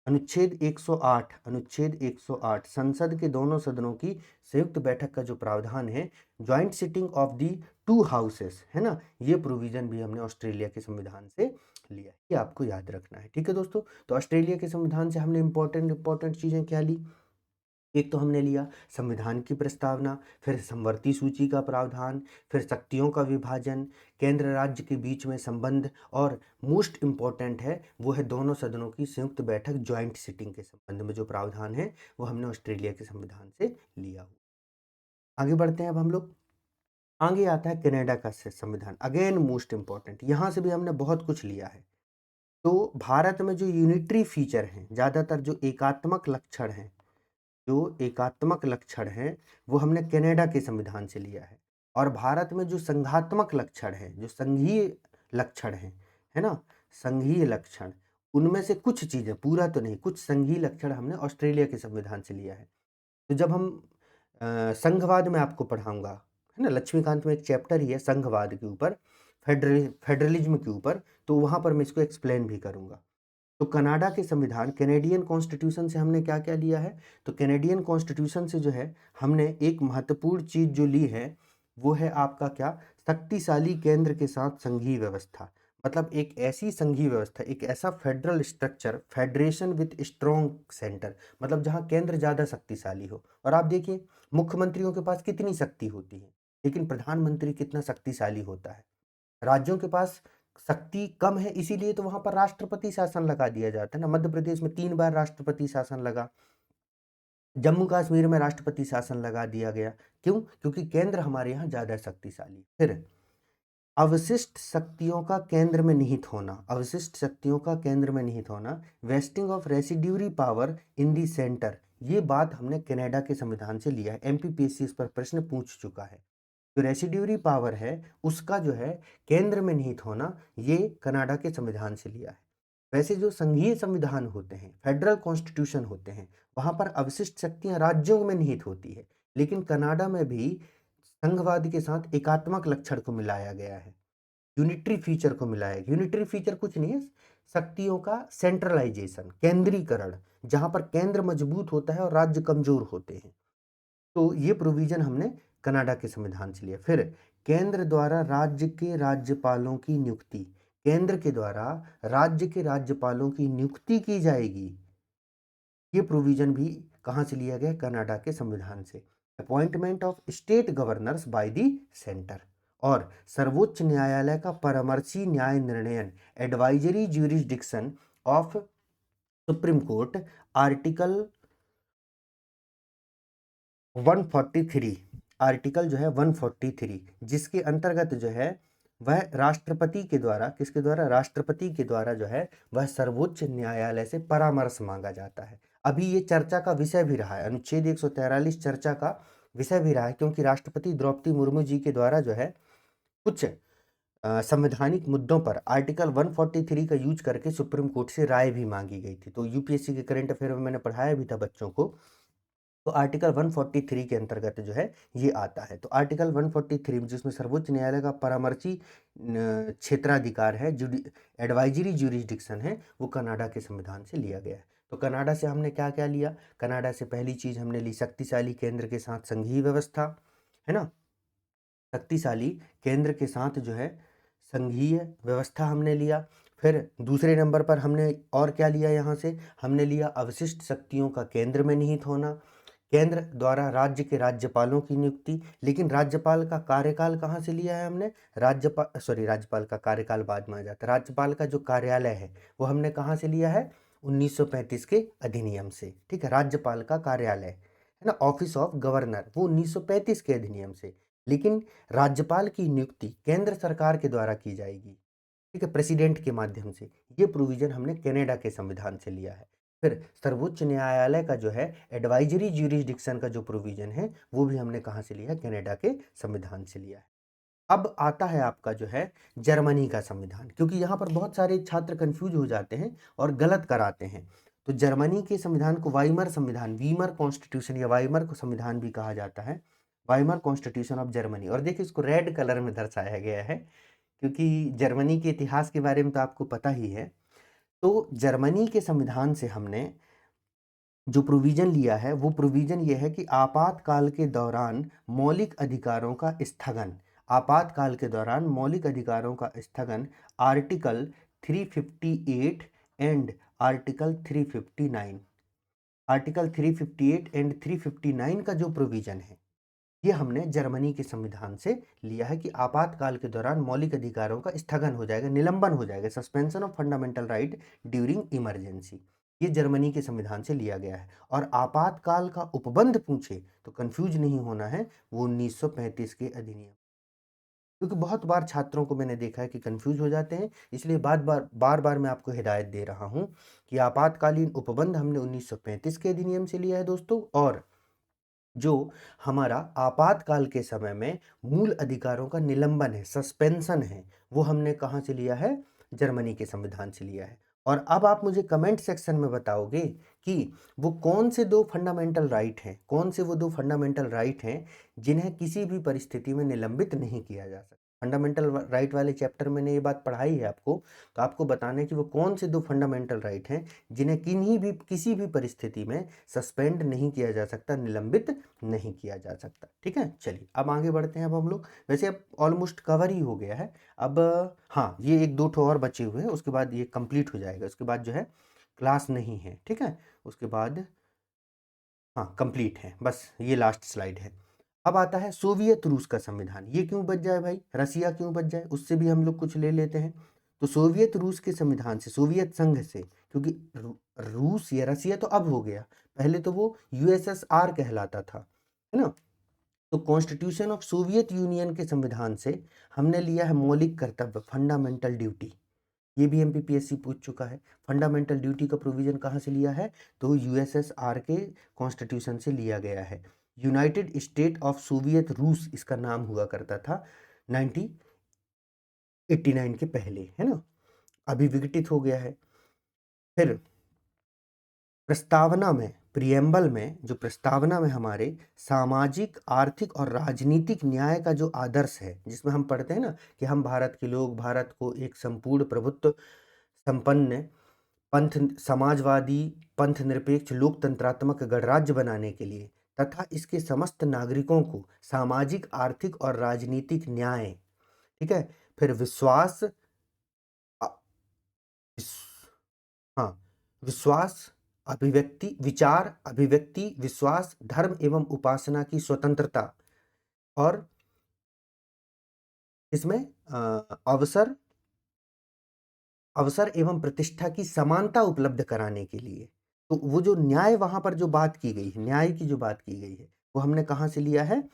अनुच्छेद 108 संसद के दोनों सदनों की संयुक्त बैठक का जो प्रावधान है, joint sitting of the to houses, है ना, ये प्रोविजन भी हमने ऑस्ट्रेलिया के संविधान से लिया है। ये आपको याद रखना है, ठीक है दोस्तों। तो ऑस्ट्रेलिया के संविधान से हमने इंपॉर्टेंट चीज़ें क्या ली? एक तो हमने लिया संविधान की प्रस्तावना, फिर समवर्ती सूची का प्रावधान, फिर शक्तियों का विभाजन, केंद्र राज्य के बीच में संबंध, और मोस्ट इम्पॉर्टेंट है वो है दोनों सदनों की संयुक्त बैठक, जॉइंट सिटिंग के संबंध में जो प्रावधान है वो हमने ऑस्ट्रेलिया के संविधान से लिया हुआ। आगे बढ़ते हैं अब हम लोग। आगे आता है कनाडा का संविधान, अगेन मोस्ट इम्पॉर्टेंट, यहाँ से भी हमने बहुत कुछ लिया है। तो भारत में जो यूनिटरी फीचर हैं, ज़्यादातर जो एकात्मक लक्षण हैं, वो हमने कनाडा के संविधान से लिया है। और भारत में जो संघात्मक लक्षण हैं, जो संघीय लक्षण हैं, है ना? संघीय लक्षण, उनमें से कुछ चीज़ें, पूरा तो नहीं, कुछ संघीय लक्षण हमने ऑस्ट्रेलिया के संविधान से लिया है। तो जब हम संघवाद में आपको पढ़ाऊँगा, है ना? लक्ष्मीकांत में एक चैप्टर ही है संघवाद के ऊपर, फेडरलिज्म के ऊपर, तो वहाँ पर मैं इसको एक्सप्लेन भी करूँगा। तो कनाडा के संविधान, कैनेडियन कॉन्स्टिट्यूशन से हमने क्या-क्या लिया है? तो कैनेडियन कॉन्स्टिट्यूशन से जो है, हमने एक महत्वपूर्ण चीज़ जो ली है, वो है आपका क्या? शक्तिशाली केंद्र के साथ संघीय व्यवस्था। मतलब एक ऐसी संघीय व्यवस्था, एक ऐसा federal structure, federation with strong centre, मतलब जहाँ केंद्र ज़्यादा शक्तिशाली हो। और आप देखिए, मुख्यमंत्रियों के पास कितनी शक्ति होती है, लेकिन प्रधानमंत्री कितना शक्तिशाली होता है। राज्यों के पास शक्ति कम है, इसीलिए तो वहाँ पर राष्ट्रपति शासन लगा दिया जाता है ना। मध्य प्रदेश में 3 बार राष्ट्रपति शासन लगा, जम्मू कश्मीर में राष्ट्रपति शासन लगा दिया गया। क्यों? क्योंकि केंद्र हमारे यहाँ ज़्यादा शक्तिशाली। फिर अवशिष्ट शक्तियों का केंद्र में निहित होना, अवशिष्ट शक्तियों का केंद्र में निहित होना, wasting of residuary power in the centre, ये बात हमने कनाडा के संविधान से लिया है। एमपीपीएससी इस पर प्रश्न पूछ चुका है। जो रेसिड्यूरी पावर है, उसका जो है केंद्र में निहित होना, ये कनाडा के संविधान से लिया है। वैसे जो संघीय संविधान होते हैं, फेडरल कॉन्स्टिट्यूशन होते हैं, वहाँ पर अवशिष्ट शक्तियाँ राज्यों में निहित होती है। लेकिन कनाडा में भी संघवाद के साथ एकात्मक लक्षण को मिलाया गया है, यूनिटरी फीचर को मिलाया गया। यूनिटरी फीचर कुछ नहीं है, शक्तियों का सेंट्रलाइजेशन, केंद्रीकरण, जहाँ पर केंद्र मजबूत होता है और राज्य कमजोर होते हैं। तो ये प्रोविजन हमने कनाडा के संविधान से लिया। फिर केंद्र द्वारा राज्य के राज्यपालों की नियुक्ति, केंद्र के द्वारा राज्य के राज्यपालों की नियुक्ति की जाएगी। ये प्रोविजन भी कहाँ से लिया गया? कनाडा के संविधान से। Appointment of state governors by the centre, और सर्वोच्च न्यायालय का परामर्शी न्याय निर्णयन, advisory jurisdiction of Supreme Court, article 143, article जो है 143, जिसके अंतर्गत जो है वह राष्ट्रपति के द्वारा, किसके द्वारा? राष्ट्रपति के द्वारा जो है वह सर्वोच्च न्यायालय से परामर्श मांगा जाता है। अभी ये चर्चा का विषय भी रहा है, अनुच्छेद 143 चर्चा का विषय भी रहा है, क्योंकि राष्ट्रपति द्रौपदी मुर्मू जी के द्वारा जो है कुछ संवैधानिक मुद्दों पर आर्टिकल 143 का यूज करके सुप्रीम कोर्ट से राय भी मांगी गई थी। तो यूपीएससी के करंट अफेयर में मैंने पढ़ाया भी था बच्चों को। तो आर्टिकल 143 के अंतर्गत जो है ये आता है। तो आर्टिकल 143 जिसमें सर्वोच्च न्यायालय का परामर्शी क्षेत्राधिकार है, एडवाइजरी ज्यूरिसडिक्शन है, वो कनाडा के संविधान से लिया गया है। तो कनाडा से हमने क्या क्या लिया? कनाडा से पहली चीज हमने ली शक्तिशाली केंद्र के साथ संघीय व्यवस्था, है ना? शक्तिशाली केंद्र के साथ जो है संघीय व्यवस्था हमने लिया। फिर दूसरे नंबर पर हमने और क्या लिया? यहाँ से हमने लिया अवशिष्ट शक्तियों का केंद्र में निहित होना, केंद्र द्वारा राज्य के राज्यपालों की नियुक्ति। लेकिन राज्यपाल का कार्यकाल कहाँ से लिया है हमने? राज्यपाल का कार्यकाल बाद में आ जाता है। राज्यपाल का जो कार्यालय है वो हमने कहाँ से लिया है? 1935 के अधिनियम से। ठीक है, राज्यपाल का कार्यालय है ना, ऑफिस ऑफ गवर्नर, वो 1935 के अधिनियम से। लेकिन राज्यपाल की नियुक्ति केंद्र सरकार के द्वारा की जाएगी, ठीक है, प्रेसिडेंट के माध्यम से। ये प्रोविजन हमने कनाडा के संविधान से लिया है। फिर सर्वोच्च न्यायालय का जो है एडवाइजरी ज्यूरिसडिक्शन का जो प्रोविजन है वो भी हमने कहाँ से लिया है? कनाडा के संविधान से लिया है। अब आता है आपका जो है जर्मनी का संविधान, क्योंकि यहाँ पर बहुत सारे छात्र कंफ्यूज हो जाते हैं और गलत कराते हैं। तो जर्मनी के संविधान को वाइमर संविधान, वीमर कॉन्स्टिट्यूशन या वाइमर को संविधान भी कहा जाता है, वाइमर कॉन्स्टिट्यूशन ऑफ जर्मनी। और देखिए इसको रेड कलर में दर्शाया गया है, क्योंकि जर्मनी के इतिहास के बारे में तो आपको पता ही है। तो जर्मनी के संविधान से हमने जो प्रोविजन लिया है वो प्रोविजन ये है कि आपातकाल के दौरान मौलिक अधिकारों का स्थगन, आपातकाल के दौरान मौलिक अधिकारों का स्थगन, article 358 and article 359, article 358 and 359 का जो प्रोविजन है ये हमने जर्मनी के संविधान से लिया है कि आपातकाल के दौरान मौलिक अधिकारों का स्थगन हो जाएगा, निलंबन हो जाएगा, suspension of fundamental right during emergency. ये जर्मनी के संविधान से लिया गया है। और आपातकाल का उपबंध पूछे तो कंफ्यूज नहीं होना है, वो 1935 के अधिनियम, क्योंकि बहुत बार छात्रों को मैंने देखा है कि कंफ्यूज हो जाते हैं। इसलिए बार बार मैं आपको हिदायत दे रहा हूं कि आपातकालीन उपबंध हमने 1935 के अधिनियम से लिया है दोस्तों, और जो हमारा आपातकाल के समय में मूल अधिकारों का निलंबन है, सस्पेंशन है, वो हमने कहाँ से लिया है? जर्मनी के संविधान से लिया है। और अब आप मुझे कमेंट सेक्शन में बताओगे कि वो कौन से 2 फंडामेंटल राइट हैं, कौन से वो 2 फंडामेंटल राइट हैं जिन्हें किसी भी परिस्थिति में निलंबित नहीं किया जा सकता। फंडामेंटल राइट वाले चैप्टर में मैंने ये बात पढ़ाई है आपको, तो आपको बताना है कि वो कौन से 2 फंडामेंटल राइट हैं जिन्हें किसी भी परिस्थिति में सस्पेंड नहीं किया जा सकता, निलंबित नहीं किया जा सकता। ठीक है, चलिए अब आगे बढ़ते हैं। अब हम लोग वैसे अब ऑलमोस्ट कवर ही हो गया है। अब हाँ, ये 1-2 ठो और बचे हुए हैं, उसके बाद ये कंप्लीट हो जाएगा। उसके बाद जो है क्लास नहीं है, ठीक है। उसके बाद हाँ कंप्लीट है, बस ये लास्ट स्लाइड है। अब आता है सोवियत रूस का संविधान। ये क्यों बच जाए भाई, रसिया क्यों बच जाए, उससे भी हम लोग कुछ ले लेते हैं। तो सोवियत रूस के संविधान से, सोवियत संघ से, क्योंकि रूस या रसिया तो अब हो गया, पहले तो वो यूएसएसआर कहलाता था, है ना। तो कॉन्स्टिट्यूशन ऑफ सोवियत यूनियन के संविधान से हमने लिया है मौलिक कर्तव्य, फंडामेंटल ड्यूटी। ये भी एमपीपीएससी पूछ चुका है। फंडामेंटल ड्यूटी का प्रोविजन कहाँ से लिया है, तो यूएसएसआर के कॉन्स्टिट्यूशन से लिया गया है। यूनाइटेड स्टेट ऑफ सोवियत रूस इसका नाम हुआ करता था 1989 के पहले, है ना। अभी विघटित हो गया है। फिर प्रस्तावना में, प्रियम्बल में, जो प्रस्तावना में हमारे सामाजिक, आर्थिक और राजनीतिक न्याय का जो आदर्श है, जिसमें हम पढ़ते हैं ना कि हम भारत के लोग भारत को एक संपूर्ण प्रभुत्व संपन्न पंथ समाजवादी, पंथ निरपेक्ष, लोकतंत्रात्मक गणराज्य बनाने के लिए तथा इसके समस्त नागरिकों को सामाजिक, आर्थिक और राजनीतिक न्याय, ठीक है। फिर विश्वास, अ, विस- हाँ, विश्वास, अभिव्यक्ति, विचार, अभिव्यक्ति, विश्वास, धर्म एवं उपासना की स्वतंत्रता और इसमें अवसर अवसर एवं प्रतिष्ठा की समानता उपलब्ध कराने के लिए। तो वो जो न्याय वहां पर जो बात की गई है, न्याय की जो बात की गई है, वो हमने कहां से लिया है,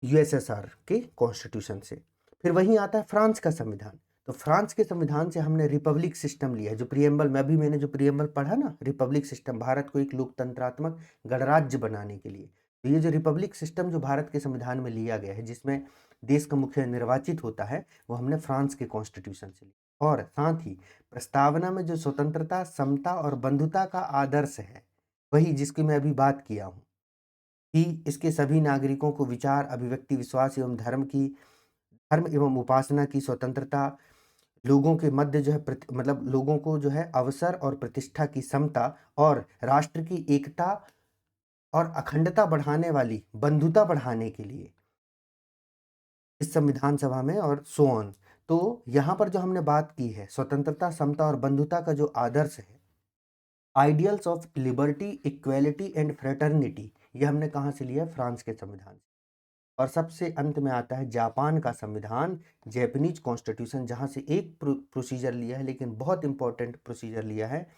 यूएसएसआर के कॉन्स्टिट्यूशन से। फिर वहीं आता है फ्रांस का संविधान। तो फ्रांस के संविधान से हमने रिपब्लिक सिस्टम लिया है, जो प्रियम्बल में अभी मैंने जो प्रियम्बल पढ़ा ना, रिपब्लिक सिस्टम, भारत को एक लोकतंत्रात्मक गणराज्य बनाने के लिए। तो ये जो रिपब्लिक सिस्टम जो भारत के संविधान में लिया गया है, जिसमें देश का मुखिया निर्वाचित होता है, वो हमने फ्रांस के कॉन्स्टिट्यूशन से लिया। और साथ ही प्रस्तावना में जो स्वतंत्रता, समता और बंधुता का आदर्श है, वही जिसकी मैं अभी बात किया हूँ कि इसके सभी नागरिकों को विचार, अभिव्यक्ति, विश्वास एवं धर्म एवं उपासना की स्वतंत्रता, लोगों के मध्य जो है मतलब लोगों को जो है अवसर और प्रतिष्ठा की समता और राष्ट्र की एकता और अखंडता बढ़ाने वाली बंधुता बढ़ाने के लिए इस संविधान सभा में और सो ऑन। तो यहाँ पर जो हमने बात की है स्वतंत्रता, समता और बंधुता का जो आदर्श है, ideals of liberty, equality and fraternity, ये हमने कहाँ से लिया है, फ्रांस के संविधान से। और सबसे अंत में आता है जापान का संविधान, जैपनीज कॉन्स्टिट्यूशन, जहां से एक प्रोसीजर लिया है, लेकिन बहुत इंपॉर्टेंट प्रोसीजर लिया है,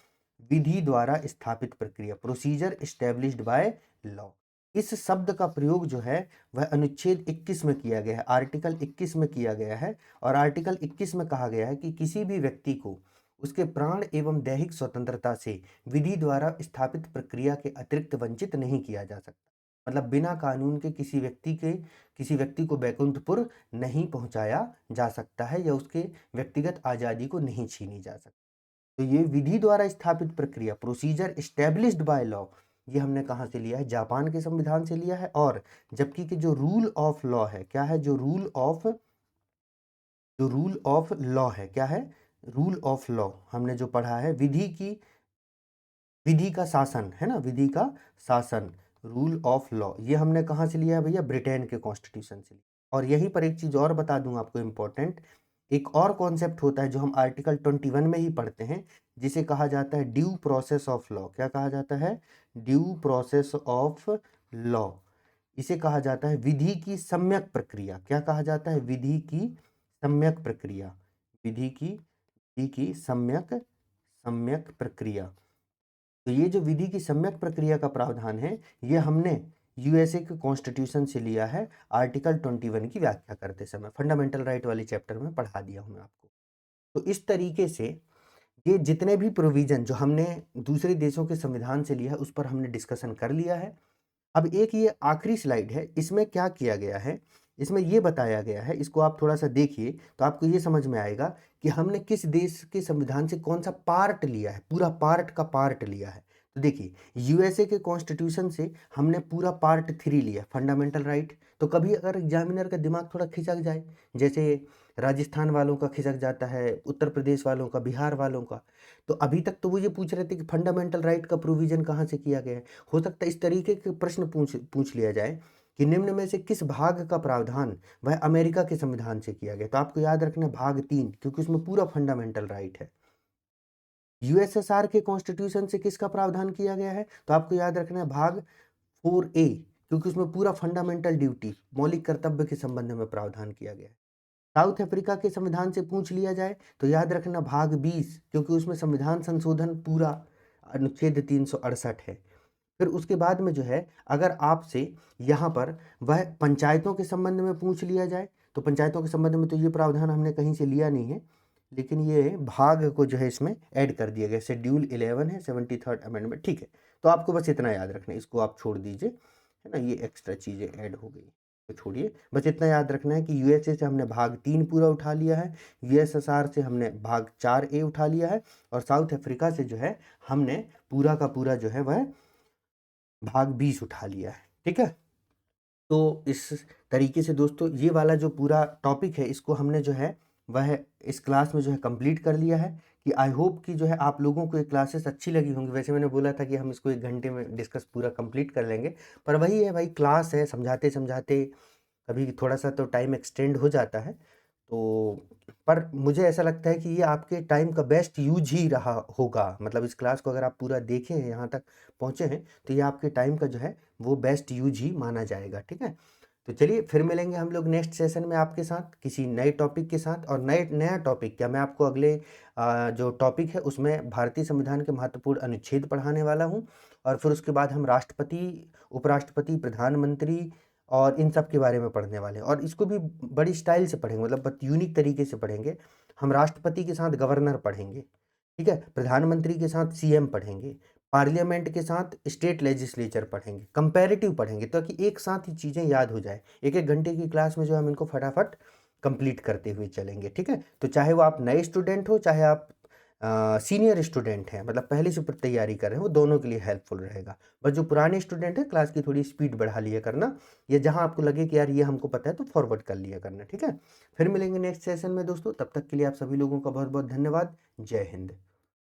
विधि द्वारा स्थापित प्रक्रिया, प्रोसीजर एस्टेब्लिश्ड बाय लॉ। इस शब्द का प्रयोग जो है वह अनुच्छेद 21 में किया गया है, आर्टिकल 21 में किया गया है। और आर्टिकल 21 में कहा गया है कि किसी भी व्यक्ति को उसके प्राण एवं दैहिक स्वतंत्रता से विधि द्वारा स्थापित प्रक्रिया के अतिरिक्त वंचित नहीं किया जा सकता। मतलब बिना कानून के किसी व्यक्ति को बैकुंठपुर नहीं पहुंचाया जा सकता है या उसके व्यक्तिगत आज़ादी को नहीं छीनी जा सकती। तो ये विधि द्वारा स्थापित प्रक्रिया, प्रोसीजर एस्टेब्लिश्ड बाय लॉ, ये हमने कहाँ से लिया है, जापान के संविधान से लिया है। और जबकि कि जो रूल ऑफ लॉ है, क्या है, जो रूल ऑफ लॉ है, क्या है, रूल ऑफ लॉ हमने जो पढ़ा है, विधि का शासन, है ना, विधि का शासन, रूल ऑफ लॉ, ये हमने कहाँ से लिया है भैया, ब्रिटेन के कॉन्स्टिट्यूशन से लिया। और यहीं पर एक चीज और बता दूं आपको इंपॉर्टेंट, एक और कॉन्सेप्ट होता है जो हम आर्टिकल 21 में ही पढ़ते हैं, जिसे कहा जाता है ड्यू प्रोसेस ऑफ लॉ। क्या कहा जाता है, ड्यू प्रोसेस ऑफ लॉ। इसे कहा जाता है विधि की सम्यक प्रक्रिया। क्या कहा जाता है, विधि की सम्यक प्रक्रिया, विधि की सम्यक प्रक्रिया। तो ये जो विधि की सम्यक प्रक्रिया का प्रावधान है, ये हमने यूएसए के कॉन्स्टिट्यूशन से लिया है, आर्टिकल 21 की व्याख्या करते समय, फंडामेंटल राइट वाले चैप्टर में पढ़ा दिया हूं मैं आपको। तो इस तरीके से ये जितने भी प्रोविजन जो हमने दूसरे देशों के संविधान से लिया है, उस पर हमने डिस्कशन कर लिया है। अब एक ये आखिरी स्लाइड है, इसमें क्या किया गया है इसमें ये बताया गया है, इसको आप थोड़ा-सा देखिए तो आपको ये समझ में आएगा कि हमने किस देश के संविधान से कौन-सा पार्ट लिया है, पूरा पार्ट का पार्ट लिया है। तो देखिए, यूएसए के कॉन्स्टिट्यूशन से हमने पूरा पार्ट 3 लिया, फंडामेंटल राइट। तो कभी अगर एग्जामिनर का दिमाग थोड़ा खिसक जाए, जैसे राजस्थान वालों का खिसक जाता है, उत्तर प्रदेश वालों का, बिहार वालों का, तो अभी तक तो वो ये पूछ रहे थे कि फंडामेंटल राइट का प्रोविज़न कहाँ से किया गया है। हो सकता है इस तरीके के प्रश्न पूछ पूछ लिया जाए कि निम्न में से किस भाग का प्रावधान वह अमेरिका के संविधान से किया गया। तो आपको याद रखना है भाग 3, क्योंकि उसमें पूरा फंडामेंटल राइट है। यूएसएसआर के कॉन्स्टिट्यूशन से किसका प्रावधान किया गया है, तो आपको याद रखना है भाग 4A, क्योंकि उसमें पूरा फंडामेंटल ड्यूटी, मौलिक कर्तव्य के संबंध में प्रावधान किया गया है। साउथ अफ्रीका के संविधान से पूछ लिया जाए तो याद रखना भाग 20, क्योंकि उसमें संविधान संशोधन पूरा अनुच्छेद 368 है। फिर उसके बाद में जो है, अगर आपसे यहाँ पर वह पंचायतों के संबंध में पूछ लिया जाए, तो पंचायतों के संबंध में तो ये प्रावधान हमने कहीं से लिया नहीं है, लेकिन ये भाग को जो है इसमें ऐड कर दिया गया। शेड्यूल 11 है, 73rd अमेंडमेंट, ठीक है। तो आपको बस इतना याद रखना है, इसको आप छोड़ दीजिए, है ना, ये एक्स्ट्रा चीज़ें ऐड हो गई तो छोड़िए। बस इतना याद रखना है कि यूएसए से हमने भाग 3 पूरा उठा लिया है, यूएसएसआर से हमने भाग 4A उठा लिया है, और साउथ अफ्रीका से जो है हमने पूरा का पूरा जो है वह भाग 20 उठा लिया है, ठीक है। तो इस तरीके से दोस्तों ये वाला जो पूरा टॉपिक है, इसको हमने जो है वह इस क्लास में जो है कंप्लीट कर लिया है। कि आई होप कि जो है आप लोगों को ये क्लासेस अच्छी लगी होंगी। वैसे मैंने बोला था कि हम इसको 1 घंटे में डिस्कस पूरा कंप्लीट कर लेंगे, पर वही है भाई, क्लास है, समझाते-समझाते कभी थोड़ा सा तो टाइम एक्सटेंड हो जाता है। तो पर मुझे ऐसा लगता है कि ये आपके टाइम का बेस्ट यूज ही रहा होगा। मतलब इस क्लास को अगर आप पूरा देखे हैं, यहाँ तक पहुँचे हैं, तो ये आपके टाइम का जो है वो बेस्ट यूज ही माना जाएगा, ठीक है। तो चलिए फिर मिलेंगे हम लोग नेक्स्ट सेशन में आपके साथ किसी नए टॉपिक के साथ, और नया टॉपिक क्या, मैं आपको अगले जो टॉपिक है उसमें भारतीय संविधान के महत्वपूर्ण अनुच्छेद पढ़ाने वाला हूँ, और फिर उसके बाद हम राष्ट्रपति, उपराष्ट्रपति, प्रधानमंत्री और इन सब के बारे में पढ़ने वाले हैं। और इसको भी बड़ी स्टाइल से पढ़ेंगे, मतलब बहुत यूनिक तरीके से पढ़ेंगे। हम राष्ट्रपति के साथ गवर्नर पढ़ेंगे, ठीक है, प्रधानमंत्री के साथ सीएम पढ़ेंगे, पार्लियामेंट के साथ स्टेट लेजिस्लेचर पढ़ेंगे, कंपैरेटिव पढ़ेंगे, ताकि एक साथ ही चीज़ें याद हो जाए। 1-1 घंटे की क्लास में जो हम इनको फटाफट कंप्लीट करते हुए चलेंगे, ठीक है। तो चाहे वो आप नए स्टूडेंट हो, चाहे आप सीनियर स्टूडेंट हैं, मतलब पहले से तैयारी कर रहे हैं, वो दोनों के लिए हेल्पफुल रहेगा। बस जो पुराने स्टूडेंट हैं, क्लास की थोड़ी स्पीड बढ़ा लिया करना, या जहाँ आपको लगे कि यार ये हमको पता है तो फॉरवर्ड कर लिया करना, ठीक है। फिर मिलेंगे नेक्स्ट सेशन में दोस्तों, तब तक के लिए आप सभी लोगों का बहुत बहुत धन्यवाद। जय हिंद।